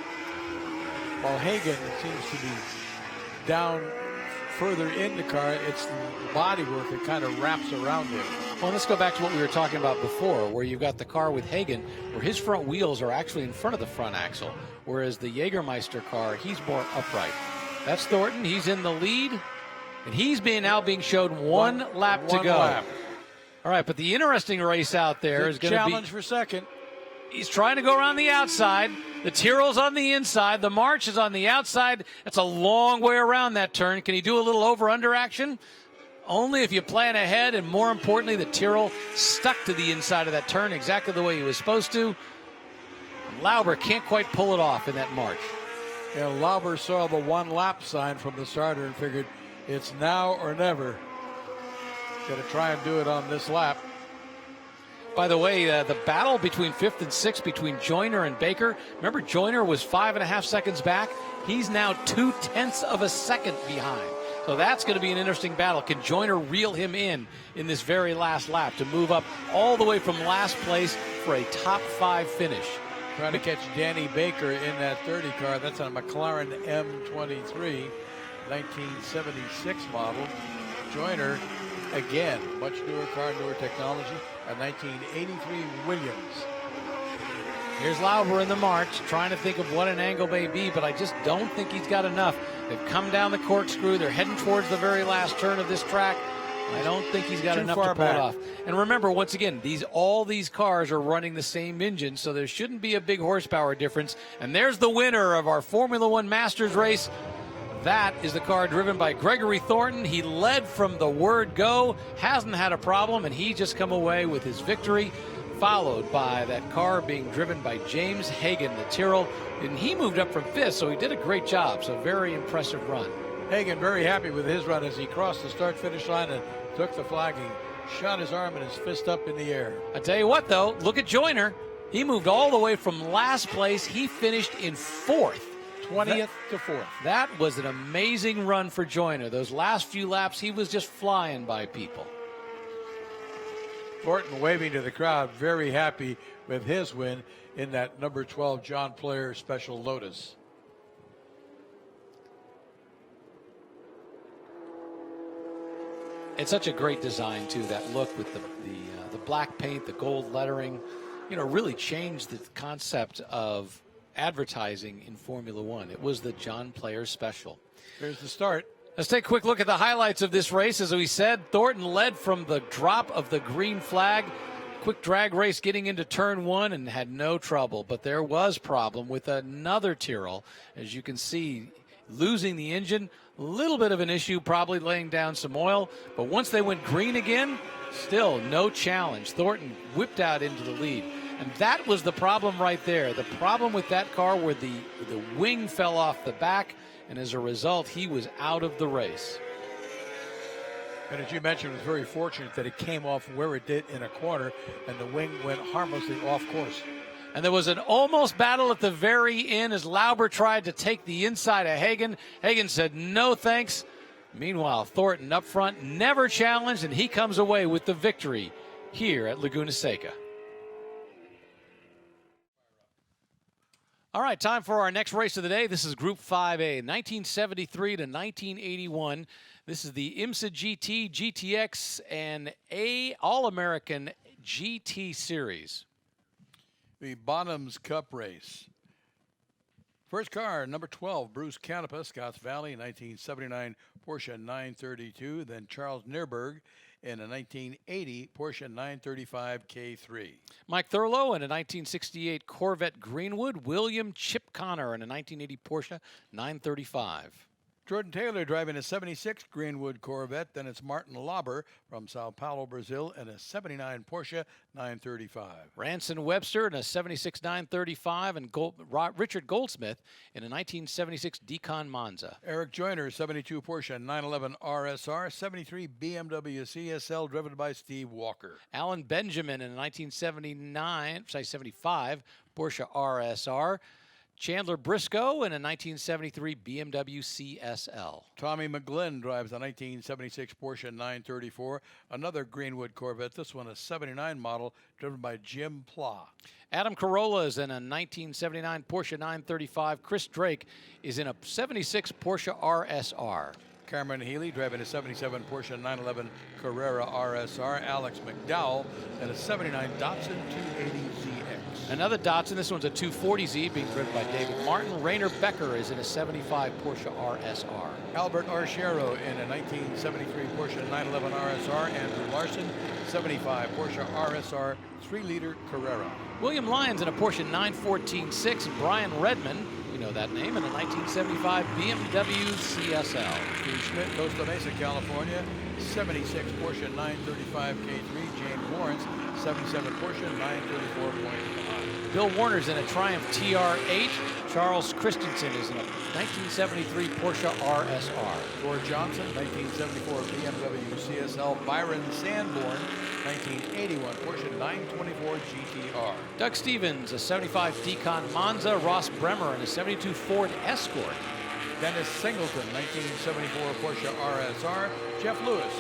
while Hagen seems to be down further in the car. It's the bodywork that kind of wraps around him. Well, let's go back to what we were talking about before, where you've got the car with Hagen, where his front wheels are actually in front of the front axle, whereas the Jägermeister car, he's more upright. That's Thornton. He's in the lead, and he's now being showed one lap to go. Lap. All right, but the interesting race out there is going to be... challenge for second. He's trying to go around the outside. The Tyrrell's on the inside. The March is on the outside. That's a long way around that turn. Can he do a little over-under action? Only if you plan ahead, and more importantly, the Tyrrell stuck to the inside of that turn exactly the way he was supposed to. Lauber can't quite pull it off in that March. Yeah, Lauber saw the one-lap sign from the starter and figured it's now or never. Got to try and do it on this lap. By the way, the battle between 5th and 6th between Joyner and Baker. Remember, Joyner was 5.5 seconds back. He's now 0.2 of a second behind. So that's going to be an interesting battle. Can Joyner reel him in this very last lap to move up all the way from last place for a top 5 finish? Trying to catch Danny Baker in that 30 car. That's on a McLaren M23, 1976 model. Joyner, again, much newer car, newer technology, a 1983 Williams. Here's Lauber in the March, trying to think of what an angle may be, but I just don't think he's got enough. They've come down the corkscrew. They're heading towards the very last turn of this track. I don't think he's got enough to pull it off. And remember, once again, all these cars are running the same engine, so there shouldn't be a big horsepower difference. And there's the winner of our Formula One Masters race. That is the car driven by Gregory Thornton. He led from the word go, hasn't had a problem, and he just come away with his victory, followed by that car being driven by James Hagen, the Tyrrell. And he moved up from 5th, so he did a great job. So very impressive run. Hagen very happy with his run as he crossed the start-finish line and took the flag. He shot his arm and his fist up in the air. I tell you what, though, look at Joyner. He moved all the way from last place. He finished in 4th. 20th to 4th. That was an amazing run for Joyner. Those last few laps, he was just flying by people. Thornton waving to the crowd, very happy with his win in that number 12 John Player Special Lotus. It's such a great design, too, that look with the black paint, the gold lettering. You know, really changed the concept of advertising in Formula One. It was the John Player Special. There's the start. Let's take a quick look at the highlights of this race. As we said, Thornton led from the drop of the green flag. Quick drag race getting into turn 1 and had no trouble. But there was problem with another Tyrrell. As you can see, losing the engine, a little bit of an issue, probably laying down some oil. But once they went green again, still no challenge. Thornton whipped out into the lead. And that was the problem right there. The problem with that car where the wing fell off the back, and as a result, he was out of the race. And as you mentioned, it was very fortunate that it came off where it did in a corner, and the wing went harmlessly off course. And there was an almost battle at the very end as Lauber tried to take the inside of Hagen. Hagen said, no thanks. Meanwhile, Thornton up front, never challenged, and he comes away with the victory here at Laguna Seca. All right, time for our next race of the day. This is Group 5A, 1973 to 1981. This is the IMSA GT, GTX, and All-American GT Series. The Bonhams Cup race. First car, number 12, Bruce Canepa, Scotts Valley, 1979 Porsche 932. Then Charles Neerberg in a 1980 Porsche 935 K3. Mike Thurlow in a 1968 Corvette Greenwood. William Chip Connor in a 1980 Porsche 935. Jordan Taylor driving a 76 Greenwood Corvette. Then it's Martin Lauber from Sao Paulo, Brazil, in a 79 Porsche 935. Ranson Webster in a 76 935, and Richard Goldsmith in a 1976 Decon Monza. Eric Joyner, 72 Porsche 911 RSR, 73 BMW CSL driven by Steve Walker. Alan Benjamin in a 1975 Porsche RSR. Chandler Briscoe in a 1973 BMW CSL. Tommy McGlynn drives a 1976 Porsche 934, another Greenwood Corvette, this one a 79 model, driven by Jim Pla. Adam Carolla is in a 1979 Porsche 935. Chris Drake is in a 76 Porsche RSR. Cameron Healy driving a 77 Porsche 911 Carrera RSR. Alex McDowell in a 79 Datsun 280ZX. Another Datsun, this one's a 240Z being driven by David Martin. Rainer Becker is in a 75 Porsche RSR. Albert Archero in a 1973 Porsche 911 RSR. Andrew Larson, 75 Porsche RSR 3-liter Carrera. William Lyons in a Porsche 914-6. And Brian Redmond, you know that name, in a 1975 BMW CSL. Steve Schmidt, Costa Mesa, California, 76 Porsche 935 K3. James Lawrence, 77 Porsche 934.5. Bill Warner's in a Triumph TR8. Charles Christensen is in a 1973 Porsche RSR. George Johnson, 1974 BMW CSL. Byron Sanborn, 1981 Porsche 924 GTR. Doug Stevens, a 75 Decon Monza. Ross Bremer in a 72 Ford Escort. Dennis Singleton, 1974 Porsche RSR. Jeff Lewis,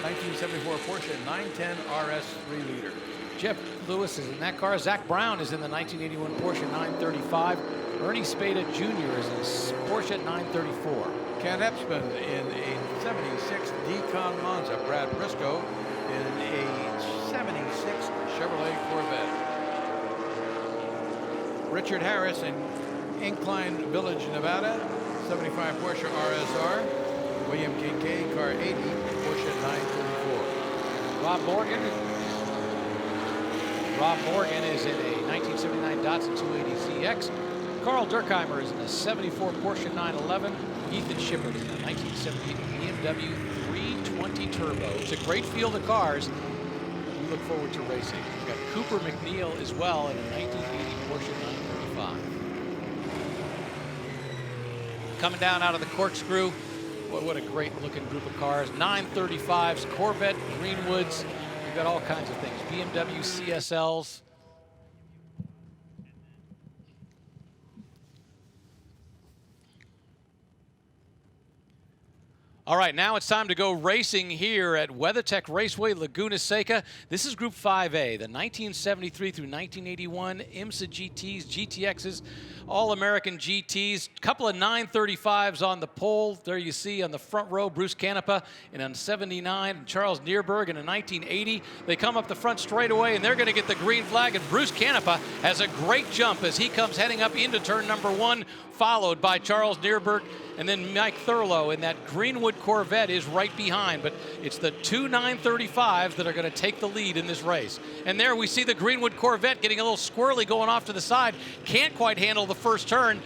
1974 Porsche 910 RS 3-liter. Jeff Lewis is in that car. Zach Brown is in the 1981 Porsche 935. Ernie Spada Jr. is in a Porsche 934. Ken Epsman in a 76 Decon Monza. Brad Briscoe in a 76 Chevrolet Corvette. Richard Harris in Incline Village, Nevada, 75 Porsche RSR. William Kincaid, car 80, Porsche 934. Rob Morgan is in a 1979 Datsun 280ZX. Carl Durkheimer is in a 74 Porsche 911. Ethan Shippert is in a 1978 BMW 320 Turbo. It's a great field of cars. We look forward to racing. We've got Cooper McNeil as well in a 1980 Porsche 935. Coming down out of the corkscrew. What a great looking group of cars. 935s, Corvette, Greenwoods. We've got all kinds of things. BMW CSLs. All right, now it's time to go racing here at WeatherTech Raceway, Laguna Seca. This is Group 5A, the 1973 through 1981 IMSA GTs, GTXs, All-American GTs. A couple of 935s on the pole. There you see on the front row, Bruce Canepa in a 79, and Charles Nierberg in a 1980. They come up the front straightaway, and they're going to get the green flag, and Bruce Canepa has a great jump as he comes heading up into turn number 1, followed by Charles Nierberg, and then Mike Thurlow in that Greenwood Corvette is right behind. But it's the two 935s that are going to take the lead in this race. And there we see the Greenwood Corvette getting a little squirrely going off to the side. Can't quite handle the first turn.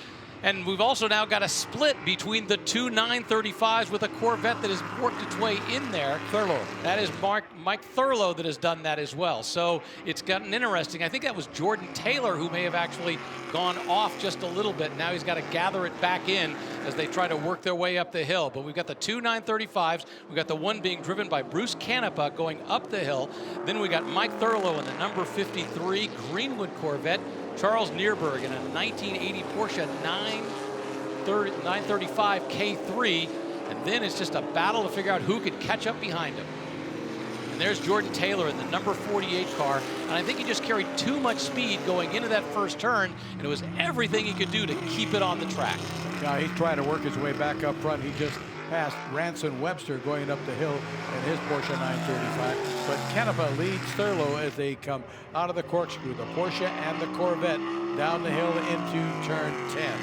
And we've also now got a split between the two 935s with a Corvette that has worked its way in there. Thurlow. That is Mike Thurlow that has done that as well. So it's gotten interesting. I think that was Jordan Taylor who may have actually gone off just a little bit. Now he's got to gather it back in as they try to work their way up the hill. But we've got the two 935s. We've got the one being driven by Bruce Canepa going up the hill. Then we got Mike Thurlow in the number 53 Greenwood Corvette. Charles Nierberg in a 1980 Porsche 935 K3. And then it's just a battle to figure out who could catch up behind him. And there's Jordan Taylor in the number 48 car. And I think he just carried too much speed going into that first turn, and it was everything he could do to keep it on the track. Now he's trying to work his way back up front. He just passed Ranson Webster going up the hill in his Porsche 935. But Canepa leads Thurlow as they come out of the corkscrew, the Porsche and the Corvette, down the hill into turn 10.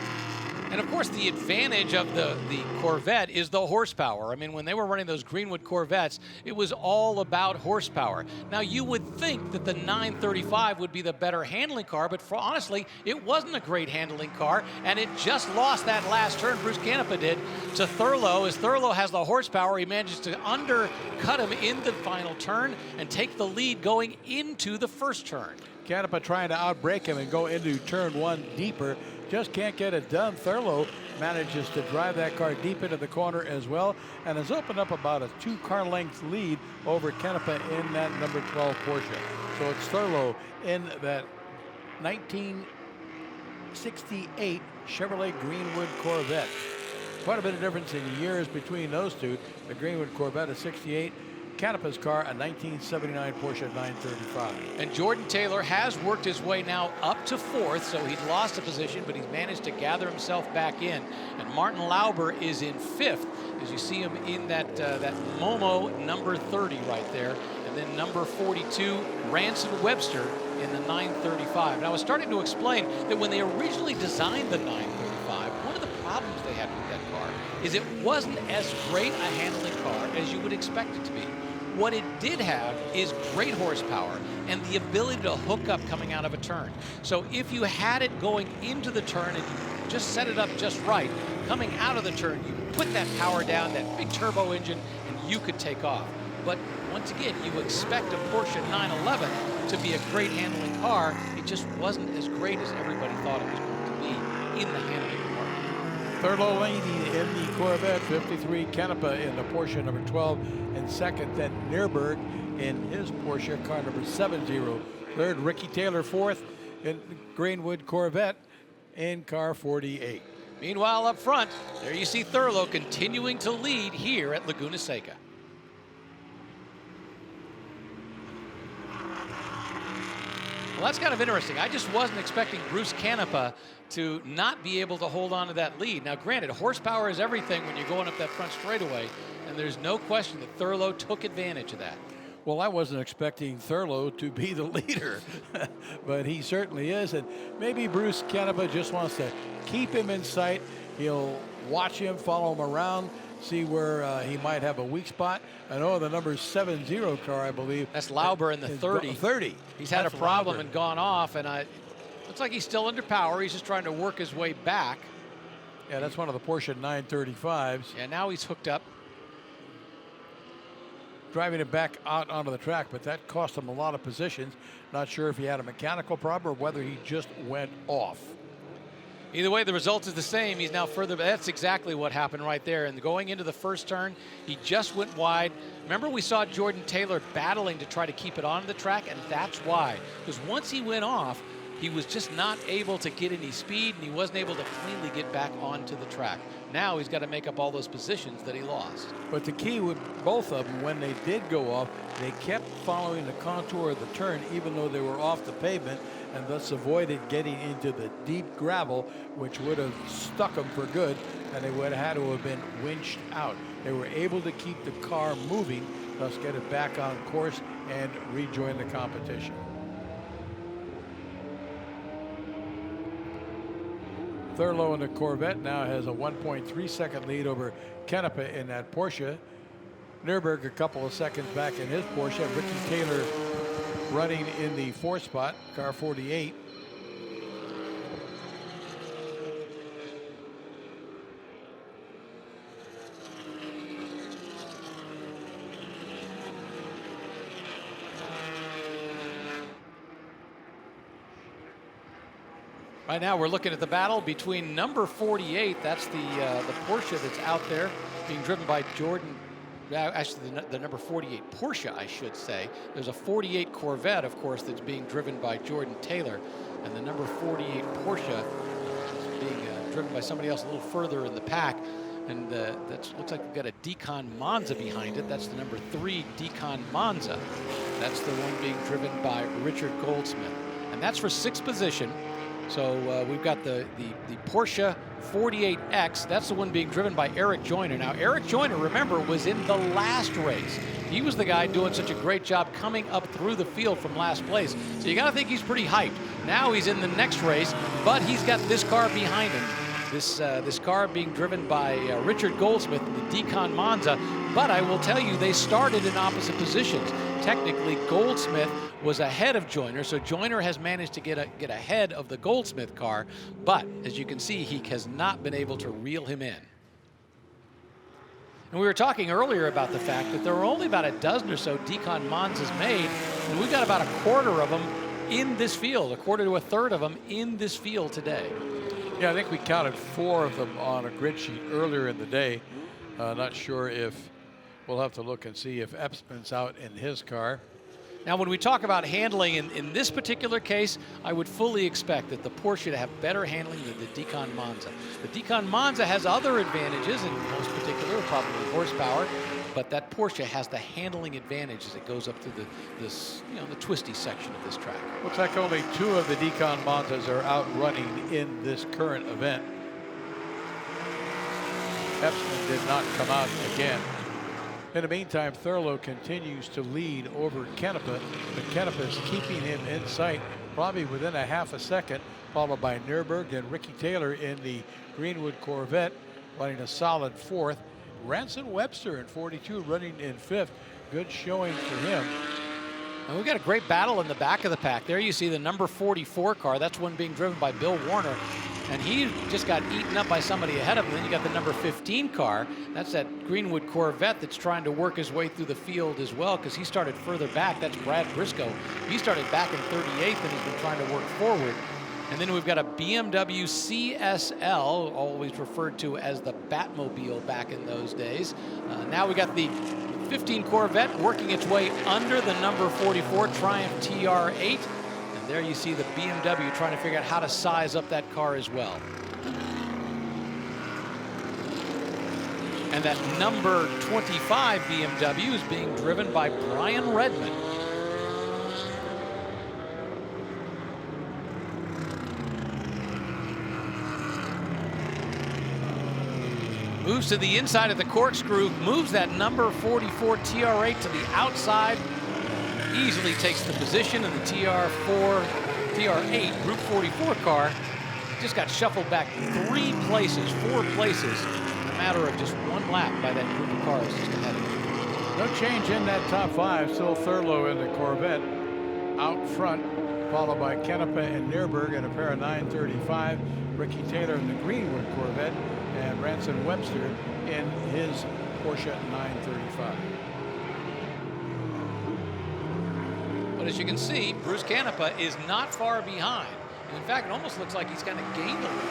And of course, the advantage of the Corvette is the horsepower. I mean, when they were running those Greenwood Corvettes, it was all about horsepower. Now, you would think that the 935 would be the better handling car, but honestly, it wasn't a great handling car, and it just lost that last turn, Bruce Canepa did, to Thurlow. As Thurlow has the horsepower, he manages to undercut him in the final turn and take the lead going into the first turn. Canepa trying to outbrake him and go into turn 1 deeper. Just can't get it done. Thurlow manages to drive that car deep into the corner as well and has opened up about a 2-car length lead over Canepa in that number 12 Porsche. So it's Thurlow in that '68 Chevrolet Greenwood Corvette. Quite a bit of difference in years between those two. The Greenwood Corvette, a '68. Canepa's car, a 1979 Porsche 935. And Jordan Taylor has worked his way now up to 4th, so he'd lost a position, but he's managed to gather himself back in. And Martin Lauber is in 5th, as you see him in that Momo number 30 right there. And then number 42, Ranson Webster in the 935. And I was starting to explain that when they originally designed the 935, one of the problems they had with that car is it wasn't as great a handling car as you would expect it to be. What it did have is great horsepower and the ability to hook up coming out of a turn. So if you had it going into the turn and you just set it up just right, coming out of the turn, you put that power down, that big turbo engine, and you could take off. But once again, you expect a Porsche 911 to be a great handling car. It just wasn't as great as everybody thought it was going to be in the handling department. Thurlow Laney in the Corvette, 53. Canepa in the Porsche number 12, and second, then Nürburg in his Porsche car number 70. Third, Ricky Taylor, 4th in the Greenwood Corvette in car 48. Meanwhile, up front, there you see Thurlow continuing to lead here at Laguna Seca. Well, that's kind of interesting. I just wasn't expecting Bruce Canepa to not be able to hold on to that lead. Now, granted, horsepower is everything when you're going up that front straightaway, and there's no question that Thurlow took advantage of that. Well, I wasn't expecting Thurlow to be the leader, but he certainly is. And maybe Bruce Canepa just wants to keep him in sight. He'll watch him, follow him around, see where he might have a weak spot. I know the number 70 car, I believe. That's Lauber in the 30. 30. He's had a problem and gone off, and looks like he's still under power. He's just trying to work his way back. Yeah, that's one of the Porsche 935s. Yeah, now he's hooked up. Driving it back out onto the track, but that cost him a lot of positions. Not sure if he had a mechanical problem or whether he just went off. Either way, the result is the same. He's now further, but that's exactly what happened right there. And going into the first turn, he just went wide. Remember, we saw Jordan Taylor battling to try to keep it on the track, and that's why. Because once he went off, he was just not able to get any speed, and he wasn't able to cleanly get back onto the track. Now he's got to make up all those positions that he lost. But the key with both of them, when they did go off, they kept following the contour of the turn, even though they were off the pavement, and thus avoided getting into the deep gravel, which would have stuck them for good, and they would have had to have been winched out. They were able to keep the car moving, thus get it back on course and rejoin the competition. Thurlow in the Corvette now has a 1.3 second lead over Canepa in that Porsche. Nürburg a couple of seconds back in his Porsche. Ricky Taylor running in the 4th spot, car 48. Right now we're looking at the battle between number 48, that's the Porsche that's out there being driven by Jordan, actually the number 48 Porsche, I should say. There's a 48 Corvette, of course, that's being driven by Jordan Taylor, and the number 48 Porsche is being driven by somebody else a little further in the pack. And that looks like we've got a Decon Monza behind it. That's the number 3 Decon Monza. That's the one being driven by Richard Goldsmith. And that's for 6th position. So we've got the Porsche 48X. That's the one being driven by Eric Joyner. Now, Eric Joyner, remember, was in the last race. He was the guy doing such a great job coming up through the field from last place. So you got to think he's pretty hyped. Now he's in the next race, but he's got this car behind him. This car being driven by Richard Goldsmith, the Decon Monza. But I will tell you, they started in opposite positions. Technically, Goldsmith was ahead of Joyner, so Joyner has managed to get ahead of the Goldsmith car. But as you can see, he has not been able to reel him in. And we were talking earlier about the fact that there are only about a dozen or so Decon Monzas made, and we've got about a quarter of them in this field, a quarter to a third of them in this field today. Yeah, I think we counted 4 of them on a grid sheet earlier in the day. Not sure if we'll have to look and see if Epsman's out in his car. Now, when we talk about handling in this particular case, I would fully expect that the Porsche to have better handling than the Decon Monza. The Decon Monza has other advantages, in most particular, probably horsepower, but that Porsche has the handling advantage as it goes up through the twisty section of this track. Looks like only 2 of the Decon Monzas are out running in this current event. Epson did not come out again. In the meantime, Thurlow continues to lead over Canepa, but Canepa is keeping him in sight, probably within a half a second, followed by Nürburg and Ricky Taylor in the Greenwood Corvette, running a solid 4th. Ranson Webster in 42 running in 5th. Good showing for him. And we've got a great battle in the back of the pack. There you see the number 44 car. That's one being driven by Bill Warner. And he just got eaten up by somebody ahead of him. Then you got the number 15 car. That's that Greenwood Corvette that's trying to work his way through the field as well, because he started further back. That's Brad Briscoe. He started back in 38th, and he's been trying to work forward. And then we've got a BMW CSL, always referred to as the Batmobile back in those days. Now we got the 15 Corvette working its way under the number 44 Triumph TR8. And there you see the BMW trying to figure out how to size up that car as well. And that number 25 BMW is being driven by Brian Redmond. Moves to the inside of the corkscrew, moves that number 44 TR8 to the outside, easily takes the position, and the TR8 Group 44 car just got shuffled back 4 places in a matter of just 1 lap by that group of cars just ahead of him. No change in that top 5. Still Thurlow in the Corvette out front, followed by Canepa and Nürburg in a pair of 935. Ricky Taylor in the Greenwood Corvette, and Ranson Webster in his Porsche 935. But as you can see, Bruce Canepa is not far behind. And in fact, it almost looks like he's kind of gained a little bit of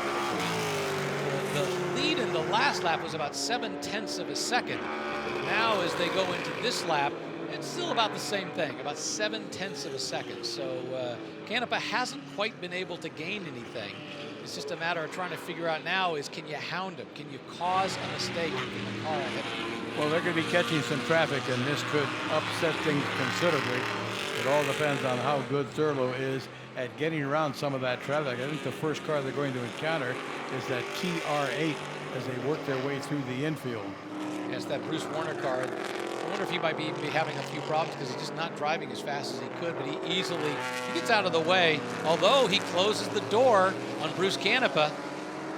ground. The lead in the last lap was about 7/10 of a second. Now as they go into this lap, it's still about the same thing, about 7/10 of a second. So Canepa hasn't quite been able to gain anything. It's just a matter of trying to figure out now is, can you hound him? Can you cause a mistake in the car ahead of you? Well, they're going to be catching some traffic, and this could upset things considerably. It all depends on how good Thurlow is at getting around some of that traffic. I think the first car they're going to encounter is that TR8 as they work their way through the infield. Yes, that Bruce Warner car. I wonder if he might be having a few problems because he's just not driving as fast as he could, but he gets out of the way. Although he closes the door on Bruce Canepa.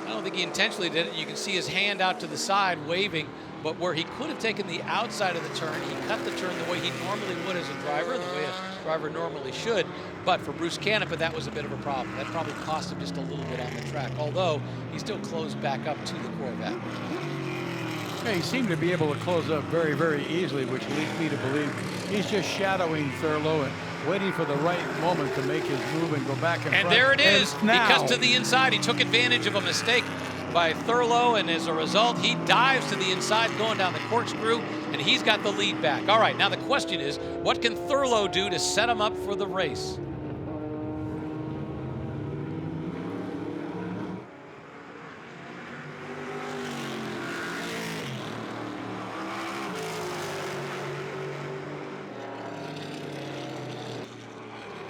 I don't think he intentionally did it. You can see his hand out to the side waving, but where he could have taken the outside of the turn, he cut the turn the way he normally would as a driver, the way a driver normally should. But for Bruce Canepa, that was a bit of a problem. That probably cost him just a little bit on the track, although he still closed back up to the Corvette. Yeah, he seemed to be able to close up very, very easily, which leads me to believe he's just shadowing Thurlow and waiting for the right moment to make his move and go back in front. And there it is. He now, cuts to the inside. He took advantage of a mistake by Thurlow, and as a result, he dives to the inside going down the corkscrew, and he's got the lead back. All right, now the question is, what can Thurlow do to set him up for the race?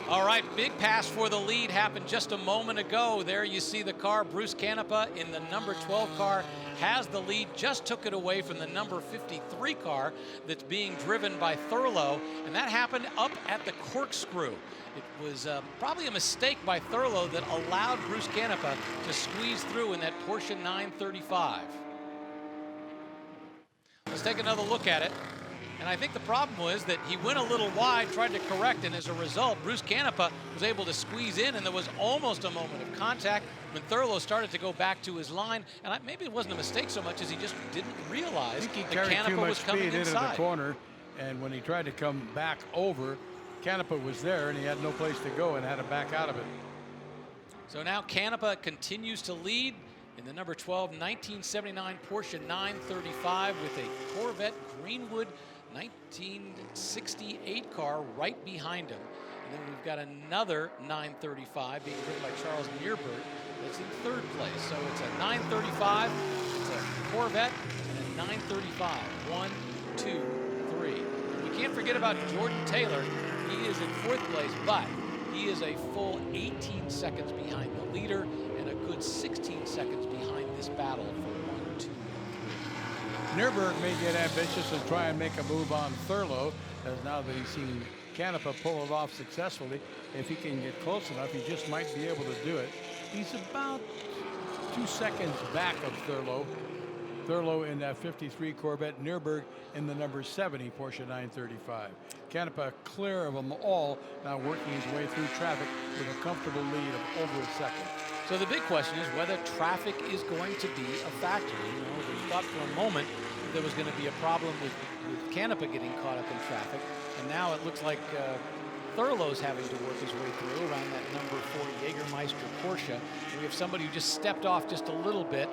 All right, big pass for the lead happened just a moment ago. There you see the car. Bruce Canepa in the number 12 car has the lead, just took it away from the number 53 car that's being driven by Thurlow, and that happened up at the corkscrew. It was probably a mistake by Thurlow that allowed Bruce Canepa to squeeze through in that Porsche 935. Let's take another look at it. And I think the problem was that he went a little wide, tried to correct, and as a result, Bruce Canepa was able to squeeze in, and there was almost a moment of contact when Thurlow started to go back to his line. And maybe it wasn't a mistake so much as he just didn't realize that Canepa was coming inside. Into the corner, and when he tried to come back over, Canepa was there, and he had no place to go and had to back out of it. So now Canepa continues to lead in the number 12 1979 Porsche 935 with a Corvette Greenwood 1968 car right behind him. And then we've got another 935 being driven by Charles Neerberg that's in third place. So it's a 935, it's a Corvette, and a 935. 1, 2, 3. We can't forget about Jordan Taylor. He is in fourth place, but he is a full 18 seconds behind the leader and a good 16 seconds behind this battle for 1, 2, and 3. Neerberg may get ambitious and try and make a move on Thurlow, as now that he's seen Canepa pull it off successfully. If he can get close enough, he just might be able to do it. He's about 2 seconds back of Thurlow. Thurlow in that 53 Corvette, Neerberg in the number 70 Porsche 935. Canepa clear of them all, now working his way through traffic with a comfortable lead of over a second. So the big question is whether traffic is going to be a factor. You know, we thought for a moment there was going to be a problem with Canepa getting caught up in traffic, and now it looks like Thurlow's having to work his way through around that number 4 Jägermeister Porsche. And we have somebody who just stepped off just a little bit.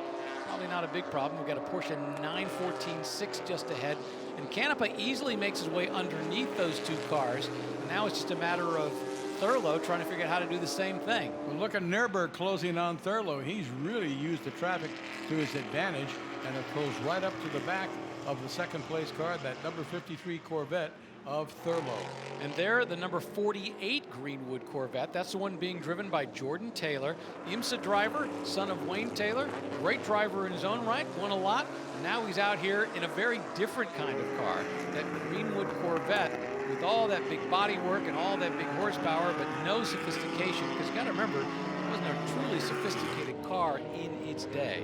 Probably not a big problem. We've got a Porsche 914-6 just ahead. And Canepa easily makes his way underneath those two cars. And now it's just a matter of Thurlow trying to figure out how to do the same thing. Well, look at Neerberg closing on Thurlow. He's really used the traffic to his advantage and it goes right up to the back of the second place car, that number 53 Corvette of Thurlow. And there, the number 48 Greenwood Corvette. That's the one being driven by Jordan Taylor, IMSA driver, son of Wayne Taylor. Great driver in his own right, won a lot. And now he's out here in a very different kind of car, that Greenwood Corvette, with all that big body work and all that big horsepower, but no sophistication. Because you got to remember, it wasn't a truly sophisticated car in its day.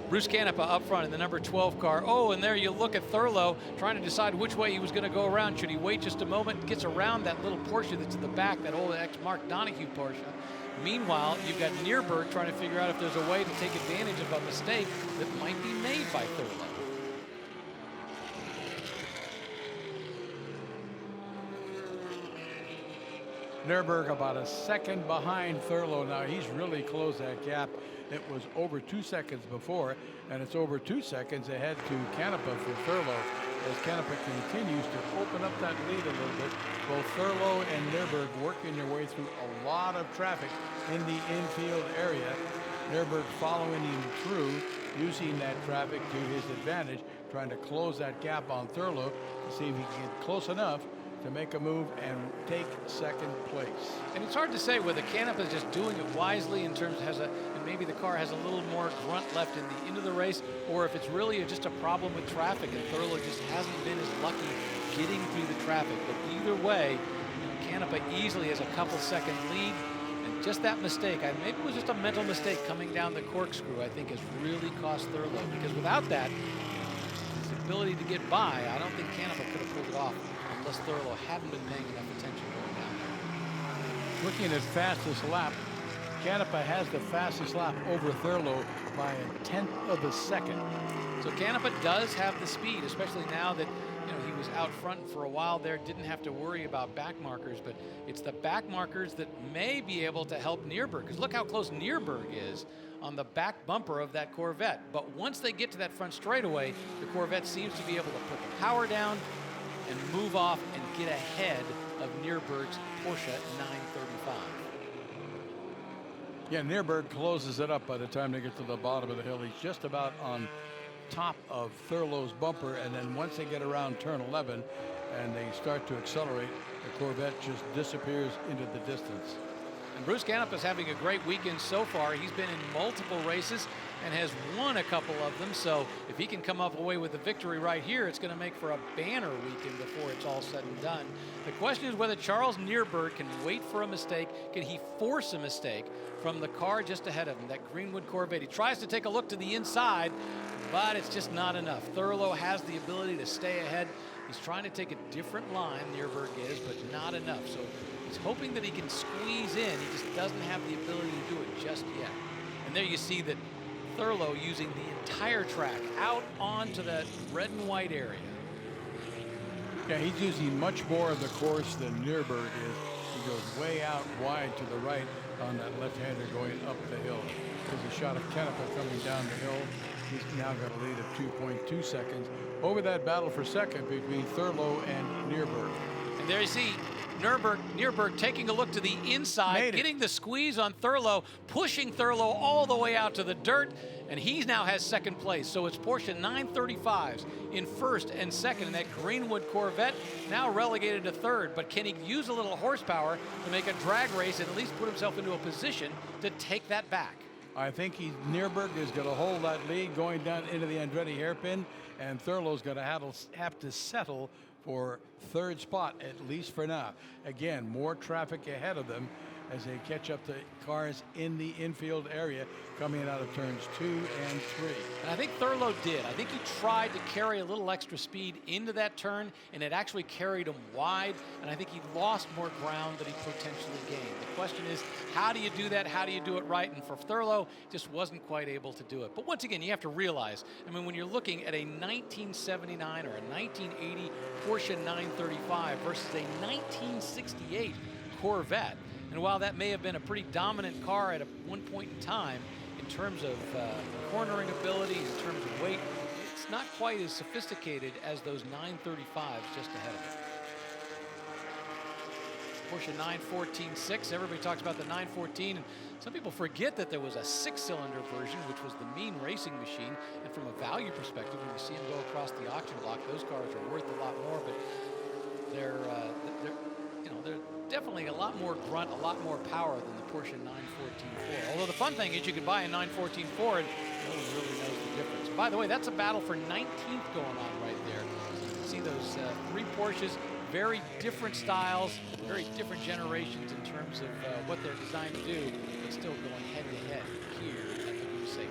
Bruce Canepa up front in the number 12 car. Oh, and there you look at Thurlow trying to decide which way he was going to go around. Should he wait just a moment? Gets around that little Porsche that's in the back, that old ex-Mark Donohue Porsche. Meanwhile, you've got Neerberg trying to figure out if there's a way to take advantage of a mistake that might be made by Thurlow. Neerberg about a second behind Thurlow now. He's really closed that gap. It was over 2 seconds before, and it's over 2 seconds ahead to Canepa for Thurlow. As Canepa continues to open up that lead a little bit, both Thurlow and Neerberg working their way through a lot of traffic in the infield area. Neerberg following him through, using that traffic to his advantage, trying to close that gap on Thurlow to see if he can get close enough to make a move and take second place. And it's hard to say whether Canepa is just doing it wisely in terms of and maybe the car has a little more grunt left in the end of the race, or if it's really just a problem with traffic and Thurlow just hasn't been as lucky getting through the traffic. But either way, Canepa easily has a couple second lead, and just that mistake, maybe it was just a mental mistake coming down the corkscrew, I think has really cost Thurlow, because without that, his ability to get by, I don't think Canepa could have pulled it off unless Thurlow hadn't been paying enough attention going down there. Looking at fastest lap, Canepa has the fastest lap over Thurlow by 1/10 of a second. So Canepa does have the speed, especially now that he was out front for a while there, didn't have to worry about back markers, but it's the back markers that may be able to help Neerberg, because look how close Neerberg is on the back bumper of that Corvette. But once they get to that front straightaway, the Corvette seems to be able to put the power down and move off and get ahead of Neerberg's Porsche 935. Yeah, Neerberg closes it up by the time they get to the bottom of the hill. He's just about on top of Thurlow's bumper, and then once they get around turn 11 and they start to accelerate, the Corvette just disappears into the distance. And Bruce Canepa is having a great weekend so far. He's been in multiple races and has won a couple of them. So if he can come up away with a victory right here, it's going to make for a banner weekend before it's all said and done. The question is whether Charles Neerberg can wait for a mistake. Can he force a mistake from the car just ahead of him, that Greenwood Corvette? He tries to take a look to the inside, but it's just not enough. Thurlow has the ability to stay ahead. He's trying to take a different line, Neerberg is, but not enough. So he's hoping that he can squeeze in. He just doesn't have the ability to do it just yet. And there you see that Thurlow using the entire track out onto that red and white area. Yeah, he's using much more of the course than Neerberg is. He goes way out wide to the right on that left-hander going up the hill. There's a shot of Canepa coming down the hill. He's now got a lead of 2.2 seconds over that battle for second between Thurlow and Nierberg. And there you see Nierberg taking a look to the inside, getting the squeeze on Thurlow, pushing Thurlow all the way out to the dirt, and he now has second place. So it's Porsche 935s in first and second, and that Greenwood Corvette now relegated to third. But can he use a little horsepower to make a drag race and at least put himself into a position to take that back? I think Nierberg is going to hold that lead going down into the Andretti hairpin, and Thurlow's going to have to settle for third spot, at least for now. Again, more traffic ahead of them as they catch up to cars in the infield area coming out of turns 2 and 3. And I think Thurlow did. I think he tried to carry a little extra speed into that turn, and it actually carried him wide, and I think he lost more ground than he potentially gained. The question is, how do you do that? How do you do it right? And for Thurlow, just wasn't quite able to do it. But once again, you have to realize, I mean, when you're looking at a 1979 or a 1980 Porsche 935 versus a 1968 Corvette, and while that may have been a pretty dominant car at one point in time, in terms of cornering ability, in terms of weight, it's not quite as sophisticated as those 935s just ahead of it. Porsche 914-6, everybody talks about the 914, and some people forget that there was a 6-cylinder version, which was the mean racing machine, and from a value perspective, when you see them go across the auction block, those cars are worth a lot more, but they're definitely a lot more grunt, a lot more power than the Porsche 914-4. Although the fun thing is you could buy a 914-4 and no one really knows the difference. By the way, that's a battle for 19th going on right there. So you can see those three Porsches, very different styles, very different generations in terms of what they're designed to do, but still going head-to-head here at the IMSA.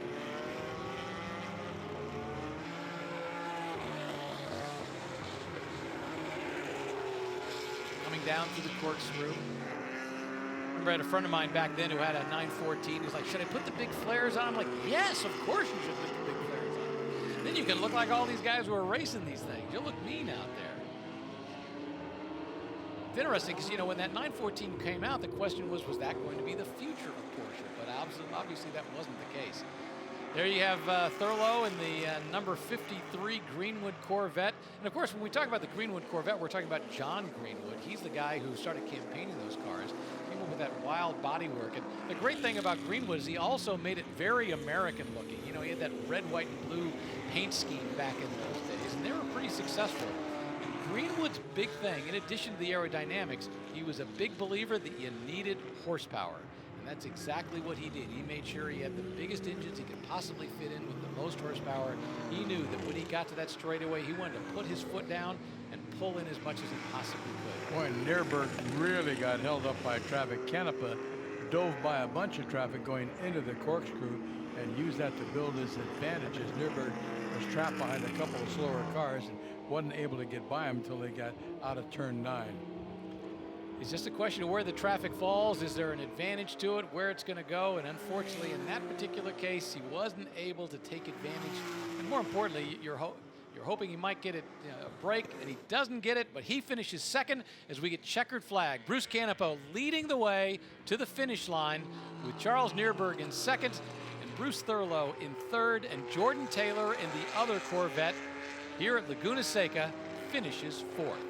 Down through the corkscrew. Remember, I had a friend of mine back then who had a 914. He's like, should I put the big flares on? I'm like, yes, of course you should put the big flares on. Then you can look like all these guys who are racing these things. You'll look mean out there. It's interesting because, you know, when that 914 came out, the question was that going to be the future of Porsche? But obviously that wasn't the case. There you have Thurlow in the number 53 Greenwood Corvette. And of course, when we talk about the Greenwood Corvette, we're talking about John Greenwood. He's the guy who started campaigning those cars. Came up with that wild bodywork. And the great thing about Greenwood is he also made it very American looking. You know, he had that red, white, and blue paint scheme back in those days. And they were pretty successful. And Greenwood's big thing, in addition to the aerodynamics, he was a big believer that you needed horsepower. That's exactly what he did. He made sure he had the biggest engines he could possibly fit in with the most horsepower. He knew that when he got to that straightaway, he wanted to put his foot down and pull in as much as he possibly could. Boy, Nierberg really got held up by traffic. Canepa dove by a bunch of traffic going into the corkscrew and used that to build his advantages. Nierberg was trapped behind a couple of slower cars and wasn't able to get by him until they got out of turn 9. It's just a question of where the traffic falls. Is there an advantage to it, where it's going to go? And unfortunately, in that particular case, he wasn't able to take advantage. And more importantly, you're hoping he might get it, a break, and he doesn't get it, but he finishes second as we get checkered flag. Bruce Canepa leading the way to the finish line with Charles Nierberg in second and Bruce Thurlow in third, and Jordan Taylor in the other Corvette here at Laguna Seca finishes fourth.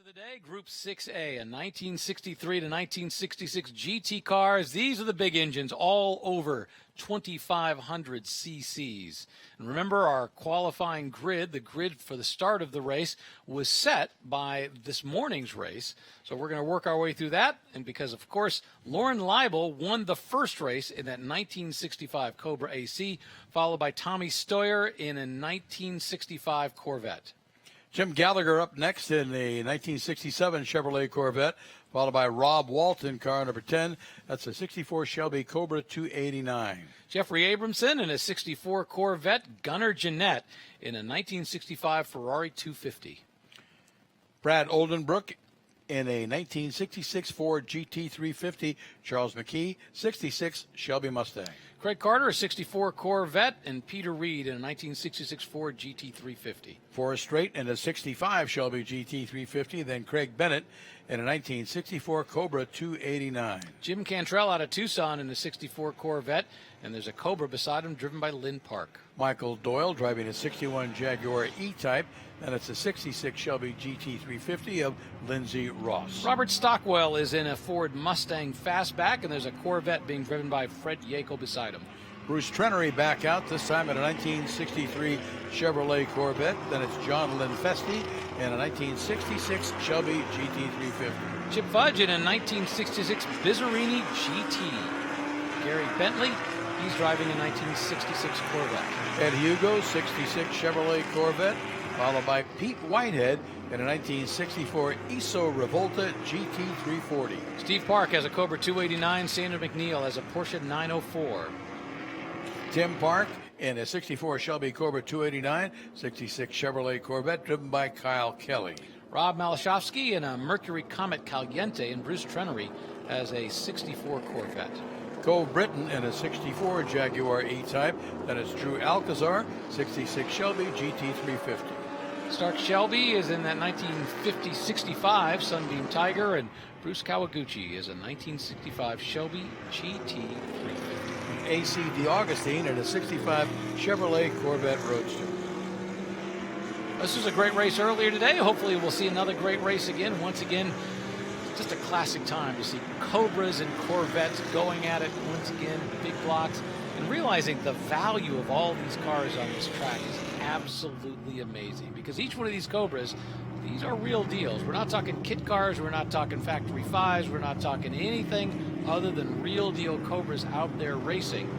Today, Group 6A, a 1963 to 1966 GT cars. These are the big engines, all over 2,500 cc's. And remember, our qualifying grid, the grid for the start of the race, was set by this morning's race. So we're going to work our way through that. And because, of course, Lauren Leibel won the first race in that 1965 Cobra AC, followed by Tommy Stoyer in a 1965 Corvette. Jim Gallagher up next in the 1967 Chevrolet Corvette, followed by Rob Walton, car number 10. That's a 64 Shelby Cobra 289. Jeffrey Abramson in a 64 Corvette. Gunnar Jeanette in a 1965 Ferrari 250. Brad Oldenbrook in a 1966 Ford GT 350. Charles McKee, 66 Shelby Mustang. Craig Carter, a 64 Corvette, and Peter Reed in a 1966 Ford GT 350. Forrest Strait in a 65 Shelby GT 350. Then Craig Bennett in a 1964 Cobra 289. Jim Cantrell out of Tucson in the 64 Corvette, and there's a Cobra beside him driven by Lynn Park. Michael Doyle driving a 61 Jaguar E-Type, and it's a 66 Shelby GT350 of Lindsey Ross. Robert Stockwell is in a Ford Mustang Fastback, and there's a Corvette being driven by Fred Yackel beside him. Bruce Trenery back out, this time in a 1963 Chevrolet Corvette. Then it's John Linfesti in a 1966 Shelby GT350. Chip Fudge in a 1966 Bizzarini GT. Gary Bentley, he's driving a 1966 Corvette. Ed Hugo, 66 Chevrolet Corvette, followed by Pete Whitehead in a 1964 ISO Revolta GT340. Steve Park has a Cobra 289. Sandra McNeil has a Porsche 904. Tim Park in a 64 Shelby Cobra 289, 66 Chevrolet Corvette driven by Kyle Kelly. Rob Malashofsky in a Mercury Comet Caliente, and Bruce Trenery has a 64 Corvette. Cole Britton in a 64 Jaguar E-Type. Then it's Drew Alcazar, 66 Shelby GT350. Stark Shelby is in that 1950 65 Sunbeam Tiger, and Bruce Kawaguchi is a 1965 Shelby GT350. A.C. DeAugustine in a 65 Chevrolet Corvette Roadster. This was a great race earlier today. Hopefully we'll see another great race again. Once again, just a classic time to see Cobras and Corvettes going at it once again, big blocks, and realizing the value of all these cars on this track is absolutely amazing, because each one of these Cobras, these are real deals. We're not talking kit cars, we're not talking factory fives, we're not talking anything other than real deal Cobras out there racing,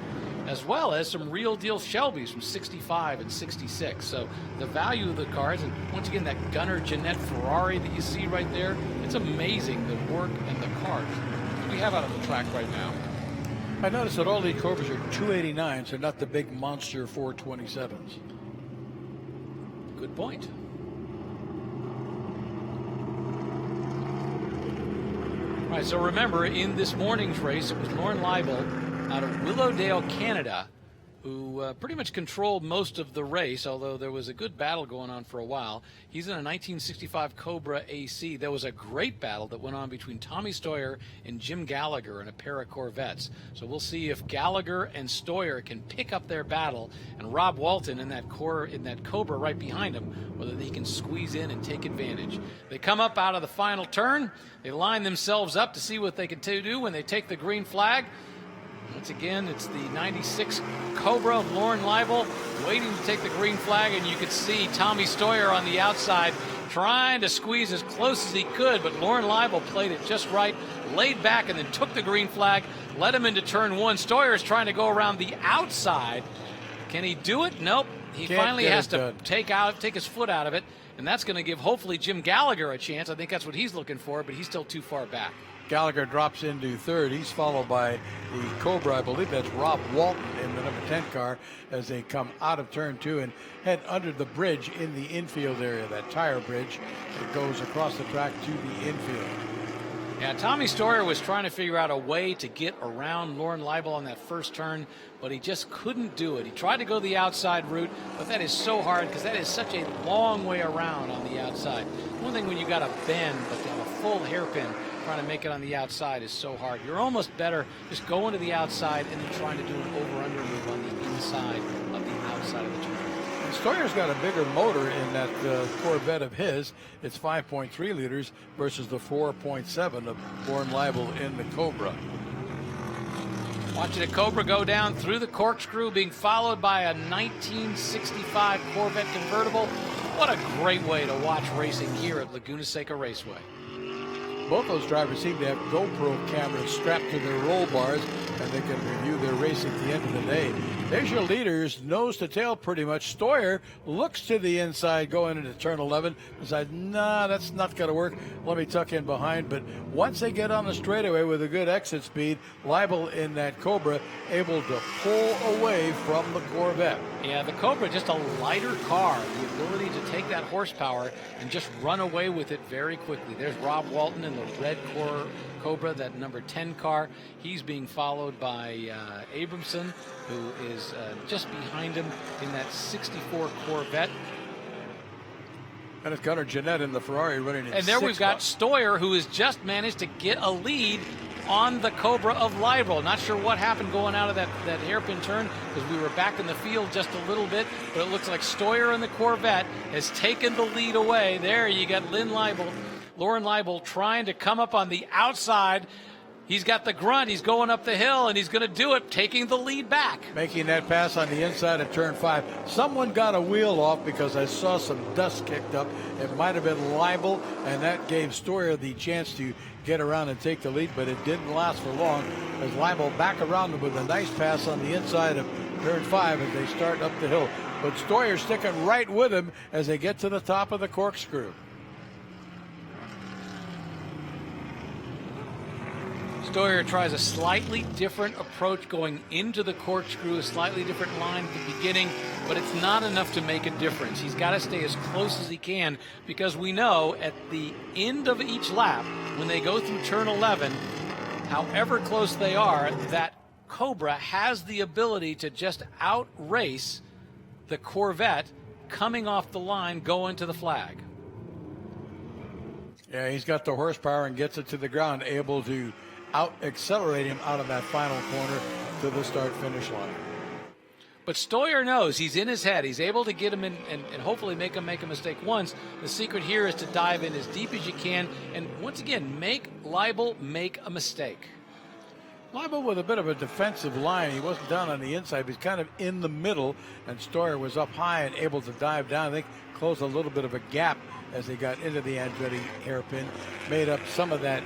as well as some real deal Shelbys from 65 and 66. So the value of the cars, and once again that Gunnar Jeanette Ferrari that you see right there, it's amazing the work and the cars that we have out on the track right now. I noticed that all these Cobras are 289s, they're not the big monster 427s. Good point. All right, so remember, in this morning's race, it was Lauren Leibel out of Willowdale, Canada, who pretty much controlled most of the race, although there was a good battle going on for a while. He's in a 1965 Cobra AC. There was a great battle that went on between Tommy Stoyer and Jim Gallagher in a pair of Corvettes. So we'll see if Gallagher and Stoyer can pick up their battle, and Rob Walton in that Cobra right behind him, whether they can squeeze in and take advantage. They come up out of the final turn. They line themselves up to see what they can do when they take the green flag. Once again, it's the 96 Cobra of Lauren Leibel waiting to take the green flag, and you could see Tommy Stoyer on the outside trying to squeeze as close as he could, but Lauren Leibel played it just right, laid back, and then took the green flag, led him into turn one. Stoyer's trying to go around the outside. Can he do it? Nope. He finally has to take his foot out of it, and that's going to give hopefully Jim Gallagher a chance. I think that's what he's looking for, but he's still too far back. Gallagher drops into third. He's followed by the Cobra, I believe that's Rob Walton in the number 10 car, as they come out of turn two and head under the bridge in the infield area, that tire bridge that goes across the track to the infield. Yeah, Tommy Stoyer was trying to figure out a way to get around Lauren Leibel on that first turn, but he just couldn't do it. He tried to go the outside route, but that is so hard because that is such a long way around on the outside. One thing when you got a bend, but to have a full hairpin trying to make it on the outside is so hard. You're almost better just going to the outside and then trying to do an over-under move on the inside of the outside of the turn. And Stoyer's got a bigger motor in that Corvette of his. It's 5.3 liters versus the 4.7 of Lauren Leibel in the Cobra. Watching a Cobra go down through the corkscrew, being followed by a 1965 Corvette convertible. What a great way to watch racing here at Laguna Seca Raceway. Both those drivers seem to have GoPro cameras strapped to their roll bars, and they can review their race at the end of the day. There's your leaders, nose to tail pretty much. Stoyer looks to the inside going into turn 11, decides, nah, that's not going to work. Let me tuck in behind. But once they get on the straightaway with a good exit speed, Leibel in that Cobra able to pull away from the Corvette. Yeah, the Cobra, just a lighter car, the ability to take that horsepower and just run away with it very quickly. There's Rob Walton in the red Cobra, that number 10 car. He's being followed by Abramson, who is just behind him in that 64 Corvette. And it's Gunnar Jeanette in the Ferrari running in And there we've got spot. Stoyer, who has just managed to get a lead on the Cobra of Leibel. Not sure what happened going out of that hairpin turn, because we were back in the field just a little bit, but it looks like Stoyer in the Corvette has taken the lead away. There you got Lauren Leibel trying to come up on the outside. He's got the grunt. He's going up the hill, and he's going to do it, taking the lead back. Making that pass on the inside of turn 5. Someone got a wheel off because I saw some dust kicked up. It might have been Leibel, and that gave Stoyer the chance to get around and take the lead, but it didn't last for long as Leibel back around him with a nice pass on the inside of turn 5 as they start up the hill. But Stoyer sticking right with him as they get to the top of the corkscrew. Stoyer tries a slightly different approach going into the corkscrew, a slightly different line at the beginning, but it's not enough to make a difference. He's got to stay as close as he can, because we know at the end of each lap, when they go through turn 11, however close they are, that Cobra has the ability to just outrace the Corvette coming off the line going to the flag. Yeah, he's got the horsepower and gets it to the ground, able to accelerate him out of that final corner to the start-finish line. But Stoyer knows he's in his head. He's able to get him in and hopefully make him make a mistake once. The secret here is to dive in as deep as you can and once again make Leibel make a mistake. Leibel with a bit of a defensive line. He wasn't down on the inside. He was kind of in the middle, and Stoyer was up high and able to dive down. I think closed a little bit of a gap as they got into the Andretti hairpin, made up some of that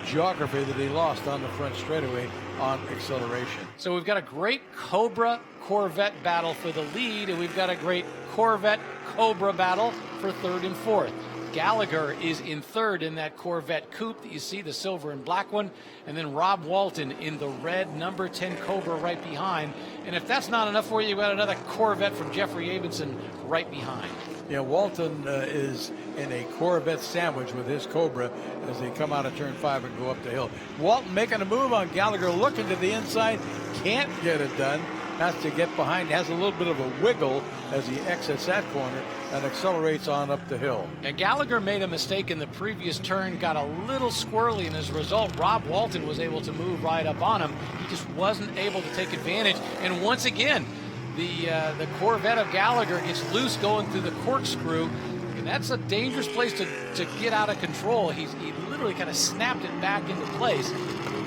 geography that he lost on the front straightaway on acceleration. So we've got a great Cobra Corvette battle for the lead, and we've got a great Corvette Cobra battle for third and fourth. Gallagher is in third in that Corvette coupe that you see, the silver and black one, and then Rob Walton in the red number 10 Cobra right behind. And if that's not enough for you, you've got another Corvette from Jeffrey Abinson right behind. Yeah, Walton is in a Corvette sandwich with his Cobra as they come out of turn 5 and go up the hill. Walton making a move on Gallagher, looking to the inside, can't get it done. Has to get behind, has a little bit of a wiggle as he exits that corner and accelerates on up the hill. And Gallagher made a mistake in the previous turn, got a little squirrely, and as a result, Rob Walton was able to move right up on him. He just wasn't able to take advantage. And once again, the Corvette of Gallagher gets loose going through the corkscrew, and that's a dangerous place to get out of control. He literally kind of snapped it back into place.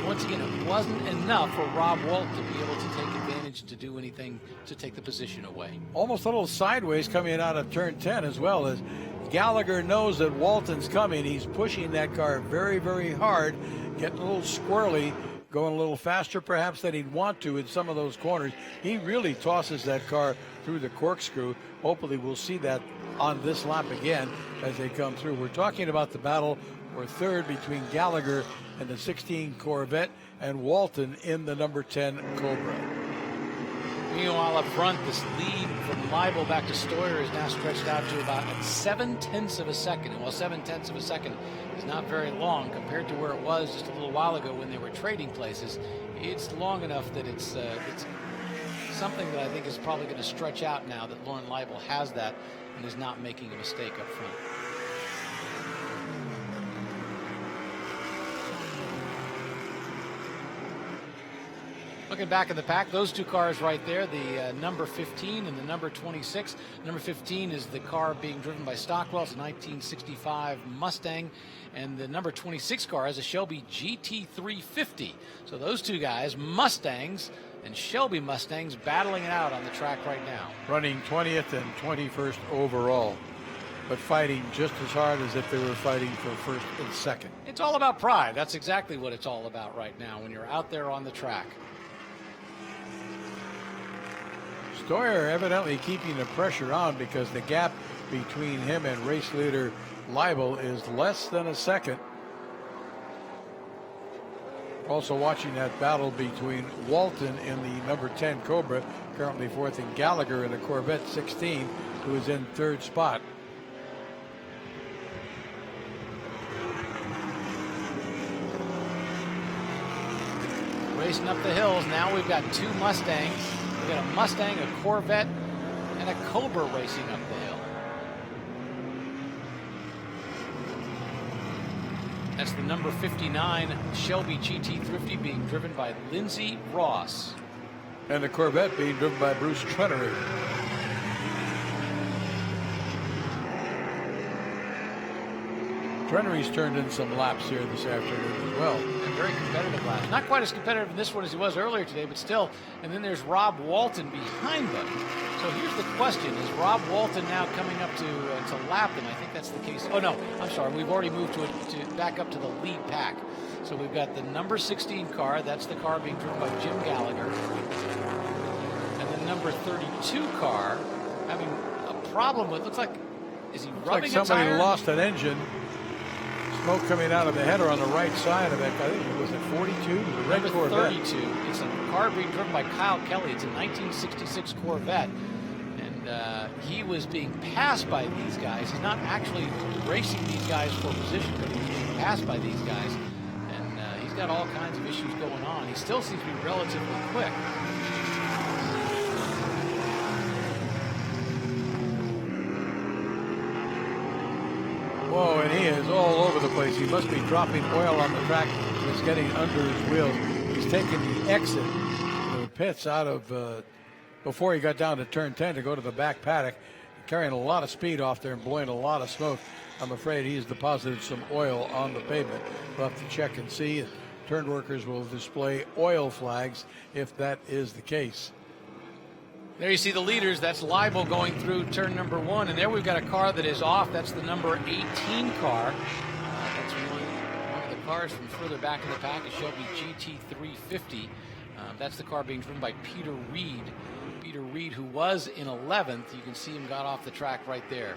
Once again, it wasn't enough for Rob Walton to be able to take advantage, to do anything to take the position away. Almost a little sideways coming out of turn 10 as well, as Gallagher knows that Walton's coming. He's pushing that car very, very hard, getting a little squirrely, going a little faster perhaps than he'd want to in some of those corners. He really tosses that car through the corkscrew. Hopefully we'll see that on this lap again as they come through. We're talking about the battle for third between Gallagher and the 16 Corvette and Walton in the number 10 Cobra. Meanwhile, up front, this lead from Leibel back to Stoyer is now stretched out to about 7/10 of a second. And while 7/10 of a second is not very long compared to where it was just a little while ago when they were trading places, it's long enough that it's something that I think is probably going to stretch out now that Lauren Leibel has that and is not making a mistake up front. Looking back in the pack, those two cars right there, the number 15 and the number 26. Number 15 is the car being driven by Stockwell. It's a 1965 Mustang. And the number 26 car is a Shelby GT350. So those two guys, Mustangs and Shelby Mustangs, battling it out on the track right now. Running 20th and 21st overall, but fighting just as hard as if they were fighting for first and second. It's all about pride. That's exactly what it's all about right now when you're out there on the track. Stoyer evidently keeping the pressure on because the gap between him and race leader Leibel is less than a second. Also watching that battle between Walton in the number 10 Cobra, currently fourth, and Gallagher in the Corvette 16, who is in third spot. Racing up the hills, now we've got two Mustangs. We've got a Mustang, a Corvette, and a Cobra racing up the hill. That's the number 59 Shelby GT Thrifty being driven by Lindsey Ross. And the Corvette being driven by Bruce Trenery. Trenery's turned in some laps here this afternoon as well. And very competitive laps. Not quite as competitive in this one as he was earlier today, but still. And then there's Rob Walton behind them. So here's the question. Is Rob Walton now coming up to lap them? I think that's the case. Oh, no. I'm sorry. We've already moved to back up to the lead pack. So we've got the number 16 car. That's the car being driven by Jim Gallagher. And the number 32 car having a problem with, looks like, is he rubbing a tire? Like somebody lost an engine. Smoke coming out of the header on the right side of it. I think it was at 42. The red Corvette. 32. It's a car being driven by Kyle Kelly. It's a 1966 Corvette. And he was being passed by these guys. He's not actually racing these guys for position, but he's being passed by these guys. And he's got all kinds of issues going on. He still seems to be relatively quick. Whoa, and he is all over the place. He must be dropping oil on the track. It's getting under his wheels. He's taking the exit, the pits out of before he got down to turn 10 to go to the back paddock, carrying a lot of speed off there and blowing a lot of smoke. I'm afraid he's deposited some oil on the pavement. We'll have to check and see. Turn workers will display oil flags if that is the case. There you see the leaders. That's Leibel going through turn number 1. And there we've got a car that is off. That's the number 18 car. That's one of the cars from further back in the pack, a Shelby GT 350. That's the car being driven by Peter Reed. Peter Reed, who was in 11th. You can see him got off the track right there.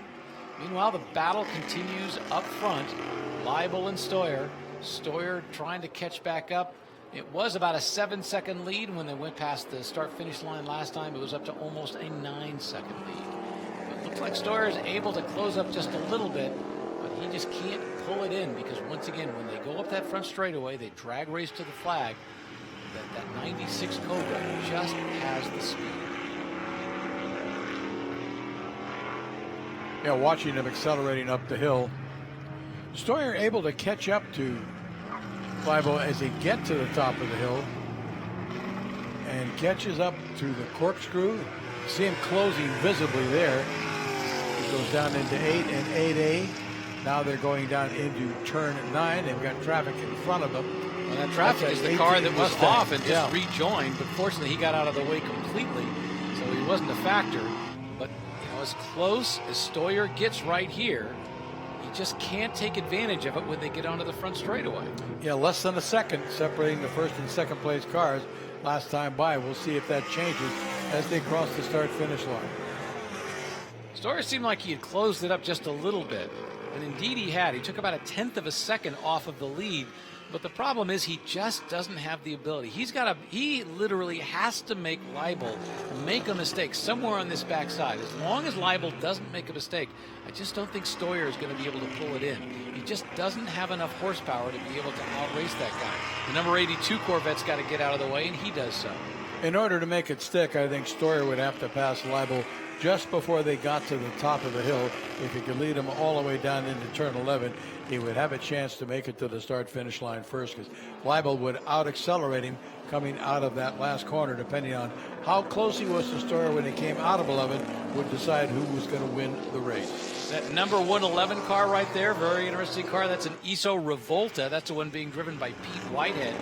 Meanwhile, the battle continues up front. Leibel and Stoyer. Stoyer trying to catch back up. It was about a 7-second lead when they went past the start-finish line last time. It was up to almost a 9-second lead. It looks like Stoyer is able to close up just a little bit, but he just can't pull it in because, once again, when they go up that front straightaway, they drag race to the flag. That 96 Cobra just has the speed. Yeah, watching him accelerating up the hill. Stoyer able to catch up to Leibel as they get to the top of the hill and catches up to the corkscrew. You see him closing visibly there. He goes down into 8 and 8A. Now they're going down into turn 9. They've got traffic in front of them. Well, that traffic is the car that was off and just rejoined, but fortunately he got out of the way completely, so he wasn't a factor. But as close as Stoyer gets right here, he just can't take advantage of it when they get onto the front straightaway. Yeah, less than a second separating the first and second place cars last time by. We'll see if that changes as they cross the start-finish line. Stoyer seemed like he had closed it up just a little bit, and indeed he had. He took about a 1/10 of a second off of the lead. But the problem is he just doesn't have the ability. He literally has to make Leibel make a mistake somewhere on this backside. As long as Leibel doesn't make a mistake, I just don't think Stoyer is going to be able to pull it in. He just doesn't have enough horsepower to be able to outrace that guy. The number 82 Corvette's got to get out of the way, and he does so. In order to make it stick, I think Stoyer would have to pass Leibel just before they got to the top of the hill. If he could lead them all the way down into turn 11, he would have a chance to make it to the start-finish line first, because Leibel would out-accelerate him coming out of that last corner, depending on how close he was to Stoyer when he came out of 11, would decide who was going to win the race. That number 111 car right there, very interesting car. That's an ISO Revolta. That's the one being driven by Pete Whitehead.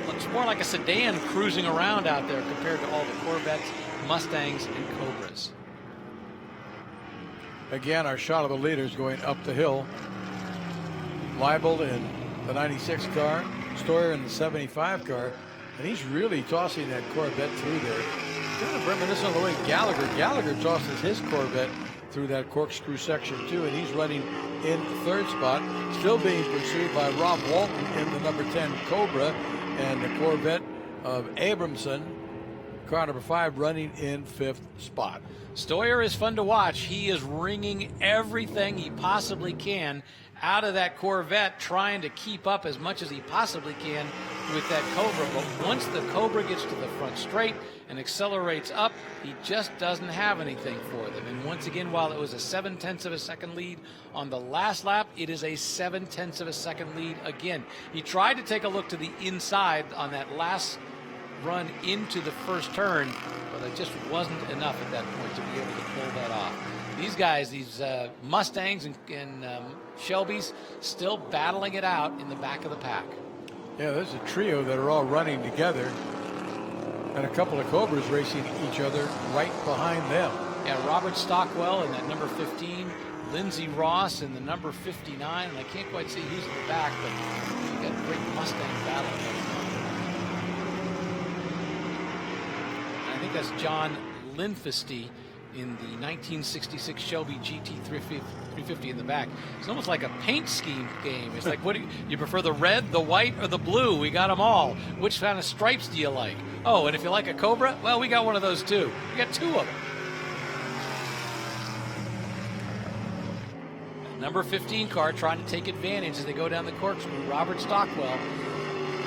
Looks more like a sedan cruising around out there compared to all the Corvettes, Mustangs, and Cobras. Again, our shot of the leaders going up the hill. Leibel in the 96 car, Stoyer in the 75 car, and he's really tossing that Corvette through there. Kind of reminiscent of the way Gallagher tosses his Corvette through that corkscrew section too, and he's running in third spot, still being pursued by Rob Walton in the number 10 Cobra, and the Corvette of Abramson, car number 5, running in 5th spot. Stoyer is fun to watch. He is wringing everything he possibly can out of that Corvette trying to keep up as much as he possibly can with that Cobra. But once the Cobra gets to the front straight and accelerates up, he just doesn't have anything for them. And once again, while it was a 0.7 of a second lead on the last lap, it is a 0.7 of a second lead again. He tried to take a look to the inside on that last run into the first turn, but it just wasn't enough at that point to be able to pull that off. These guys, these Mustangs and Shelbys, still battling it out in the back of the pack. Yeah, there's a trio that are all running together, and a couple of Cobras racing each other right behind them. Yeah, Robert Stockwell in that number 15, Lindsey Ross in the number 59, and I can't quite see who's in the back, but you got a great Mustang battle going on. And I think that's John Linfesty in the 1966 Shelby GT 350 in the back. It's almost like a paint scheme game. It's like, what do you prefer, the red, the white, or the blue? We got them all. Which kind of stripes do you like? Oh, and if you like a Cobra, well, we got one of those too. We got two of them. Number 15 car trying to take advantage as they go down the corkscrew. Robert Stockwell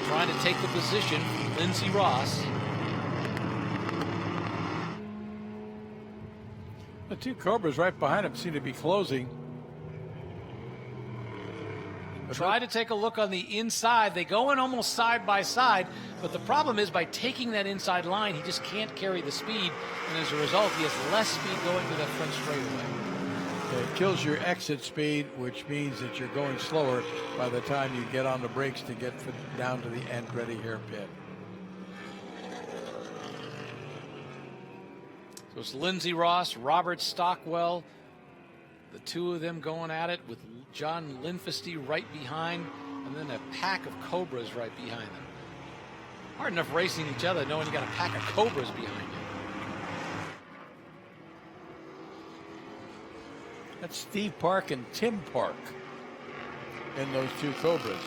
trying to take the position from Lindsey Ross. The two Cobras right behind him seem to be closing. Try to take a look on the inside. They go in almost side by side, but the problem is by taking that inside line, he just can't carry the speed, and as a result, he has less speed going to that front straightaway. It kills your exit speed, which means that you're going slower by the time you get on the brakes to get down to the end ready hairpin. So it's Lindsey Ross, Robert Stockwell, the two of them going at it with John Linfesty right behind, and then a pack of Cobras right behind them. Hard enough racing each other knowing you got a pack of Cobras behind you. That's Steve Park and Tim Park in those two Cobras.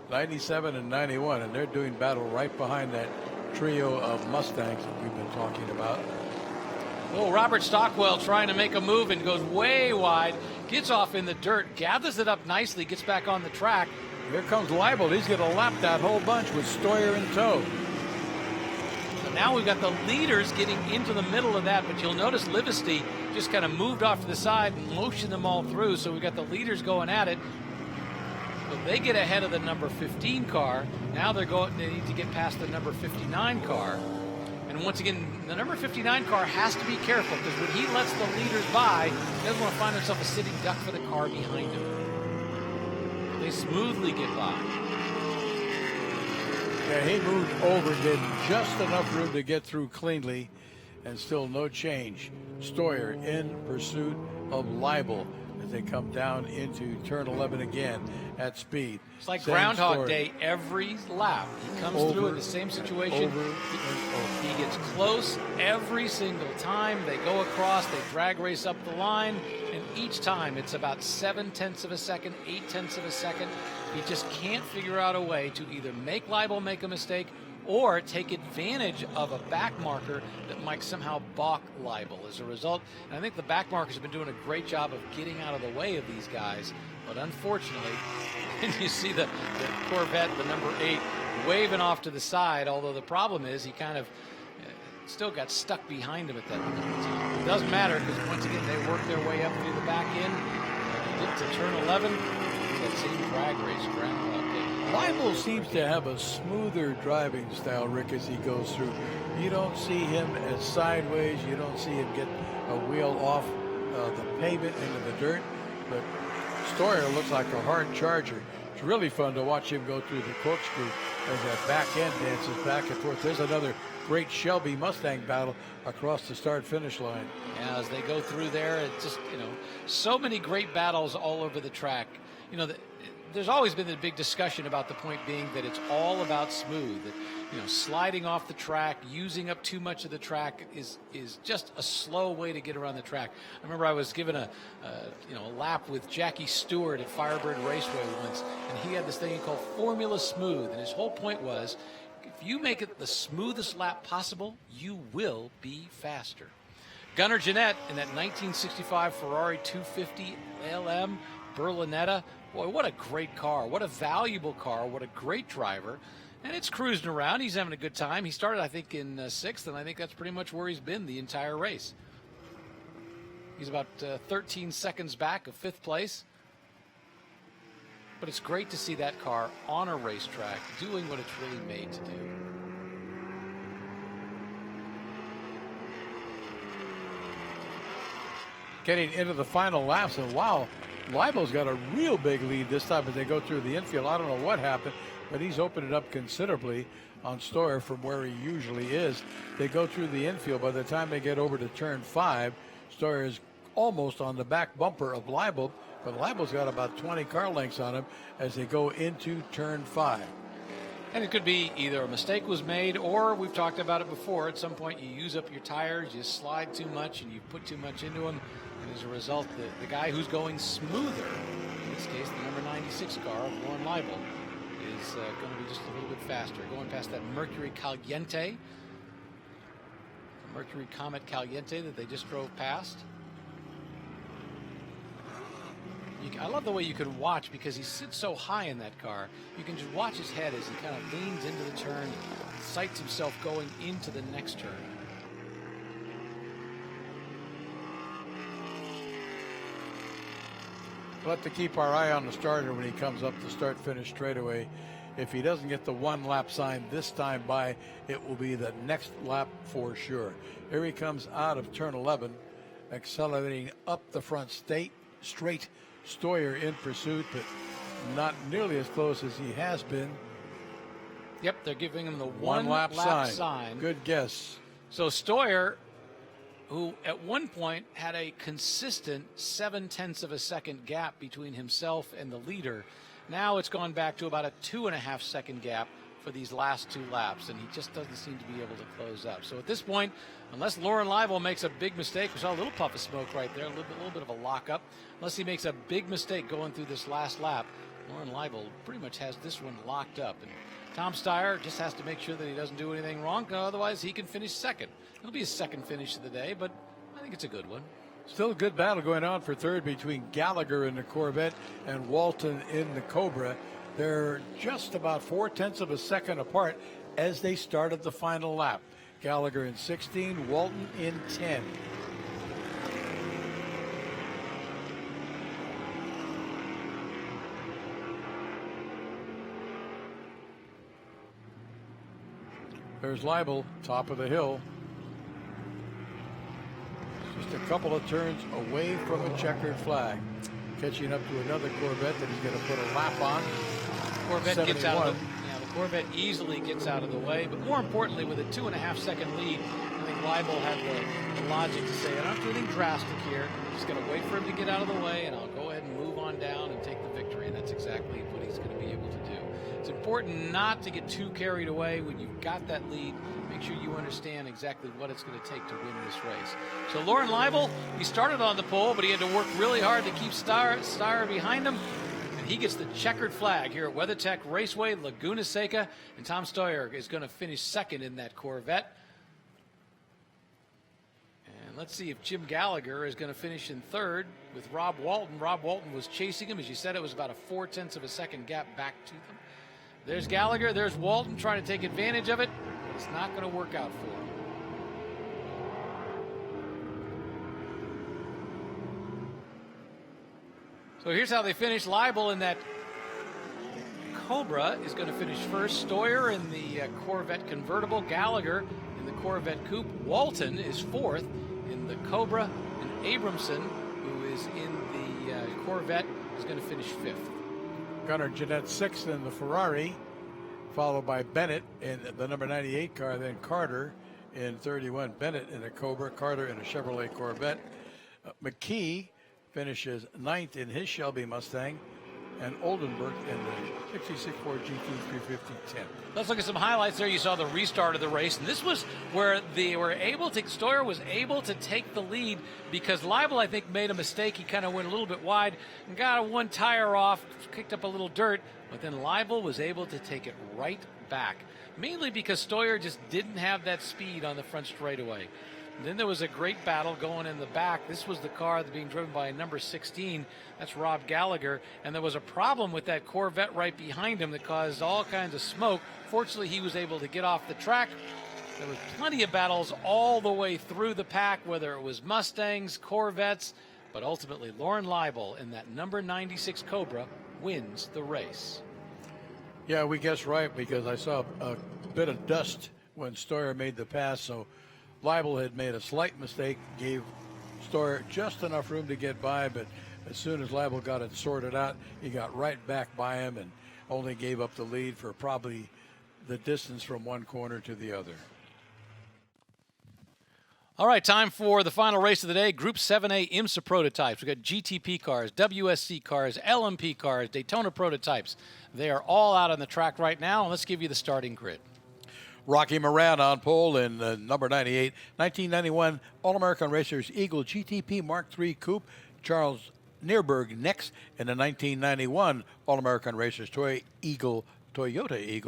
'97 and '91, and they're doing battle right behind that trio of Mustangs that we've been talking about. Oh, Robert Stockwell trying to make a move and goes way wide, gets off in the dirt, gathers it up nicely, gets back on the track. Here comes Leibel. He's going to lap that whole bunch with Stoyer in tow. So now we've got the leaders getting into the middle of that, but you'll notice Livesty just kind of moved off to the side and motioned them all through, so we've got the leaders going at it. So they get ahead of the number 15 car. Now they need to get past the number 59 car. And once again, the number 59 car has to be careful, because when he lets the leaders by, he doesn't want to find himself a sitting duck for the car behind him. They smoothly get by. Yeah, he moved over, did just enough room to get through cleanly, and still no change. Stoyer in pursuit of Leibel as they come down into turn 11 again at speed. It's like Same Groundhog story. Day every lap. He comes through in the same situation. He gets close every single time. They go across, they drag race up the line, and each time it's about 0.7 of a second, 0.8 of a second. He just can't figure out a way to either make Leibel make a mistake or take advantage of a back marker that might somehow balk Leibel as a result. And I think the back markers have been doing a great job of getting out of the way of these guys. But unfortunately, you see the Corvette, the number 8, waving off to the side, although the problem is he kind of still got stuck behind him at that point in time. It doesn't matter, because once again, they work their way up through the back end. They get to turn 11, that same drag race Groundhog Day. Leibel seems to have a smoother driving style, Rick, as he goes through. You don't see him as sideways. You don't see him get a wheel off the pavement into the dirt. But Stoyer looks like a hard charger. It's really fun to watch him go through the corkscrew as that back end dances back and forth. There's another great Shelby Mustang battle across the start-finish line. Yeah, as they go through there, it's just, so many great battles all over the track. There's always been a big discussion about the point being that it's all about smooth. That, sliding off the track, using up too much of the track is just a slow way to get around the track. I remember I was given a lap with Jackie Stewart at Firebird Raceway once, and he had this thing called Formula Smooth, and his whole point was, If you make it the smoothest lap possible, you will be faster. Gunnar Jeanette in that 1965 Ferrari 250 LM Berlinetta. Boy, what a great car. What a valuable car. What a great driver. And it's cruising around. He's having a good time. He started, I think, in 6th, and I think that's pretty much where he's been the entire race. He's about 13 seconds back of 5th place. But it's great to see that car on a racetrack doing what it's really made to do. Getting into the final laps, and wow, Leibo's got a real big lead this time as they go through the infield. I don't know what happened, but he's opened it up considerably on Stoyer from where he usually is. They go through the infield. By the time they get over to turn 5, Stoyer is almost on the back bumper of Leibo, but Leibo's got about 20 car lengths on him as they go into turn 5. And it could be either a mistake was made, or we've talked about it before, at some point you use up your tires, you slide too much, and you put too much into them. And as a result, the guy who's going smoother, in this case the number 96 car of Lauren Leibo, is going to be just a little bit faster. Going past that Mercury Caliente, the Mercury Comet Caliente that they just drove past. I love the way you can watch, because he sits so high in that car. You can just watch his head as he kind of leans into the turn, sights himself going into the next turn. We'll have to keep our eye on the starter when he comes up the start-finish straightaway. If he doesn't get the 1 lap sign this time by, it will be the next lap for sure. Here he comes out of turn 11, accelerating up the front straight. Stoyer in pursuit, but not nearly as close as he has been. Yep, they're giving him the 1 lap sign. Good guess. So Stoyer, who at one point had a consistent 0.7 of a second gap between himself and the leader, now it's gone back to about a 2.5 second gap for these last 2 laps, and he just doesn't seem to be able to close up. So at this point, unless Lauren Leibo makes a big mistake, we saw a little puff of smoke right there, a little bit of a lockup. Unless he makes a big mistake going through this last lap, Lauren Leibo pretty much has this one locked up. And Tom Steyer just has to make sure that he doesn't do anything wrong, otherwise he can finish second. It'll be his second finish of the day, but I think it's a good one. Still a good battle going on for third between Gallagher in the Corvette and Walton in the Cobra. They're just about 0.4 of a second apart as they started the final lap. Gallagher in 16, Walton in 10. There's Leibo, top of the hill. Just a couple of turns away from a checkered flag. Catching up to another Corvette that he's going to put a lap on. Corvette 71. gets out of the Corvette easily gets out of the way, but more importantly, with a 2.5 second lead, I think Leibo had the logic to say, I don't have to do anything drastic here. I'm just going to wait for him to get out of the way, and I'll go ahead and move on down and take the victory. And that's exactly what he's going to be able to do. It's important not to get too carried away when you've got that lead. Make sure you understand exactly what it's going to take to win this race. So Lauren Leibo, he started on the pole, but he had to work really hard to keep Steyer behind him. And he gets the checkered flag here at WeatherTech Raceway, Laguna Seca. And Tom Stoyer is going to finish second in that Corvette. And let's see if Jim Gallagher is going to finish in third with Rob Walton. Rob Walton was chasing him. As you said, it was about a 0.4 of a second gap back to them. There's Gallagher. There's Walton trying to take advantage of it. It's not going to work out for him. So here's how they finish. Leibo in that Cobra is going to finish first. Stoyer in the Corvette convertible. Gallagher in the Corvette coupe. Walton is fourth in the Cobra. And Abramson, who is in the Corvette, is going to finish fifth. Gunnar Jeanette sixth in the Ferrari, followed by Bennett in the number 98 car, then Carter in 31. Bennett in a Cobra, Carter in a Chevrolet Corvette. McKee finishes ninth in his Shelby Mustang, and Oldenburg in the 66 Ford GT 350-10. Let's look at some highlights there. You saw the restart of the race, and this was where they were able to, Stoyer was able to take the lead because Leibo, I think, made a mistake. He kind of went a little bit wide and got one tire off, kicked up a little dirt, but then Leibo was able to take it right back, mainly because Stoyer just didn't have that speed on the front straightaway. And then there was a great battle going in the back. This was the car being driven by number 16. That's Rob Gallagher. And there was a problem with that Corvette right behind him that caused all kinds of smoke. Fortunately, he was able to get off the track. There was plenty of battles all the way through the pack, whether it was Mustangs, Corvettes, but ultimately Lauren Leibel in that number 96 Cobra wins the race. Yeah, we guessed right because I saw a bit of dust when Stoyer made the pass, so Leibel had made a slight mistake, gave Stoyer just enough room to get by, but as soon as Leibel got it sorted out, he got right back by him and only gave up the lead for probably the distance from one corner to the other. All right, time for the final race of the day, Group 7A IMSA Prototypes. We've got GTP cars, WSC cars, LMP cars, Daytona Prototypes. They are all out on the track right now, and let's give you the starting grid. Rocky Moran on pole in number 98, 1991 All-American Racers Eagle GTP Mark III Coupe. Charles Neerberg next in the 1991 All-American Racers Toyota Eagle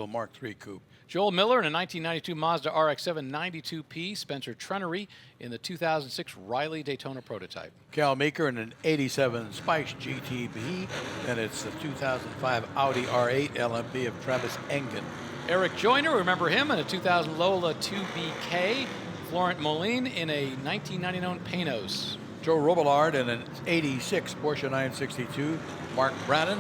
Mark III Coupe. Joel Miller in a 1992 Mazda RX-7 92P. Spencer Trenery in the 2006 Riley Daytona Prototype. Cal Meeker in an 87 Spice GTB, and it's the 2005 Audi R8 LMP of Travis Engen. Eric Joyner, remember him, in a 2000 Lola 2BK. Florent Moline in a 1999 Panos. Joe Robillard in an 86 Porsche 962. Mark Brannon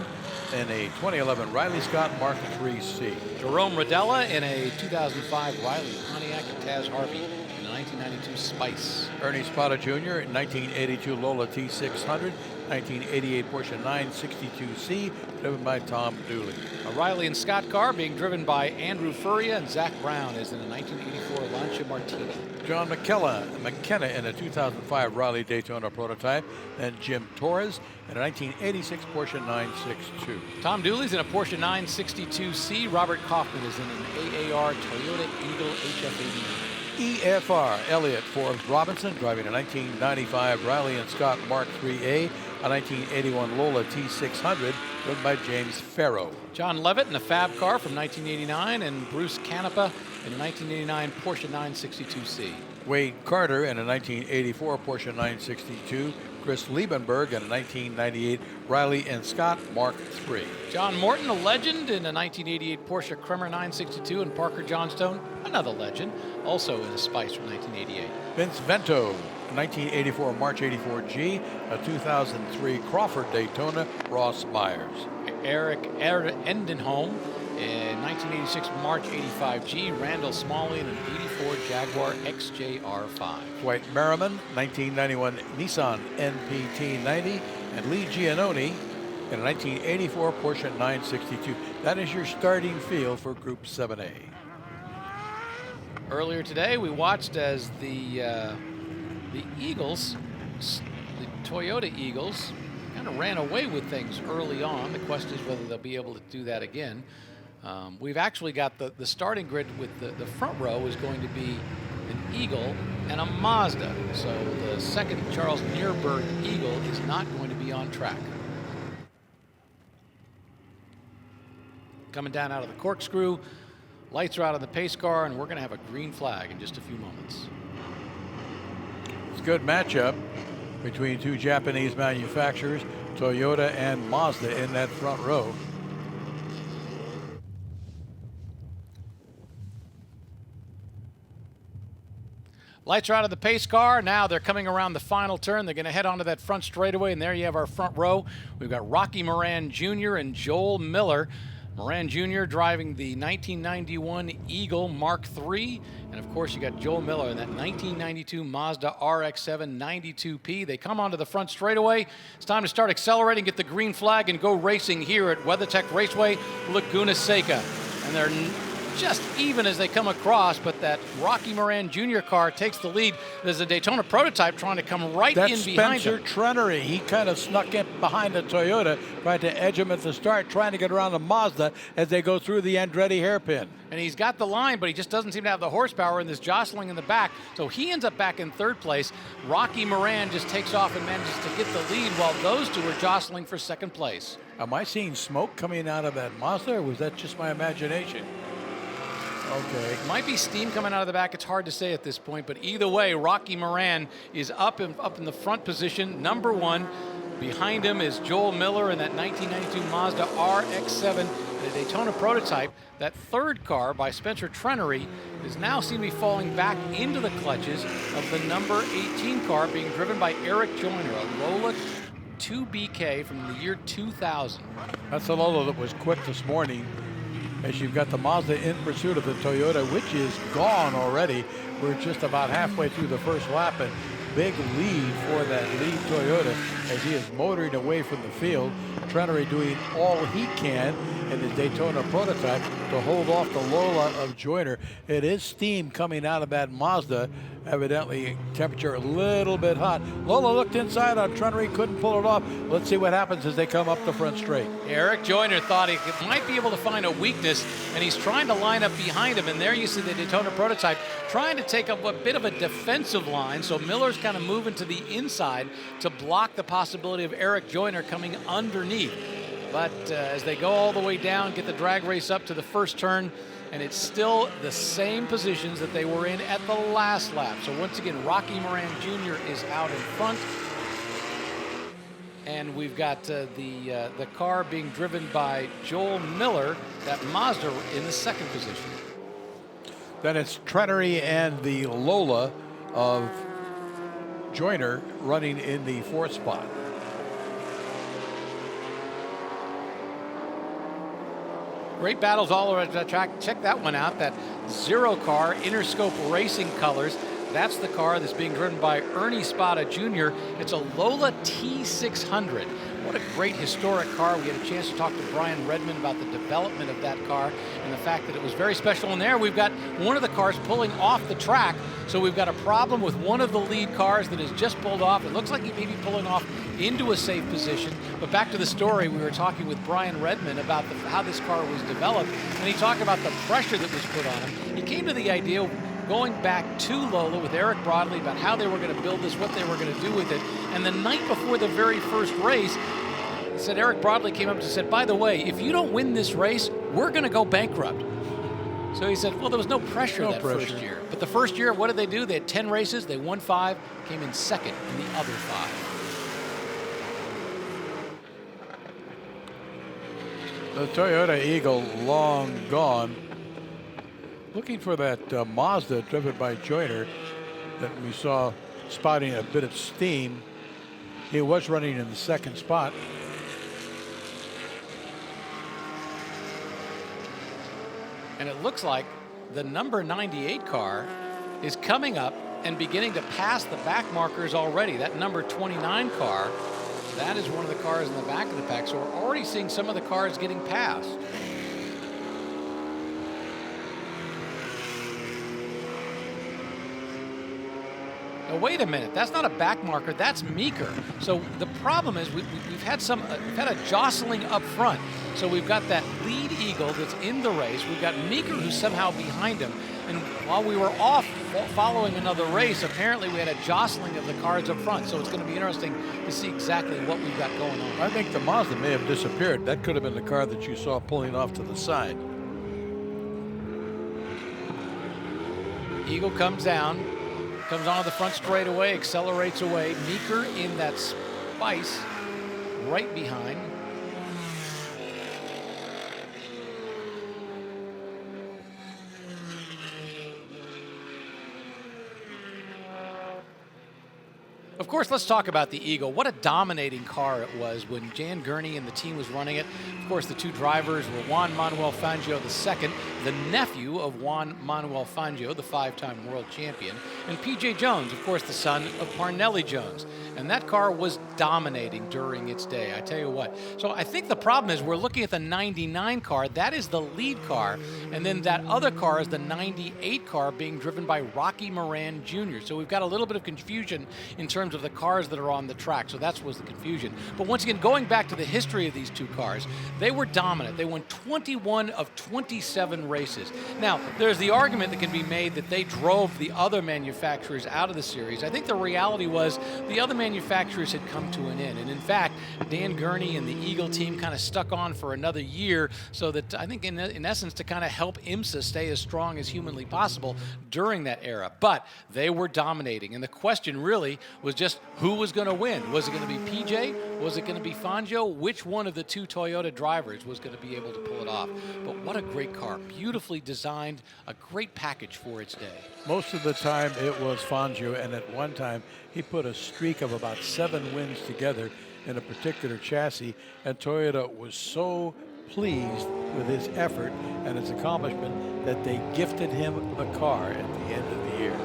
in a 2011 Riley Scott Mark IIIC. Jerome Rodella in a 2005 Riley Pontiac, and Taz Harvey in a 1992 Spice. Ernie Spada Jr. in 1982 Lola T600, 1988 Porsche 962C, driven by Tom Dooley. A Riley and Scott car being driven by Andrew Furia, and Zach Brown is in a 1984 Lancia Martini. John McKenna in a 2005 Riley Daytona Prototype, and Jim Torres in a 1986 Porsche 962. Tom Dooley's in a Porsche 962C. Robert Kaufman is in an AAR Toyota Eagle HF89. EFR Elliott Forbes Robinson driving a 1995 Riley and Scott Mark IIIA, a 1981 Lola T600 driven by James Farrow. John Levitt in a Fab car from 1989, and Bruce Canepa in a 1989 Porsche 962C. Wade Carter in a 1984 Porsche 962. Chris Liebenberg in a 1998 Riley and Scott Mark III. John Morton, a legend, in a 1988 Porsche Kremer 962, and Parker Johnstone, another legend, also in a Spice from 1988. Vince Vento, a 1984 March 84G, a 2003 Crawford Daytona Ross Myers. Eric Endenholm in 1986 March 85G, Randall Smalley in an 84 Jaguar XJR5. Dwight Merriman, 1991 Nissan NPT 90, and Lee Giannone in a 1984 Porsche 962. That is your starting field for Group 7A. Earlier today, we watched as the Eagles, the Toyota Eagles, kind of ran away with things early on. The question is whether they'll be able to do that again. We've actually got the starting grid with the front row is going to be an Eagle and a Mazda. So the second Charles Neerberg Eagle is not going to be on track. Coming down out of the corkscrew, lights are out on the pace car, and we're going to have a green flag in just a few moments. It's a good matchup between two Japanese manufacturers, Toyota and Mazda, in that front row. Lights are out of the pace car. Now they're coming around the final turn. They're going to head onto that front straightaway, and there you have our front row. We've got Rocky Moran Jr. and Joel Miller. Moran Jr. driving the 1991 Eagle Mark III. And, of course, you got Joel Miller in that 1992 Mazda RX-7 92P. They come onto the front straightaway. It's time to start accelerating, get the green flag, and go racing here at WeatherTech Raceway, Laguna Seca. And they're just even as they come across, but that Rocky Moran Jr. car takes the lead. There's a Daytona Prototype trying to come right in behind him. Spencer Trenery. He kind of snuck in behind the Toyota, tried to edge him at the start, trying to get around the Mazda as they go through the Andretti hairpin. And he's got the line, but he just doesn't seem to have the horsepower in this jostling in the back. So he ends up back in third place. Rocky Moran just takes off and manages to get the lead while those two are jostling for second place. Am I seeing smoke coming out of that Mazda, or was that just my imagination? Okay. Might be steam coming out of the back. It's hard to say at this point, but either way, Rocky Moran is up in the front position, number 1. Behind him is Joel Miller in that 1992 Mazda RX-7 and a Daytona Prototype. That third car by Spencer Trenery is now seen to be falling back into the clutches of the number 18 car being driven by Eric Joyner, a Lola 2BK from the year 2000. That's the Lola that was quick this morning, as you've got the Mazda in pursuit of the Toyota, which is gone already. We're just about halfway through the first lap, and big lead for that lead Toyota as he is motoring away from the field. Trenery doing all he can in the Daytona Prototype to hold off the Lola of Joyner. It is steam coming out of that Mazda. Evidently temperature a little bit hot. Lola looked inside on Trenery, couldn't pull it off. Let's see what happens as they come up the front straight. Eric Joyner thought he might be able to find a weakness, and he's trying to line up behind him. And there you see the Daytona Prototype trying to take up a bit of a defensive line. So Miller's kind of moving to the inside to block the possibility of Eric Joyner coming underneath. But as they go all the way down, get the drag race up to the first turn, and it's still the same positions that they were in at the last lap. So once again, Rocky Moran Jr. is out in front. And we've got the car being driven by Joel Miller, that Mazda, in the second position. Then it's Trenery and the Lola of Joyner running in the fourth spot. Great battles all over the track. Check that one out, that Zero car, Interscope Racing colors. That's the car that's being driven by Ernie Spada Jr. It's a Lola T600. What a great historic car. We had a chance to talk to Brian Redmond about the development of that car and the fact that it was very special. And there we've got one of the cars pulling off the track. So we've got a problem with one of the lead cars that has just pulled off. It looks like he may be pulling off into a safe position. But back to the story, we were talking with Brian Redmond about how this car was developed. And he talked about the pressure that was put on him. He came to the idea going back to Lola with Eric Broadley about how they were going to build this, what they were going to do with it. And the night before the very first race, he said Eric Broadley came up and said, by the way, if you don't win this race, we're going to go bankrupt. So he said, well, there was no pressure first year. But the first year, what did they do? They had 10 races. They won 5, came in second in the other 5. The Toyota Eagle long gone. Looking for that Mazda driven by Joyner that we saw spouting a bit of steam. He was running in the second spot. And it looks like the number 98 car is coming up and beginning to pass the back markers already. That number 29 car, that is one of the cars in the back of the pack. So we're already seeing some of the cars getting passed. Now, wait a minute, that's not a back marker, that's Meeker. So the problem is we've had a jostling up front. So we've got that lead Eagle that's in the race. We've got Meeker who's somehow behind him. And while we were off following another race, apparently we had a jostling of the cars up front. So it's going to be interesting to see exactly what we've got going on. I think the Mazda may have disappeared. That could have been the car that you saw pulling off to the side. Eagle comes down. Comes onto the front straightaway, accelerates away. Meeker in that Spice right behind. Of course, let's talk about the Eagle. What a dominating car it was when Jan Gurney and the team was running it. Of course, the two drivers were Juan Manuel Fangio II, the nephew of Juan Manuel Fangio, the 5-time world champion, and P.J. Jones, of course, the son of Parnelli Jones. And that car was dominating during its day, I tell you what. So I think the problem is we're looking at the 99 car. That is the lead car. And then that other car is the 98 car being driven by Rocky Moran Jr. So we've got a little bit of confusion in terms of the cars that are on the track. So that was the confusion. But once again, going back to the history of these two cars, they were dominant. They won 21 of 27 races. Now, there's the argument that can be made that they drove the other manufacturers out of the series. I think the reality was the other manufacturers had come to an end. And in fact, Dan Gurney and the Eagle team kind of stuck on for another year, so that I think in essence to kind of help IMSA stay as strong as humanly possible during that era. But they were dominating, and the question really was just who was going to win. Was it going to be PJ? Was it going to be Fangio? Which one of the two Toyota drivers was going to be able to pull it off? But what a great car, beautifully designed, a great package for its day. Most of the time it was Fangio, and at one time he put a streak of about 7 wins together in a particular chassis, and Toyota was so pleased with his effort and his accomplishment that they gifted him a car at the end of the year.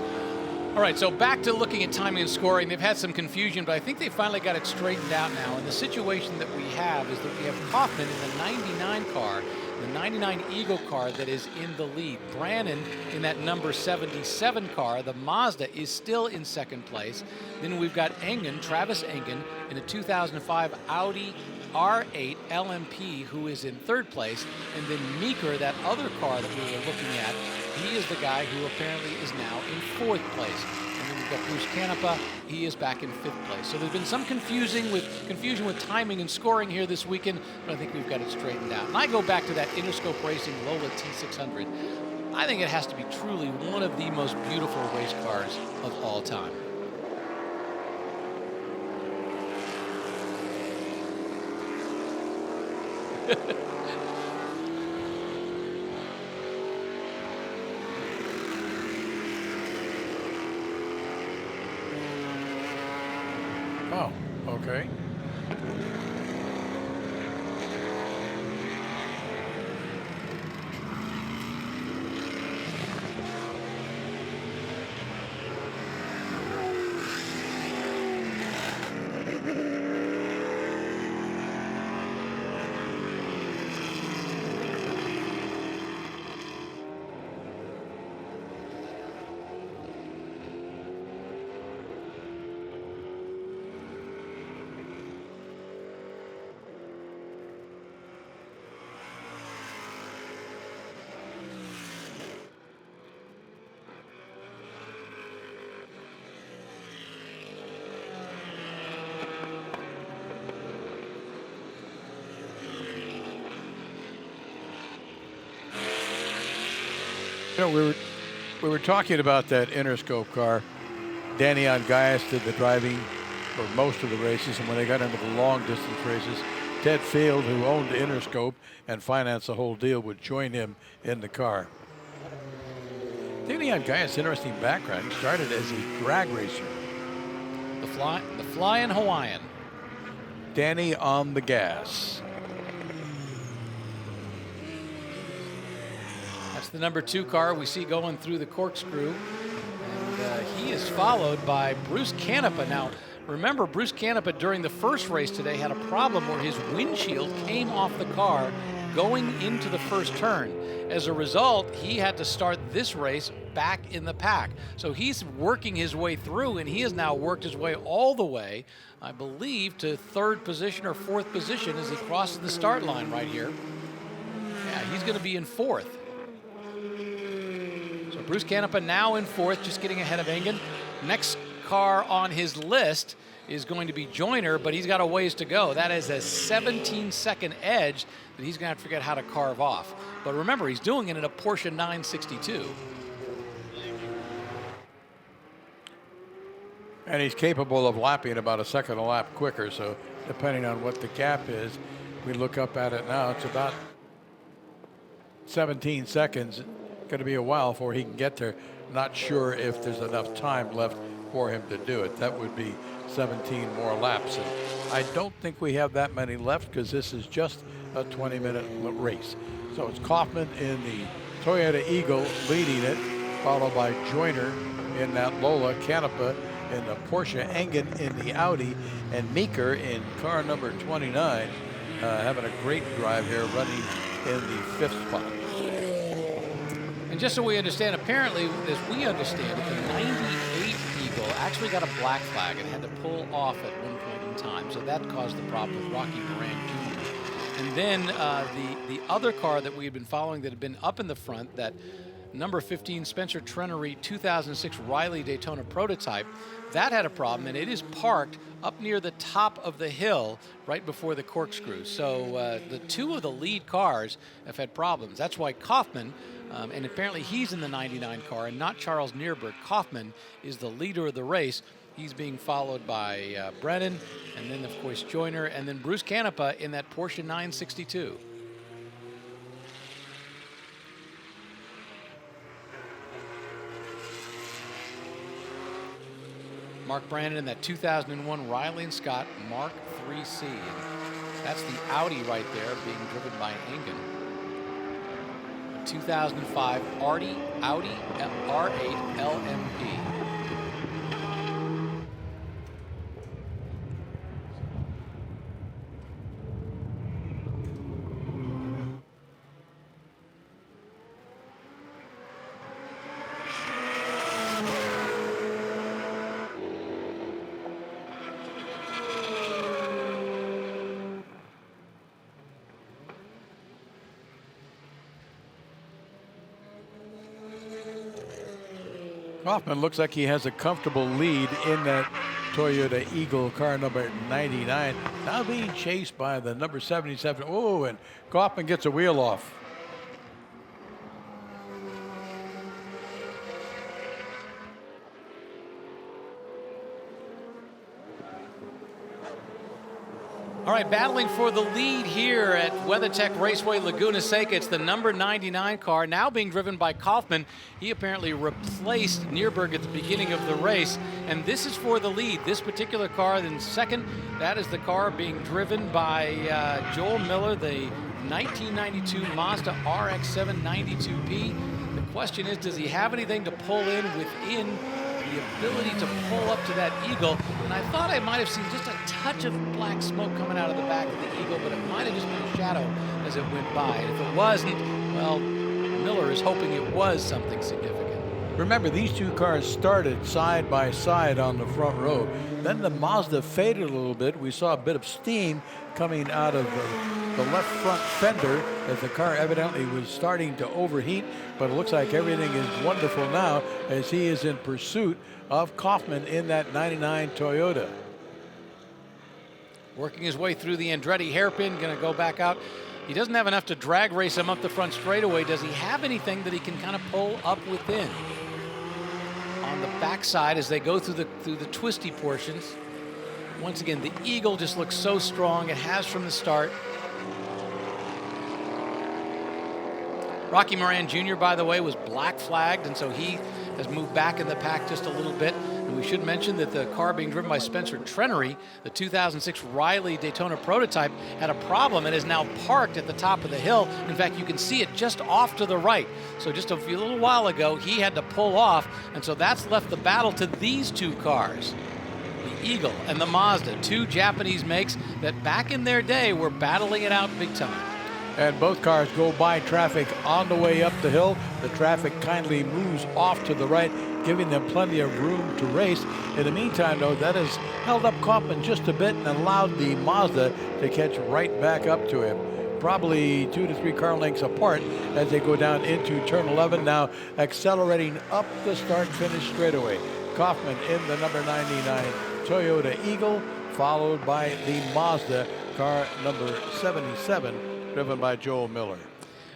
All right, so back to looking at timing and scoring. They've had some confusion, but I think they finally got it straightened out now. And the situation that we have is that we have Kaufman in the 99 car, the 99 Eagle car that is in the lead. Brannon in that number 77 car, the Mazda, is still in second place. Then we've got Engen, Travis Engen, in a 2005 Audi R8 LMP, who is in third place. And then Meeker, that other car that we were looking at, he is the guy who apparently is now in fourth place. And then we've got Bruce Canepa, he is back in fifth place. So there's been some confusion with timing and scoring here this weekend, but I think we've got it straightened out. And I go back to that Interscope Racing Lola T600. I think it has to be truly one of the most beautiful race cars of all time. Oh, okay. You know, we were talking about that Interscope car. Danny Ongaias did the driving for most of the races, and when they got into the long distance races, Ted Field, who owned Interscope and financed the whole deal, would join him in the car. Danny Ongaias, interesting background. He started as a drag racer. The flying Hawaiian. Danny on the gas. That's the number 2 car we see going through the corkscrew. And he is followed by Bruce Canepa. Now, remember, Bruce Canepa during the first race today had a problem where his windshield came off the car going into the first turn. As a result, he had to start this race back in the pack. So he's working his way through, and he has now worked his way all the way, I believe, to third position or fourth position as he crosses the start line right here. Yeah, he's going to be in fourth. So Bruce Canepa now in fourth, just getting ahead of Engen. Next car on his list is going to be Joyner, but he's got a ways to go. That is a 17-second edge that he's going to have to figure out how to carve off. But remember, he's doing it in a Porsche 962. And he's capable of lapping about a second a lap quicker, so depending on what the gap is, we look up at it now, it's about 17 seconds. Going to be a while before he can get there. Not sure if there's enough time left for him to do it. That would be 17 more laps. And I don't think we have that many left because this is just a 20-minute race. So it's Kaufman in the Toyota Eagle leading it, followed by Joyner in that Lola, Canepa in the Porsche, Engen in the Audi, and Meeker in car number 29, having a great drive here, running in the 5th spot. And just so we understand, apparently, as we understand it, the 98 Eagle actually got a black flag and had to pull off at one point in time. So that caused the problem with Rocky Moran Jr. And then the other car that we had been following that had been up in the front, that number 15 Spencer Trenery 2006 Riley Daytona Prototype, that had a problem, and it is parked up near the top of the hill right before the corkscrew. So the two of the lead cars have had problems. That's why Kaufman, and apparently he's in the 99 car and not Charles Nierberg. Kaufman is the leader of the race. He's being followed by Brennan, and then, of course, Joyner, and then Bruce Canepa in that Porsche 962. Mark Brandon in that 2001 Riley and Scott Mark 3C. And that's the Audi right there being driven by Engen. 2005 Audi R8 LMP. Kaufman looks like he has a comfortable lead in that Toyota Eagle car number 99. Now being chased by the number 77. Oh, and Kaufman gets a wheel off. All right, battling for the lead here at WeatherTech Raceway Laguna Seca. It's the number 99 car, now being driven by Kaufman. He apparently replaced Nierberg at the beginning of the race, and this is for the lead. This particular car, then second, that is the car being driven by Joel Miller, the 1992 Mazda RX-7 92P. The question is, does he have anything to pull in within the ability to pull up to that Eagle? And I thought I might have seen just a touch of black smoke coming out of the back of the Eagle, but it might have just been a shadow as it went by. And if it wasn't, well, Miller is hoping it was something significant. Remember, these two cars started side by side on the front row. Then the Mazda faded a little bit. We saw a bit of steam coming out of the left front fender as the car evidently was starting to overheat, but it looks like everything is wonderful now as he is in pursuit of Kaufman in that 99 Toyota. Working his way through the Andretti hairpin, going to go back out. He doesn't have enough to drag race him up the front straightaway. Does he have anything that he can kind of pull up within? On the backside as they go through the twisty portions. Once again, the Eagle just looks so strong. It has from the start. Rocky Moran Jr., by the way, was black flagged, and so he has moved back in the pack just a little bit. And we should mention that the car being driven by Spencer Trenery, the 2006 Riley Daytona Prototype, had a problem and is now parked at the top of the hill. In fact, you can see it just off to the right. So just a little while ago, he had to pull off, and so that's left the battle to these two cars. The Eagle and the Mazda, two Japanese makes that back in their day were battling it out big time. And both cars go by traffic on the way up the hill. The traffic kindly moves off to the right, giving them plenty of room to race. In the meantime, though, that has held up Kaufman just a bit and allowed the Mazda to catch right back up to him. Probably 2 to 3 car lengths apart as they go down into turn 11, now accelerating up the start-finish straightaway. Kaufman in the number 99 Toyota Eagle, followed by the Mazda car number 77, driven by Joel Miller.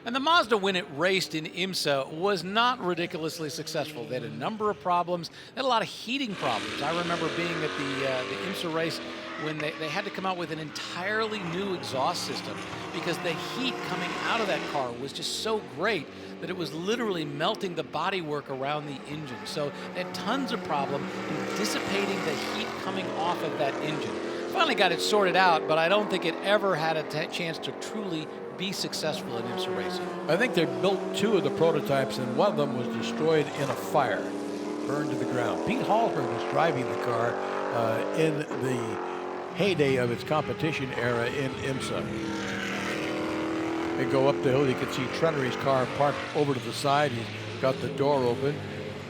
And the Mazda, when it raced in IMSA, was not ridiculously successful. They had a number of problems. They had a lot of heating problems. I remember being at the IMSA race when they had to come out with an entirely new exhaust system because the heat coming out of that car was just so great that it was literally melting the bodywork around the engine. So they had tons of problem in dissipating the heat coming off of that engine. Finally got it sorted out, but I don't think it ever had a chance to truly be successful in IMSA racing. I think they built 2 of the prototypes, and one of them was destroyed in a fire, burned to the ground. Pete Hallberg was driving the car in the heyday of its competition era in IMSA. They go up the hill. You can see Trenery's car parked over to the side. He's got the door open,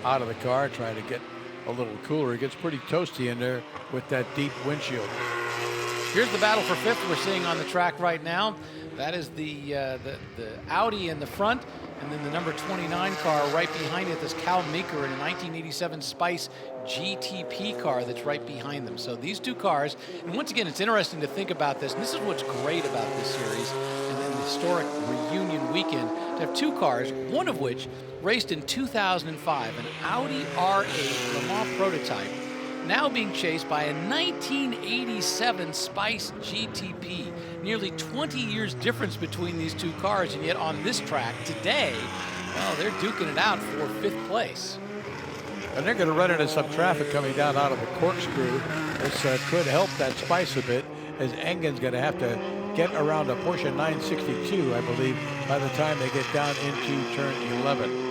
out of the car, trying to get a little cooler. It gets pretty toasty in there with that deep windshield. Here's the battle for fifth we're seeing on the track right now. That is the Audi in the front, and then the number 29 car right behind it, this Cal Meeker in a 1987 Spice GTP car that's right behind them. So these two cars, and once again, it's interesting to think about this, and this is what's great about this series, and then the historic reunion weekend, to have two cars, one of which raced in 2005, an Audi R8 Le Mans prototype, now being chased by a 1987 Spice GTP. Nearly 20 years difference between these two cars, and yet on this track today, well, they're duking it out for fifth place. And they're going to run into some traffic coming down out of the corkscrew. This could help that Spice a bit, as Engen's going to have to get around a Porsche 962, I believe, by the time they get down into turn 11.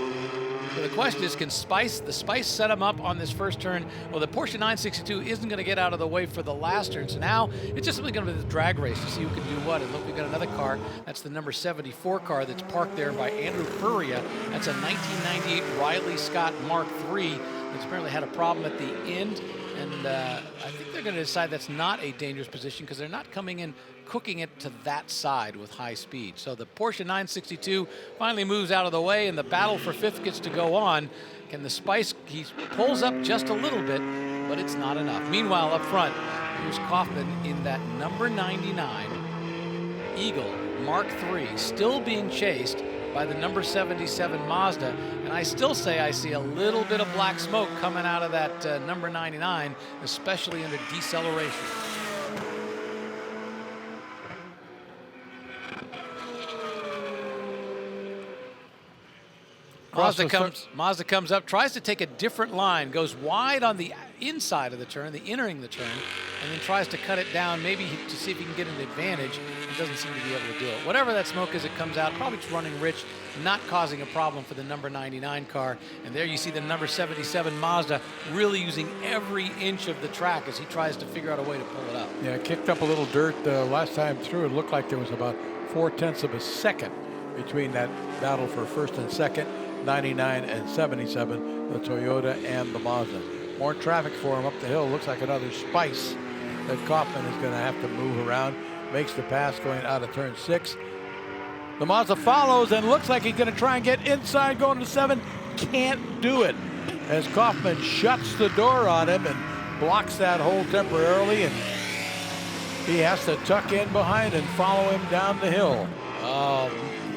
So the question is, can the Spice set them up on this first turn? Well, the Porsche 962 isn't going to get out of the way for the last turn, so now it's just simply going to be the drag race to see who can do what. And look, we've got another car. That's the number 74 car that's parked there by Andrew Furia. That's a 1998 Riley Scott Mark III that's apparently had a problem at the end. And I think they're going to decide that's not a dangerous position because they're not coming in cooking it to that side with high speed. So the Porsche 962 finally moves out of the way, and the battle for fifth gets to go on. Can the Spice, he pulls up just a little bit, but it's not enough. Meanwhile, up front, here's Kaufman in that number 99 Eagle Mark III, still being chased by the number 77 Mazda. And I still say I see a little bit of black smoke coming out of that number 99, especially under deceleration. Mazda comes up, tries to take a different line, goes wide on the inside of the turn, entering the turn, and then tries to cut it down, maybe to see if he can get an advantage, and doesn't seem to be able to do it. Whatever that smoke is, it comes out, probably it's running rich, not causing a problem for the number 99 car. And there you see the number 77 Mazda really using every inch of the track as he tries to figure out a way to pull it up. Yeah, kicked up a little dirt last time through. It looked like there was about 0.4 of a second between that battle for first and second. 99 and 77, the Toyota and the Mazda. More traffic for him up the hill. Looks like another Spice that Kaufman is going to have to move around. Makes the pass going out of turn 6. The Mazda follows and looks like he's going to try and get inside going to 7. Can't do it as Kaufman shuts the door on him and blocks that hole temporarily, and he has to tuck in behind and follow him down the hill.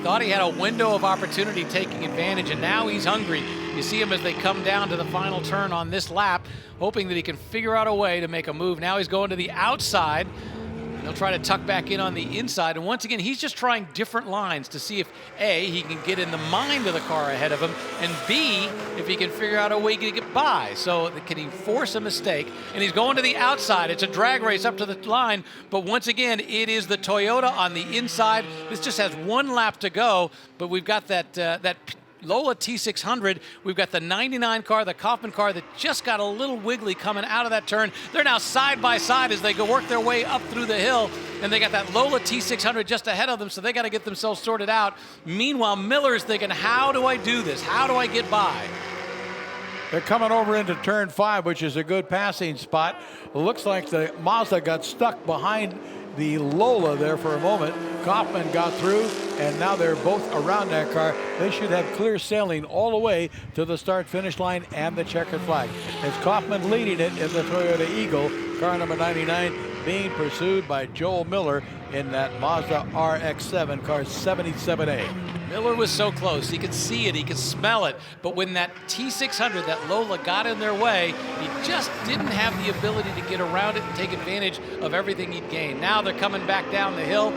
Thought he had a window of opportunity taking advantage, and now he's hungry. You see him as they come down to the final turn on this lap, hoping that he can figure out a way to make a move. Now he's going to the outside. He'll try to tuck back in on the inside, and once again, he's just trying different lines to see if A, he can get in the mind of the car ahead of him, and B, if he can figure out a way to get by. So can he force a mistake? And he's going to the outside. It's a drag race up to the line, but once again, it is the Toyota on the inside. This just has one lap to go, but we've got that Lola T600. We've got the 99 car, the Kaufman car that just got a little wiggly coming out of that turn. They're now side by side as they go work their way up through the hill, and they got that Lola T600 just ahead of them, so they got to get themselves sorted out. Meanwhile, Miller's thinking, how do I do this? How do I get by? They're coming over into turn 5, which is a good passing spot. It looks like the Mazda got stuck behind the Lola there for a moment. Kaufman got through, and now they're both around that car. They should have clear sailing all the way to the start-finish line and the checkered flag. As Kaufman leading it in the Toyota Eagle, car number 99 being pursued by Joel Miller in that Mazda RX-7, car 77A. Miller was so close. He could see it, he could smell it, but when that T600, that Lola, got in their way, he just didn't have the ability to get around it and take advantage of everything he'd gained. Now they're coming back down the hill.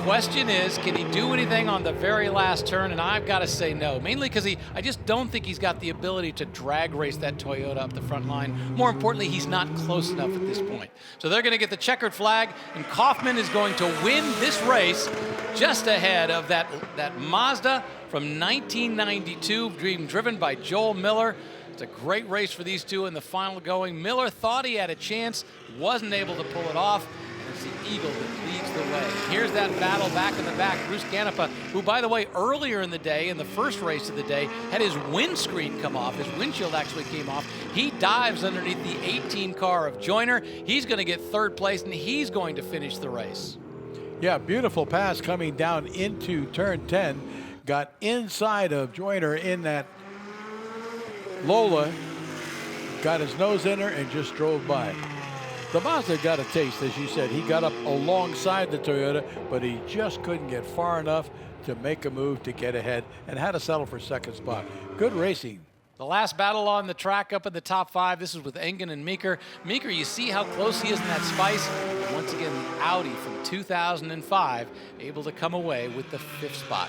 Question is, can he do anything on the very last turn? And I've got to say no, mainly because I just don't think he's got the ability to drag race that Toyota up the front line. More importantly, he's not close enough at this point. So they're going to get the checkered flag, and Kaufman is going to win this race just ahead of that Mazda from 1992, being driven by Joel Miller. It's a great race for these two in the final going. Miller thought he had a chance, wasn't able to pull it off. It's the Eagle that leads the way. Here's that battle back in the back. Bruce Canepa, who, by the way, earlier in the day, in the first race of the day, had his windscreen come off. His windshield actually came off. He dives underneath the 18 car of Joyner. He's going to get third place, and he's going to finish the race. Yeah, beautiful pass coming down into turn 10. Got inside of Joyner in that Lola. Got his nose in her and just drove by. The Mazda got a taste, as you said. He got up alongside the Toyota, but he just couldn't get far enough to make a move to get ahead and had to settle for second spot. Good racing. The last battle on the track up in the top 5. This is with Engen and Meeker. Meeker, you see how close he is in that Spice. Once again, the Audi from 2005 able to come away with the 5th spot.